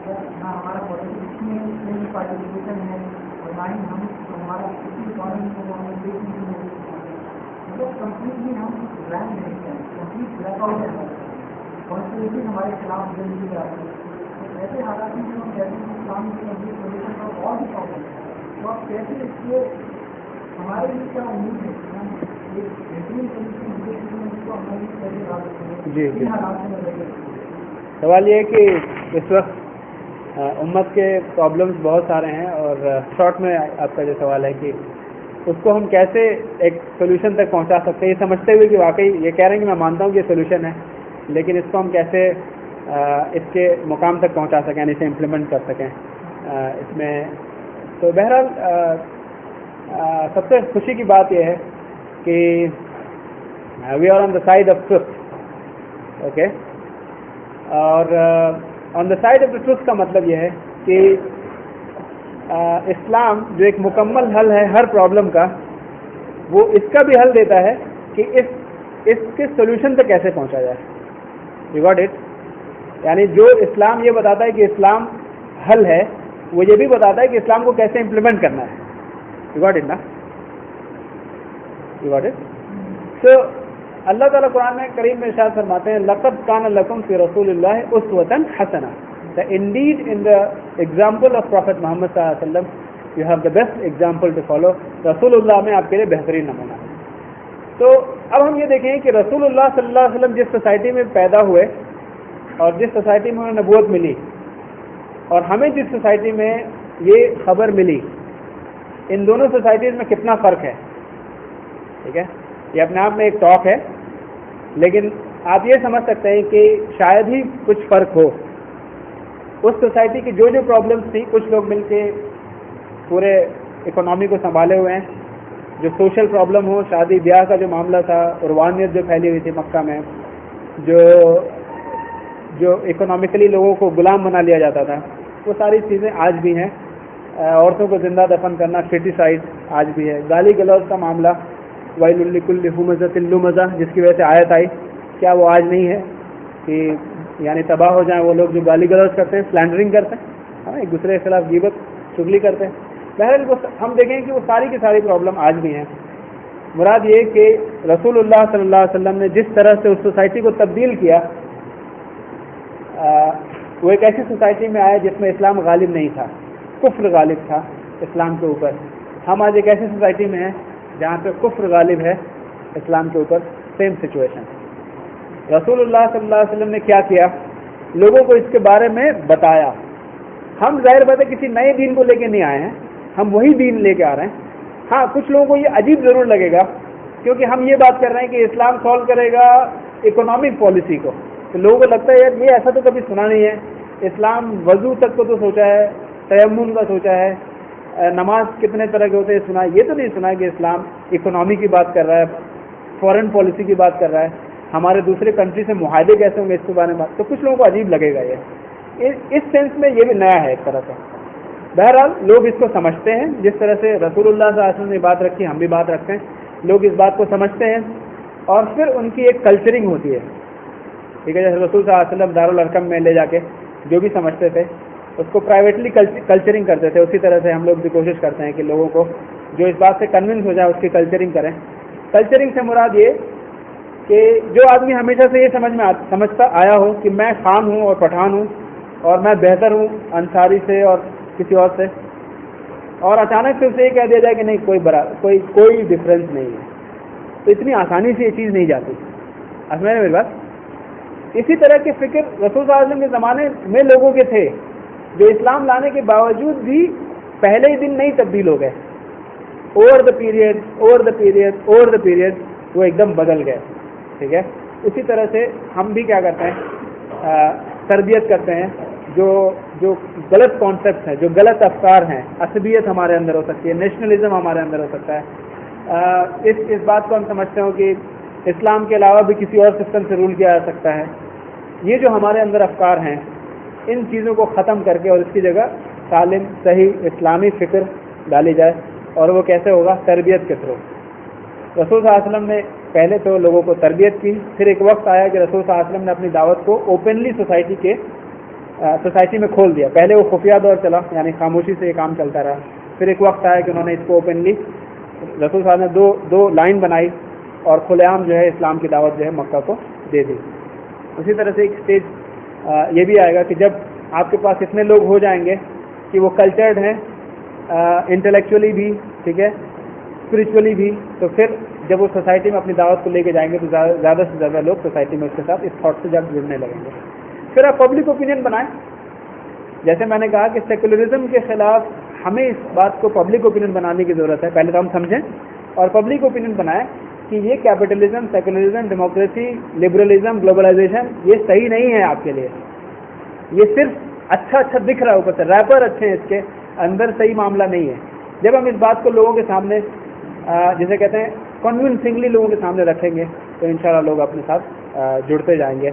نہ ہمارا پولیٹیشن پارٹیسپیشن ہے اور نہ ہی ہم ہمارا کسی اکانومی کو مطلب کمپلیٹلی ہم بلینک نہیں ہیں، کمپلیٹ بلیک آؤٹ ہے، کانسٹیٹیوشن ہمارے خلاف دے دی جاتی ہے. تو ایسے حالات میں ہم کہتے ہیں کہ اسلام کی کمپلیٹ پوزیشن کا اور بھی پرابلم ہے. تو آپ کیسے اس کو ہمارے لیے کیا امید ہے کہ ہم ایک بہترین پوزیشن کو ہمارے لیے کیسے لا سکتے ہیں ان حالات میں لگے. سوال یہ ہے کہ اس وقت امت کے پرابلمس بہت سارے ہیں، اور شارٹ میں آپ کا جو سوال ہے کہ اس کو ہم کیسے ایک سولوشن تک پہنچا سکتے ہیں، یہ سمجھتے ہوئے کہ واقعی یہ کہہ رہے ہیں کہ میں مانتا ہوں کہ یہ سولوشن ہے، لیکن اس کو ہم کیسے اس کے مقام تک پہنچا سکیں، اسے امپلیمنٹ کر سکیں. اس میں تو بہرحال سب سے خوشی کی بات یہ ہے کہ we are on the side of truth. Okay, اور on the side of the truth کا مطلب یہ ہے کہ اسلام جو ایک مکمل حل ہے ہر پرابلم کا, وہ اس کا بھی حل دیتا ہے کہ اس کے سولوشن تک کیسے پہنچا جائے. You got it. یعنی جو اسلام یہ بتاتا ہے کہ اسلام حل ہے, وہ یہ بھی بتاتا ہے کہ اسلام کو کیسے امپلیمنٹ کرنا ہے. یو گاٹ اٹ نا, یو گاٹ اٹ. سو اللہ تعالیٰ قرآن میں کریم میں ارشاد فرماتے ہیں لقد کان لکم فی رسول اللہ اسوۃ حسنہ. Indeed in the example of Prophet Muhammad صلی اللہ علیہ وسلم you have the best example to follow. رسول اللہ میں آپ کے لیے بہترین نمونہ. تو اب ہم یہ دیکھیں کہ رسول اللہ صلی اللہ علیہ وسلم جس سوسائٹی میں پیدا ہوئے اور جس سوسائٹی میں انہیں نبوت ملی, اور ہمیں جس سوسائٹی میں یہ خبر ملی, ان دونوں سوسائٹیز میں کتنا فرق ہے. ٹھیک ہے, یہ اپنے آپ میں ایک ٹاک ہے, لیکن آپ یہ سمجھ سکتے ہیں کہ شاید ہی کچھ فرق ہو. اس سوسائٹی کی جو پرابلمس تھیں, کچھ لوگ مل کے پورے اکنامی کو سنبھالے ہوئے ہیں. جو سوشل پرابلم ہو, شادی بیاہ کا جو معاملہ تھا, عروانیت جو پھیلی ہوئی تھی مکہ میں, جو اکنامکلی لوگوں کو غلام بنا لیا جاتا تھا, وہ ساری چیزیں آج بھی ہیں. عورتوں کو زندہ دفن کرنا, فیٹیسائڈ آج بھی ہے. گالی گلوچ کا معاملہ, ویل لکل ہمزۃ لمزہ, جس کی وجہ سے آیت آئی, کیا وہ آج نہیں ہے کہ یعنی تباہ ہو جائیں وہ لوگ جو گالی گلوچ کرتے ہیں, سلینڈرنگ کرتے ہیں, ایک دوسرے کے خلاف غیبت چغلی کرتے ہیں. بہرحال ہم دیکھیں کہ وہ ساری کی ساری پرابلم آج بھی ہیں. مراد یہ کہ رسول اللہ صلی اللہ علیہ وسلم نے جس طرح سے اس سوسائٹی کو تبدیل کیا, وہ ایک ایسی سوسائٹی میں آیا جس میں اسلام غالب نہیں تھا, کفر غالب تھا اسلام کے اوپر. ہم آج ایک ایسی سوسائٹی میں ہیں جہاں پہ کفر غالب ہے اسلام کے اوپر. Same situation. رسول اللہ صلی اللہ علیہ وسلم نے کیا کیا, لوگوں کو اس کے بارے میں بتایا. ہم ظاہر بات ہے کسی نئے دین کو لے کے نہیں آئے ہیں, ہم وہی دین لے کے آ رہے ہیں. ہاں, کچھ لوگوں کو یہ عجیب ضرور لگے گا کیونکہ ہم یہ بات کر رہے ہیں کہ اسلام سالو کرے گا اکنامک پالیسی کو. تو لوگوں کو لگتا ہے یار یہ ایسا تو کبھی سنا نہیں ہے. اسلام وضو تک کو تو سوچا ہے, تیمم کا سوچا ہے, نماز کتنے طرح کے ہوتے ہیں سنا ہے, یہ تو نہیں سنا کہ اسلام اکنامی کی بات کر رہا ہے, فورن پالیسی کی بات کر رہا ہے, ہمارے دوسرے کنٹری سے معاہدے کیسے ہوں گے اس کے بارے میں بات. تو کچھ لوگوں کو عجیب لگے گا. یہ اس سینس میں یہ بھی نیا ہے ایک طرح سے. بہرحال لوگ اس کو سمجھتے ہیں, جس طرح سے رسول اللہ صلی اللہ علیہ وسلم نے بات رکھی, ہم بھی بات رکھتے ہیں. لوگ اس بات کو سمجھتے ہیں اور پھر ان کی ایک کلچرنگ ہوتی ہے. ٹھیک ہے, جیسے رسول صلی اللہ علیہ وسلم دارالارقم میں لے جا کے جو بھی سمجھتے تھے اس کو پرائیویٹلی کلچرنگ کرتے تھے. اسی طرح سے ہم لوگ بھی کوشش کرتے ہیں کہ لوگوں کو جو اس بات سے کنونس ہو جائے اس کی کلچرنگ کریں. کلچرنگ سے مراد یہ کہ جو آدمی ہمیشہ سے یہ سمجھتا آیا ہو کہ میں خان ہوں اور پٹھان ہوں اور میں بہتر ہوں انصاری سے اور کسی اور سے, اور اچانک سے اسے یہ کہہ دیا جائے کہ نہیں کوئی ڈفرینس نہیں ہے, تو اتنی آسانی سے یہ چیز نہیں جاتی. سمجھ میری بات. اسی طرح کی فکر رسول صلی اللہ علیہ وسلم کے زمانے میں لوگوں کے تھے جو اسلام لانے کے باوجود بھی پہلے ہی دن نہیں تبدیل ہو گئے. اوور دا پیریڈ وہ ایک دم بدل گئے. ٹھیک ہے, اسی طرح سے ہم بھی کیا کرتے ہیں, تربیت کرتے ہیں جو غلط کانسیپٹ ہیں, جو غلط افکار ہیں. عصبیت ہمارے اندر ہو سکتی ہے, نیشنلزم ہمارے اندر ہو سکتا ہے. اس بات کو ہم سمجھتے ہوں کہ اسلام کے علاوہ بھی کسی اور سسٹم سے رول کیا جا سکتا ہے. یہ جو ہمارے اندر افکار ہیں, ان چیزوں کو ختم کر کے اور اس کی جگہ سالم صحیح اسلامی فکر ڈالی جائے. اور وہ کیسے ہوگا؟ تربیت کے تھرو. رسول صلی اللہ علیہ وسلم نے پہلے تو لوگوں کو تربیت کی, پھر ایک وقت آیا کہ رسول صلی اللہ علیہ وسلم نے اپنی دعوت کو اوپنلی سوسائٹی میں کھول دیا. پہلے وہ خفیہ دور چلا, یعنی خاموشی سے یہ کام چلتا رہا. پھر ایک وقت آیا کہ انہوں نے اس کو اوپنلی, رسول صلی اللہ علیہ وسلم نے دو لائن بنائی اور کھلے عام جو ہے اسلام کی دعوت جو ہے مکہ کو دے دی. اسی طرح سے ایک اسٹیج یہ بھی آئے گا کہ جب آپ کے پاس اتنے لوگ ہو جائیں گے کہ وہ کلچرڈ ہیں انٹلیکچولی بھی, ٹھیک ہے, اسپرچولی بھی, تو پھر جب وہ سوسائٹی میں اپنی دعوت کو لے کے جائیں گے تو زیادہ سے زیادہ لوگ سوسائٹی میں اس کے ساتھ اس تھاٹ سے جب جڑنے لگیں گے. پھر آپ پبلک اوپینین بنائیں. جیسے میں نے کہا کہ سیکولرزم کے خلاف ہمیں اس بات کو پبلک اوپینین بنانے کی ضرورت ہے. پہلے تو ہم سمجھیں اور پبلک اوپینین بنائیں کہ یہ capitalism, secularism, democracy, liberalism, globalisation یہ صحیح نہیں ہے آپ کے لیے. یہ صرف اچھا دکھ رہا ہے اوپر سے, ریپر اچھے ہیں اس کے, اندر صحیح معاملہ نہیں ہے. جب ہم اس بات کو لوگوں کے سامنے جسے کہتے ہیں کنونسنگلی لوگوں کے سامنے رکھیں گے تو انشاءاللہ لوگ اپنے ساتھ جڑتے جائیں گے,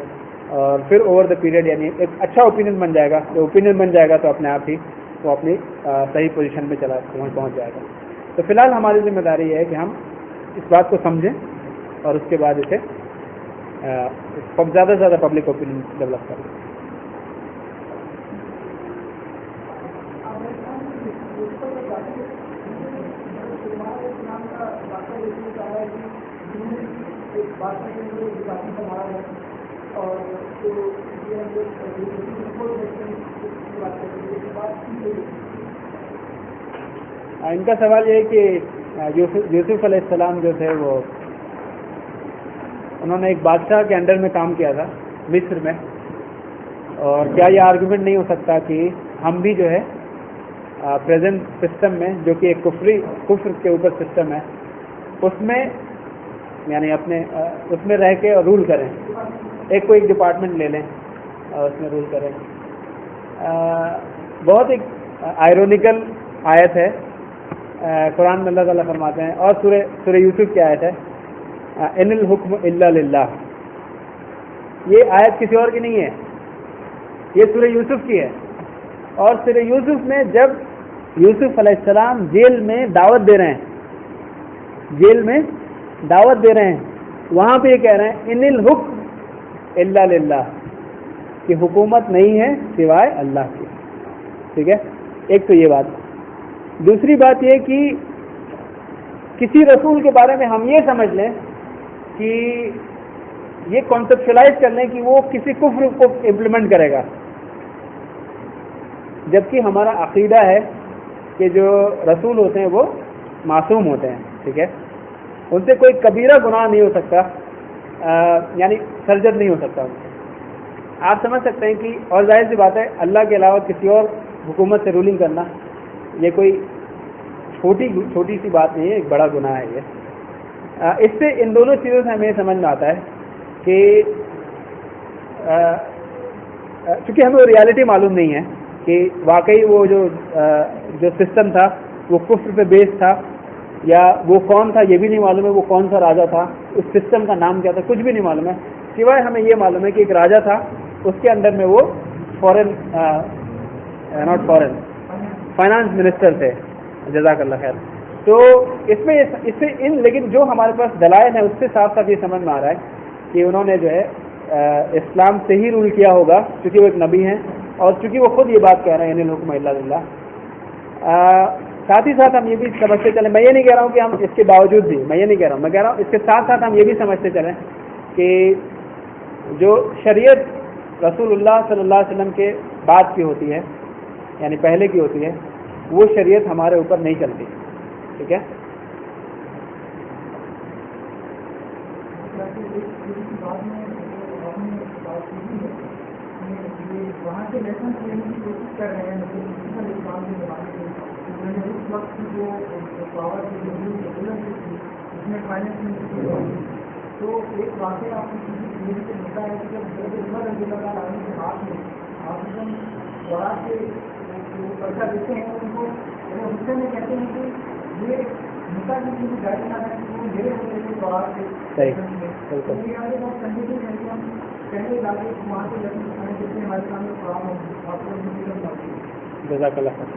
اور پھر اوور دا پیریڈ یعنی ایک اچھا اوپینین بن جائے گا. جو اوپینین بن جائے گا تو اپنے آپ ہی وہ اپنی صحیح پوزیشن پہ پہنچ جائے گا. تو فی الحال ہماری ذمہ داری یہ ہے کہ ہم اس بات کو سمجھیں اور اس کے بعد اسے زیادہ سے زیادہ پبلک اوپینین ڈیولپ کریں. ان کا سوال یہ ہے کہ یوسف علیہ السلام جو تھے وہ انہوں نے ایک بادشاہ کے انڈر میں کام کیا تھا مصر میں, اور کیا یہ آرگومنٹ نہیں ہو سکتا کہ ہم بھی جو ہے پریزنٹ سسٹم میں جو کہ ایک کفر کے اوپر سسٹم ہے اس میں یعنی اپنے اس میں رہ کے اور رول کریں, کوئی ایک ڈپارٹمنٹ لے لیں اور اس میں رول کریں. بہت ایک آئرونیکل آیت ہے قرآن میں, اللہ تعالیٰ فرماتے ہیں, اور سورہ یوسف کی آیت ہے ان الحکم الا للہ. یہ آیت کسی اور کی نہیں ہے, یہ سورہ یوسف کی ہے. اور سورہ یوسف میں جب یوسف علیہ السلام جیل میں دعوت دے رہے ہیں وہاں پہ یہ کہہ رہے ہیں ان الحکم الا للہ, کہ حکومت نہیں ہے سوائے اللہ کی. ٹھیک ہے, ایک تو یہ بات. دوسری بات یہ کہ کسی رسول کے بارے میں ہم یہ سمجھ لیں کہ یہ کانسیپچلائز کر لیں کہ وہ کسی کفر کو امپلیمنٹ کرے گا, جبکہ ہمارا عقیدہ ہے کہ جو رسول ہوتے ہیں وہ معصوم ہوتے ہیں. ٹھیک ہے, ان سے کوئی کبیرہ گناہ نہیں ہو سکتا, یعنی سرجد نہیں ہو سکتا ان سے. آپ سمجھ سکتے ہیں کہ, اور ظاہر سی بات ہے اللہ کے علاوہ کسی اور حکومت سے رولنگ کرنا یہ کوئی چھوٹی سی بات نہیں ہے, ایک بڑا گناہ ہے یہ. اس سے ان دونوں چیزوں سے ہمیں سمجھ میں آتا ہے کہ چونکہ ہمیں وہ ریالٹی معلوم نہیں ہے کہ واقعی وہ جو سسٹم تھا وہ کفر پہ بیس تھا یا وہ کون تھا یہ بھی نہیں معلوم ہے, وہ کون سا راجا تھا, اس سسٹم کا نام کیا تھا, کچھ بھی نہیں معلوم ہے. سوائے ہمیں یہ معلوم ہے کہ ایک راجا تھا, اس کے انڈر میں وہ فائنانس منسٹر تھے, جزاک اللہ خیر. تو اس میں لیکن جو ہمارے پاس دلائل ہیں اس سے صاف صاف یہ سمجھ میں آ رہا ہے کہ انہوں نے جو ہے اسلام سے ہی رول کیا ہوگا, چونکہ وہ ایک نبی ہیں اور چونکہ وہ خود یہ بات کہہ رہے ہیں ان الحکم الا للہ. ساتھ ہی ساتھ ہم یہ بھی سمجھتے چلیں, میں یہ نہیں کہہ رہا ہوں کہ ہم اس کے باوجود بھی, میں یہ نہیں کہہ رہا ہوں, میں کہہ رہا ہوں اس کے ساتھ ساتھ ہم یہ بھی سمجھتے چلیں کہ جو شریعت رسول اللہ صلی اللہ علیہ وسلم کے بعد کی ہوتی ہے یعنی پہلے کی ہوتی ہے وہ شریعت ہمارے اوپر نہیں چلتی. ٹھیک ہے, وہاں سے لیسن لینے کی کوشش کر رہے ہیں اسلام کے زمانے میں اس وقت کی جو پاور کی اس میں فائنینس تو ایک واقعہ آپ کو ملتا ہے کہ جب عمر رضی اللہ تعالیٰ عنہ کے ہاتھ میں آپ خوراک کے پیسہ دیتے ہیں ان کو حصے میں کہتے ہیں کہ یہ نکا کی جو گائڈ لانا ہے وہ میرے ہوتے ہیں خوراک کے کنڈیشن ہے کہ ہم پہلے علاقے وہاں سے جتنے ہمارے سامنے خوراک ہوں. جزاک اللہ خیر.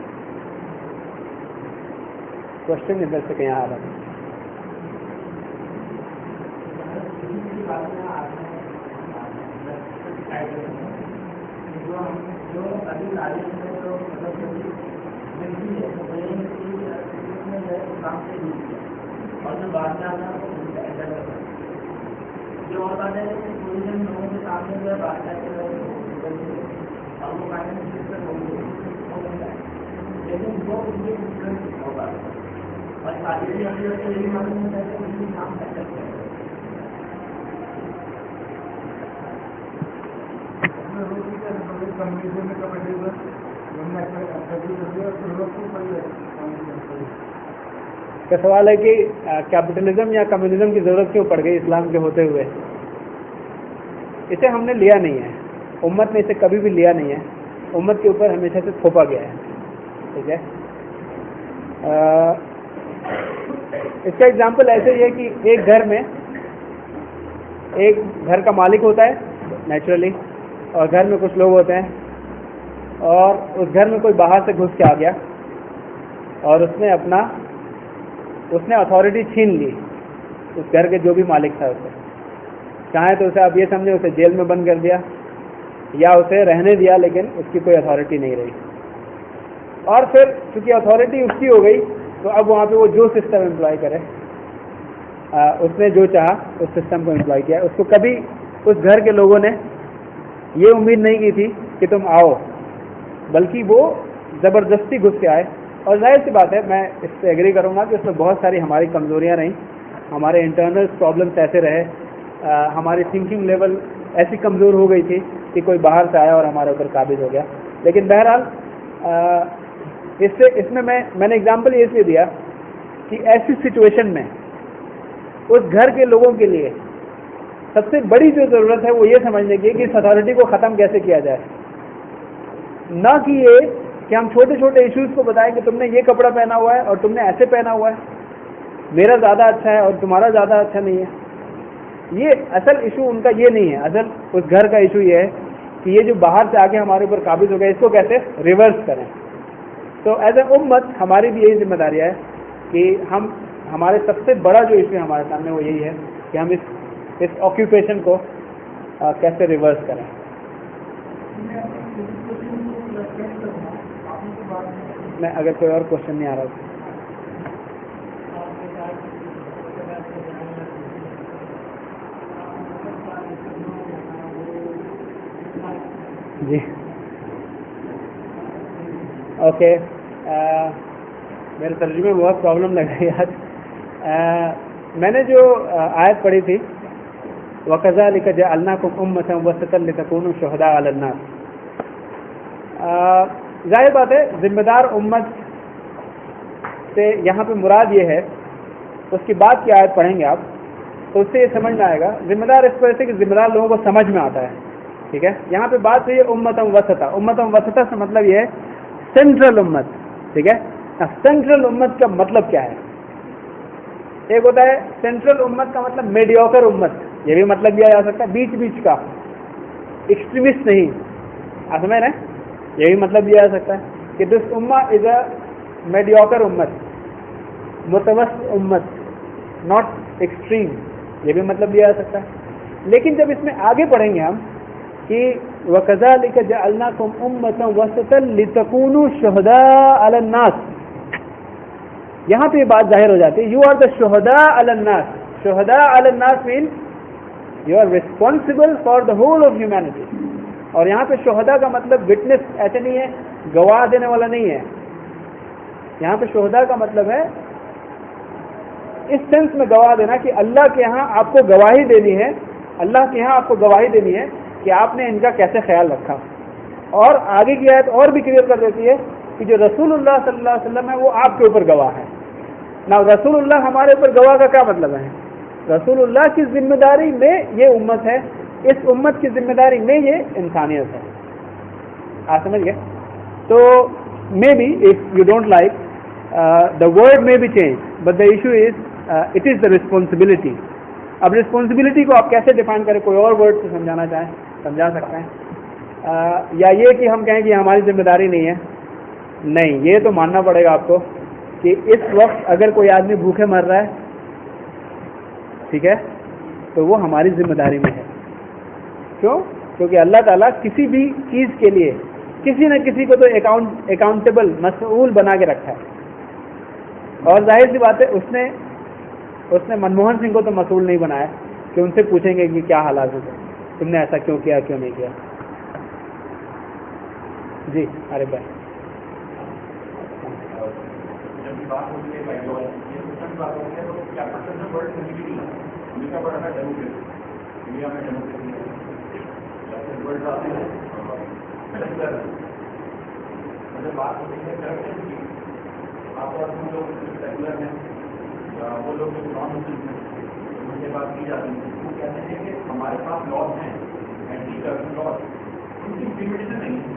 کوشچن ادھر سے کہیں آ رہا ہے. اور جو بات جو اور بات ہے پوزیشن لوگوں کے سامنے جو ہے بات اور وہ لیکن وہ ہوگا اور تعلیمی حقیقت کو یہی معلوم ہوتا ہے کہ ان کے کام کر سکتے ہیں. کا سوال ہے کہ کیپٹلزم یا کمیونزم کی ضرورت کیوں پڑ گئی اسلام کے ہوتے ہوئے. اسے ہم نے لیا نہیں ہے, امت نے اسے کبھی بھی لیا نہیں ہے. امت کے اوپر ہمیشہ سے تھوپا گیا ہے. ٹھیک ہے. اس کا ایگزامپل ایسے ہی ہے کہ ایک گھر میں ایک گھر کا مالک ہوتا ہے نیچرلی, اور گھر میں کچھ لوگ ہوتے ہیں, اور اس گھر میں کوئی باہر سے گھس کے آ گیا اور اس نے اتھارٹی چھین لی اس گھر کے جو بھی مالک تھا اسے. چاہے تو اسے آپ یہ سمجھیں اسے جیل میں بند کر دیا یا اسے رہنے دیا, لیکن اس کی کوئی اتھارٹی نہیں رہی. اور پھر چونکہ اتھارٹی اس کی ہو گئی تو اب وہاں پہ وہ جو سسٹم امپلائی کرے, اس نے جو چاہا اس سسٹم کو امپلائی کیا. اس کو کبھی اس گھر کے لوگوں نے یہ امید نہیں کی تھی کہ تم آؤ, بلکہ وہ زبردستی گھس کے آئے. اور ظاہر سی بات ہے, میں اس سے ایگری کروں گا کہ اس میں بہت ساری ہماری کمزوریاں رہیں, ہمارے انٹرنل پرابلمس ایسے رہے, ہماری تھنکنگ لیول ایسی کمزور ہو گئی تھی کہ کوئی باہر سے آیا اور ہمارے اوپر قابض ہو گیا. لیکن بہرحال اس میں میں نے ایگزامپل یہ اس لیے دیا کہ ایسی سچویشن میں اس گھر کے لوگوں کے لیے سب سے بڑی جو ضرورت ہے وہ یہ سمجھنے کی کہ اس اتھارٹی کو ختم کیسے کیا جائے. نہ کہ یہ کہ ہم چھوٹے چھوٹے ایشوز کو بتائیں کہ تم نے یہ کپڑا پہنا ہوا ہے اور تم نے ایسے پہنا ہوا ہے, میرا زیادہ اچھا ہے اور تمہارا زیادہ اچھا نہیں ہے. یہ اصل ایشو ان کا یہ نہیں ہے. اصل اس گھر کا ایشو یہ ہے کہ یہ جو باہر سے آ کے ہمارے اوپر قابض ہو گیا, اس کو کیسے ریورس کریں. تو ایز اے امت ہماری بھی یہی ذمہ داری ہے کہ ہمارے سب سے بڑا جو ایشو ہے ہمارے سامنے وہ یہی ہے کہ ہم اس آکوپیشن کو کیسے ریورس کریں. میں اگر کوئی اور کوشچن نہیں آ رہا جی اوکے. میرے ترجمے میں بہت پرابلم لگ رہی ہے آج. میں نے جو آیت پڑھی تھی وَكَذَلِكَ جَعَلْنَاكُمْ أُمَّةً وَسَطًا لِتَكُونُوا شُهَدَاءَ عَلَى النَّاسِ. ظاہر بات ہے ذمہ دار امت سے یہاں پہ مراد یہ ہے, اس کی بات کی آیت پڑھیں گے آپ تو اس سے یہ سمجھ میں آئے گا. ذمہ دار اس وجہ سے کہ ذمہ دار لوگوں کو سمجھ میں آتا ہے. ٹھیک ہے. یہاں پہ بات ہوئی ہے امتم وسطا. امتم وسطا سے مطلب یہ ہے سینٹرل امت. ٹھیک ہے. سینٹرل امت کا مطلب کیا ہے؟ ایک ہوتا ہے سینٹرل امت کا مطلب میڈیوکر امت, یہ بھی مطلب لیا جا سکتا ہے, بیچ بیچ کا, ایکسٹریمسٹ نہیں. آپ سمجھ رہے ہیں؟ یہ بھی مطلب لیا جا سکتا ہے کہ دس امہ از اے میڈیوکر امت, متوسط امت, ناٹ ایکسٹریم, یہ بھی مطلب لیا جا سکتا ہے. لیکن جب اس میں آگے پڑھیں گے ہم کہ وَكَذَلِكَ جَعَلْنَاكُمْ أُمَّةً وَسَطًا لِتَكُونُوا شُهَدَاءَ عَلَى النَّاسِ, یہاں پہ یہ بات ظاہر ہو جاتی ہے. یو آر دا شہداء علی الناس. شہداء علی الناس mean you are responsible for the whole of humanity. اور یہاں پہ شہداء کا مطلب وٹنس ایسے نہیں ہے, گواہ دینے والا نہیں ہے. یہاں پہ شہداء کا مطلب ہے اس سینس میں گواہ دینا کہ اللہ کے یہاں آپ کو گواہی دینی ہے, اللہ کے یہاں آپ کو گواہی دینی ہے کہ آپ نے ان کا کیسے خیال رکھا. اور آگے کی آیت اور بھی کلیئر کر دیتی ہے کہ جو رسول اللہ صلی اللہ علیہ وسلم ہے وہ آپ کے اوپر گواہ ہے. نا رسول اللہ ہمارے اوپر گواہ کا کیا مطلب ہے؟ رسول اللہ کی ذمہ داری میں یہ امت ہے, اس امت کی ذمہ داری میں یہ انسانیت ہے. آپ سمجھ گئے؟ تو maybe if you don't like the word maybe change but the issue is it is the responsibility. اب ریسپانسبلٹی کو آپ کیسے ڈیفائن کریں؟ کوئی اور ورڈ سے سمجھانا چاہیں سمجھا سکتے ہیں, یا یہ کہ ہم کہیں کہ ہماری ذمہ داری نہیں ہے. نہیں, یہ تو ماننا پڑے گا آپ کو کہ اس وقت اگر کوئی آدمی بھوکے مر رہا ہے, ٹھیک ہے, تو وہ ہماری ذمہ داری میں ہے. کیوں؟ کیونکہ اللہ تعالیٰ کسی بھی چیز کے لیے کسی نہ کسی کو تو اکاؤنٹیبل, مسئول بنا کے رکھا ہے. اور ظاہر سی بات ہے اس نے منموہن سنگھ کو تو مسئول نہیں بنایا کہ ان سے پوچھیں گے کہ کیا حالات ہے, تم نے ایسا کیوں کیا, کیوں نہیں کیا. جی ارے بھائی, بات ہوتی ہے بات ہوتی ہے تو کیا ورڈ انڈیا بڑا ہے ڈیموکریسی, انڈیا میں ڈیموکریسی ورڈ آتے ہیں. مطلب بات ہوتی ہے کرپشن کی, آپ اور ہم لوگ سیکولر ہیں, وہ لوگ جو نان مسلم ہیں ان سے بات کی جاتی ہے, وہ کہتے ہیں کہ ہمارے پاس لاز ہیں اینٹی کرپشن لاز, ان کی امپلیمنٹیشن نہیں ہے.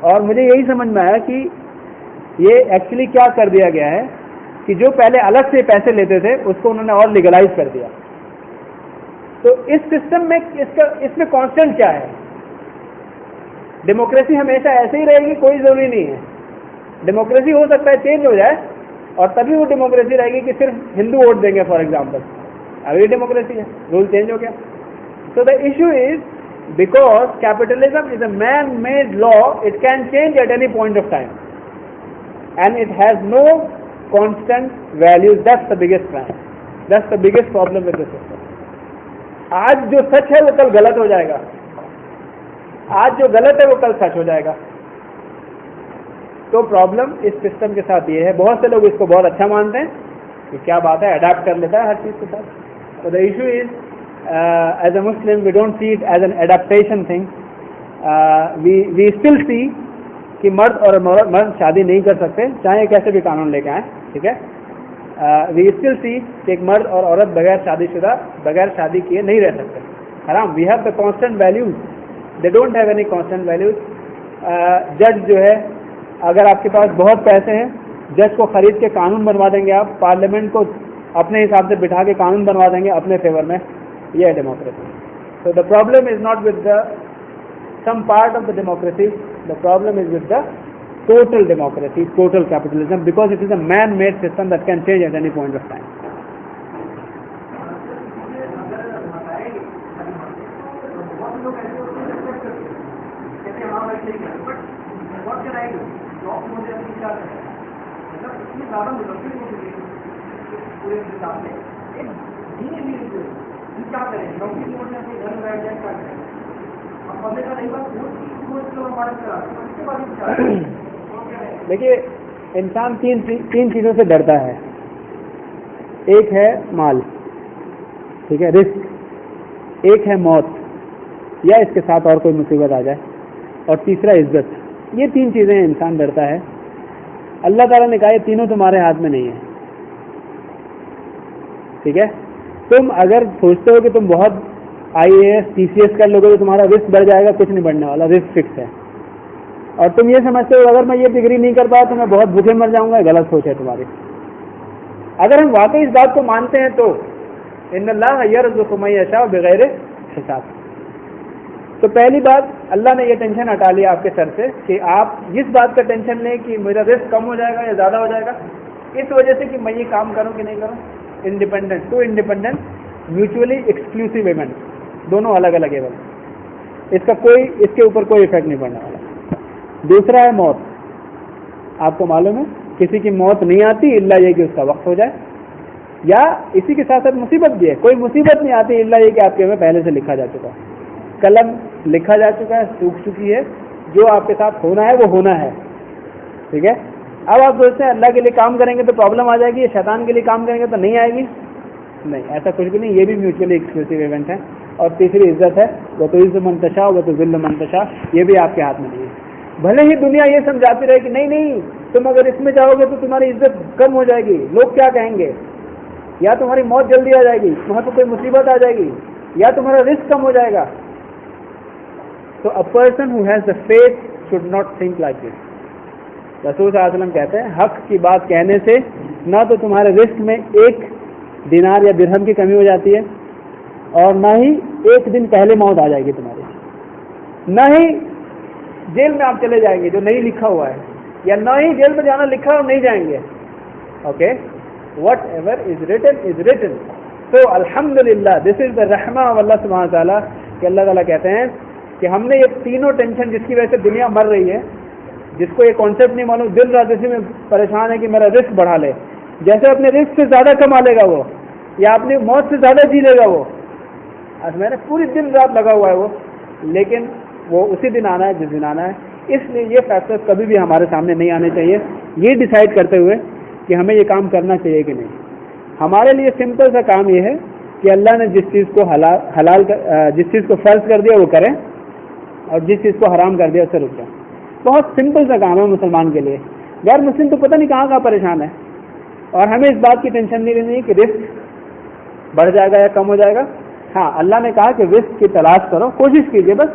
اور مجھے یہی سمجھ میں آیا کہ یہ ایکچولی کیا کر دیا گیا ہے کہ جو پہلے الگ سے پیسے لیتے تھے اس کو انہوں نے اور لیگلائز کر دیا. تو اس سسٹم میں اس میں کانسٹنٹ کیا ہے؟ ڈیموکریسی ہمیشہ ایسے ہی رہے گی؟ کوئی ضروری نہیں ہے. ڈیموکریسی ہو سکتا ہے چینج ہو جائے اور تبھی وہ ڈیموکریسی رہے گی کہ صرف ہندو ووٹ دیں گے فار ایگزامپل. ابھی ڈیموکریسی ہے, رول چینج ہو گیا. So the issue is, because capitalism is a man-made law, it can change at any point of time, and it has no constant values. That's the biggest crime. That's the biggest problem with the system. آج جو سچ ہے وہ کل غلط ہو جائے گا, آج جو غلط ہے وہ کل سچ ہو جائے گا. تو پرابلم اس سسٹم کے ساتھ یہ ہے. بہت سے لوگ اس کو بہت اچھا مانتے ہیں کہ کیا بات ہے, اڈاپٹ کر لیتا ہے ہر چیز کے ساتھ. So the issue is, as a Muslim, we don't see it as an adaptation thing. We still see کہ مرد اور مرد شادی نہیں کر سکتے چاہے کیسے بھی قانون لے کے آئیں, ٹھیک ہے. We still see کہ ایک مرد اور عورت بغیر شادی شدہ, بغیر شادی کیے نہیں رہ سکتے, حرام. We have the constant values, they don't have any constant values. جج جو ہے, اگر آپ کے پاس بہت پیسے ہیں, جج کو خرید کے قانون بنوا دیں گے آپ, پارلیمنٹ کو اپنے حساب سے بٹھا کے قانون بنوا دیں گے اپنے فیور میں. یہ ہے democracy. So the problem is not with the some part of the democracy, the problem is with the total democracy, total capitalism, because it is a man-made system that can change at any point of time. دیکھیے, انسان تین چیزوں سے ڈرتا ہے. ایک ہے مال, ٹھیک ہے, رزق. ایک ہے موت یا اس کے ساتھ اور کوئی مصیبت آ جائے, اور تیسرا عزت. یہ تین چیزیں انسان ڈرتا ہے. اللہ تعالیٰ نے کہا یہ تینوں تمہارے ہاتھ میں نہیں ہے, ٹھیک ہے. تم اگر سوچتے ہو کہ تم بہت IAS TCS کر لو گے تو تمہارا رسک بڑھ جائے گا, کچھ نہیں بڑھنے والا, رسک فکس ہے. اور تم یہ سمجھتے ہو اگر میں یہ ڈگری نہیں کر پایا تو میں بہت بھوکے مر جاؤں گا, غلط سوچ ہے تمہاری. اگر ہم واقعی اس بات کو مانتے ہیں تو ان اللہ یرزق من یشاء بغیر حساب. تو پہلی بات, اللہ نے یہ ٹینشن ہٹا لیا آپ کے سر سے کہ آپ اس بات کا ٹینشن لیں کہ میرا رسک کم ہو جائے گا یا زیادہ ہو جائے گا, اس وجہ سے کہ میں یہ کام کروں کہ نہیں کروں. Independent, two independent, mutually exclusive event, دونوں الگ الگ ایونٹ, اس کے اوپر کوئی افیکٹ نہیں پڑنے والا. دوسرا ہے موت. آپ کو معلوم ہے کسی کی موت نہیں آتی الا یہ کہ اس کا وقت ہو جائے, یا اسی کے ساتھ ساتھ مصیبت بھی ہے. کوئی مصیبت نہیں آتی الا یہ کہ آپ کے میں پہلے سے لکھا جا چکا ہے, قلم لکھا جا چکا ہے, سوکھ چکی ہے, جو آپ کے ساتھ ہونا ہے وہ ہونا ہے, ٹھیک ہے. اب آپ سوچتے ہیں اللہ کے لیے کام کریں گے تو پرابلم آ جائے گی, شیطان کے لیے کام کریں گے تو نہیں آئے گی. نہیں, ایسا کچھ بھی نہیں. یہ بھی میوچولی ایکسکلوسیو ایونٹ ہے. اور تیسری عزت ہے, وہ تو عز منتشا وہ تو ذل منتشا, یہ بھی آپ کے ہاتھ میں نہیں ہے. بھلے ہی دنیا یہ سمجھاتی رہے کہ نہیں نہیں تم اگر اس میں جاؤ گے تو تمہاری عزت کم ہو جائے گی, لوگ کیا کہیں گے, یا تمہاری موت جلدی آ جائے گی, تمہیں تو کوئی مصیبت آ جائے گی, یا تمہارا رسک کم ہو جائے گا. تو a person who has the faith should not think like this. رسول صلی اللہ علیہ وسلم کہتے ہیں حق کی بات کہنے سے نہ تو تمہارے رزق میں ایک دینار یا درہم کی کمی ہو جاتی ہے, اور نہ ہی ایک دن پہلے موت آ جائے گی تمہاری, نہ ہی جیل میں آپ چلے جائیں گے جو نہیں لکھا ہوا ہے, یا نہ ہی جیل میں جانا لکھا اور نہیں جائیں گے. Okay, what ever is written is written. تو الحمدللہ, دس از دا رحمہ آف اللہ سبحانہ تعالیٰ کہ اللہ تعالیٰ کہتے ہیں کہ ہم نے یہ تینوں ٹینشن جس کی وجہ سے دنیا مر رہی ہے, جس کو یہ کانسیپٹ نہیں معلوم, دن رات اسی میں پریشان ہے کہ میرا رسک بڑھا لے, جیسے اپنے رسک سے زیادہ کما لے گا وہ, یا اپنی موت سے زیادہ جی لے گا وہ. میں نے پوری دن رات لگا ہوا ہے وہ, لیکن وہ اسی دن آنا ہے جس دن آنا ہے. اس لیے یہ فیکٹر کبھی بھی ہمارے سامنے نہیں آنے چاہیے, یہ ڈیسائیڈ کرتے ہوئے کہ ہمیں یہ کام کرنا چاہیے کہ نہیں. ہمارے لیے سمپل سا کام یہ ہے کہ اللہ نے جس چیز کو جس چیز کو فرض کر دیا وہ کریں, اور جس چیز کو حرام کر دیا اس سے رک جائیں. بہت سمپل سا کام ہے مسلمان کے لیے. غیر مسلم تو پتہ نہیں کہاں کہاں پریشان ہے, اور ہمیں اس بات کی ٹینشن نہیں لینی کہ رسک بڑھ جائے گا یا کم ہو جائے گا. ہاں, اللہ نے کہا کہ رزق کی تلاش کرو, کوشش کیجیے بس,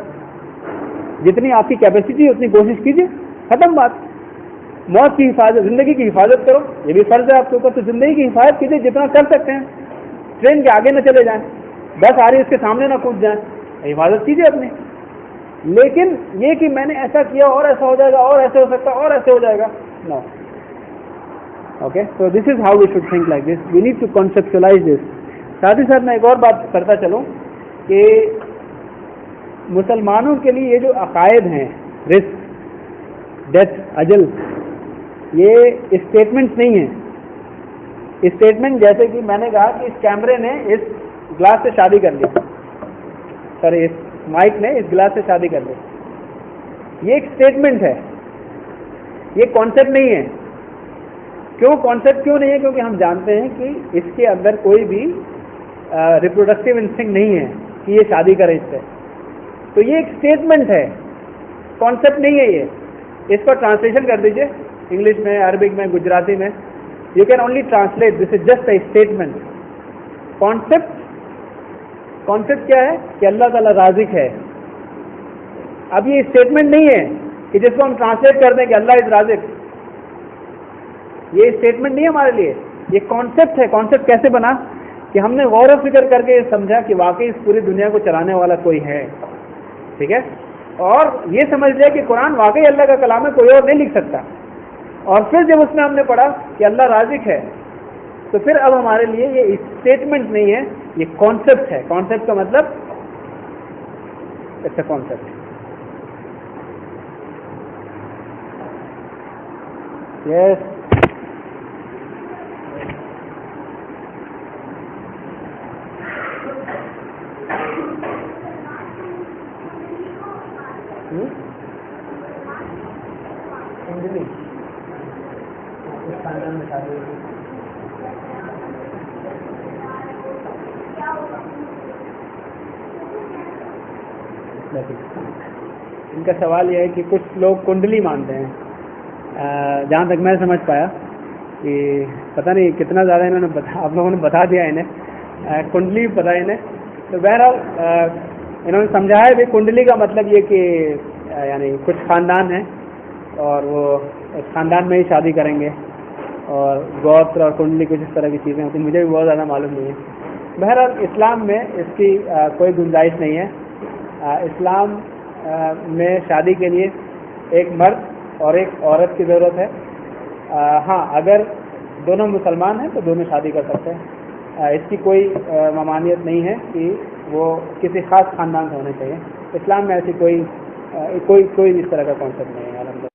جتنی آپ کی کیپیسٹی اتنی کوشش کیجیے، ختم بات. موت کی حفاظت، زندگی کی حفاظت کرو، یہ بھی فرض ہے آپ کے اوپر. تو زندگی کی حفاظت کیجیے جتنا کر سکتے ہیں. ٹرین کے آگے نہ چلے جائیں، بس آ رہی ہے اس کے سامنے نہ کود جائیں، حفاظت کیجیے اپنی. لیکن یہ کہ میں نے ایسا کیا اور ایسا ہو جائے گا اور ایسے ہو سکتا اور ایسے ہو جائے گا، no. Okay, so this is how we should think like this. We need to conceptualize this. ساتھ ہی ساتھ میں ایک اور بات کرتا چلوں کہ مسلمانوں کے لیے یہ جو عقائد ہیں، رزق، ڈیتھ، اجل، یہ اسٹیٹمنٹس نہیں ہیں. اسٹیٹمنٹ جیسے کہ میں نے کہا کہ اس کیمرے نے اس گلاس سے شادی کر لی، سوری اس مائک نے اس گلاس سے شادی کر لی، یہ ایک اسٹیٹمنٹ ہے، یہ کانسیپٹ نہیں ہے. کیوں کانسیپٹ کیوں نہیں ہے؟ کیونکہ ہم جانتے ہیں کہ اس کے اندر کوئی بھی ریپروڈکٹیو انسٹنکٹ نہیں ہے کہ یہ شادی کرے اس سے. تو یہ ایک اسٹیٹمنٹ ہے، کانسیپٹ نہیں ہے. یہ اس کو ٹرانسلیشن کر دیجئے انگلش میں، عربک میں، گجراتی میں. You can only translate, this is just a statement. Concept کیا ہے؟ کہ اللہ تعالیٰ رازق ہے. اب یہ اسٹیٹمنٹ نہیں ہے کہ جس کو ہم ٹرانسلیٹ کر دیں کہ اللہ از رازق. یہ اسٹیٹمنٹ نہیں ہے ہمارے لیے، یہ کانسیپٹ ہے. کانسیپٹ کیسے بنا؟ کہ ہم نے غور و فکر کر کے یہ سمجھا کہ واقعی اس پوری دنیا کو چلانے والا کوئی ہے. ٹھیک ہے، اور یہ سمجھ لیا کہ قرآن واقعی اللہ کا کلام ہے، کوئی اور نہیں لکھ سکتا. اور پھر جب اس میں ہم نے پڑھا کہ اللہ رازق ہے، تو پھر اب ہمارے لیے یہ اسٹیٹمنٹ نہیں ہے، یہ کانسیپٹ ہے. کانسیپٹ کا مطلب اٹس اے کانسیپٹ. یس، ان کا سوال یہ ہے کہ کچھ لوگ کنڈلی مانتے ہیں. جہاں تک میں سمجھ پایا کہ پتہ نہیں کتنا زیادہ انہوں نے آپ لوگوں نے بتا دیا انہیں، کنڈلی پتہ انہیں. تو بہرحال انہوں نے سمجھایا بھی کنڈلی کا مطلب یہ کہ یعنی کچھ خاندان ہیں اور وہ اس خاندان میں ہی شادی کریں گے، اور گوتر اور کنڈلی کچھ اس طرح کی چیزیں ہوتی ہیں. مجھے بھی بہت زیادہ معلوم نہیں ہے. بہرحال اسلام میں اس کی کوئی گنجائش نہیں ہے. اسلام میں شادی کے لیے ایک مرد اور ایک عورت کی ضرورت ہے. ہاں، اگر دونوں مسلمان ہیں تو دونوں شادی کر سکتے ہیں. اس کی کوئی ممانعت نہیں ہے کہ وہ کسی خاص خاندان سے ہونے چاہیے. اسلام میں ایسی کوئی اس طرح کا کانسیپٹ نہیں ہے.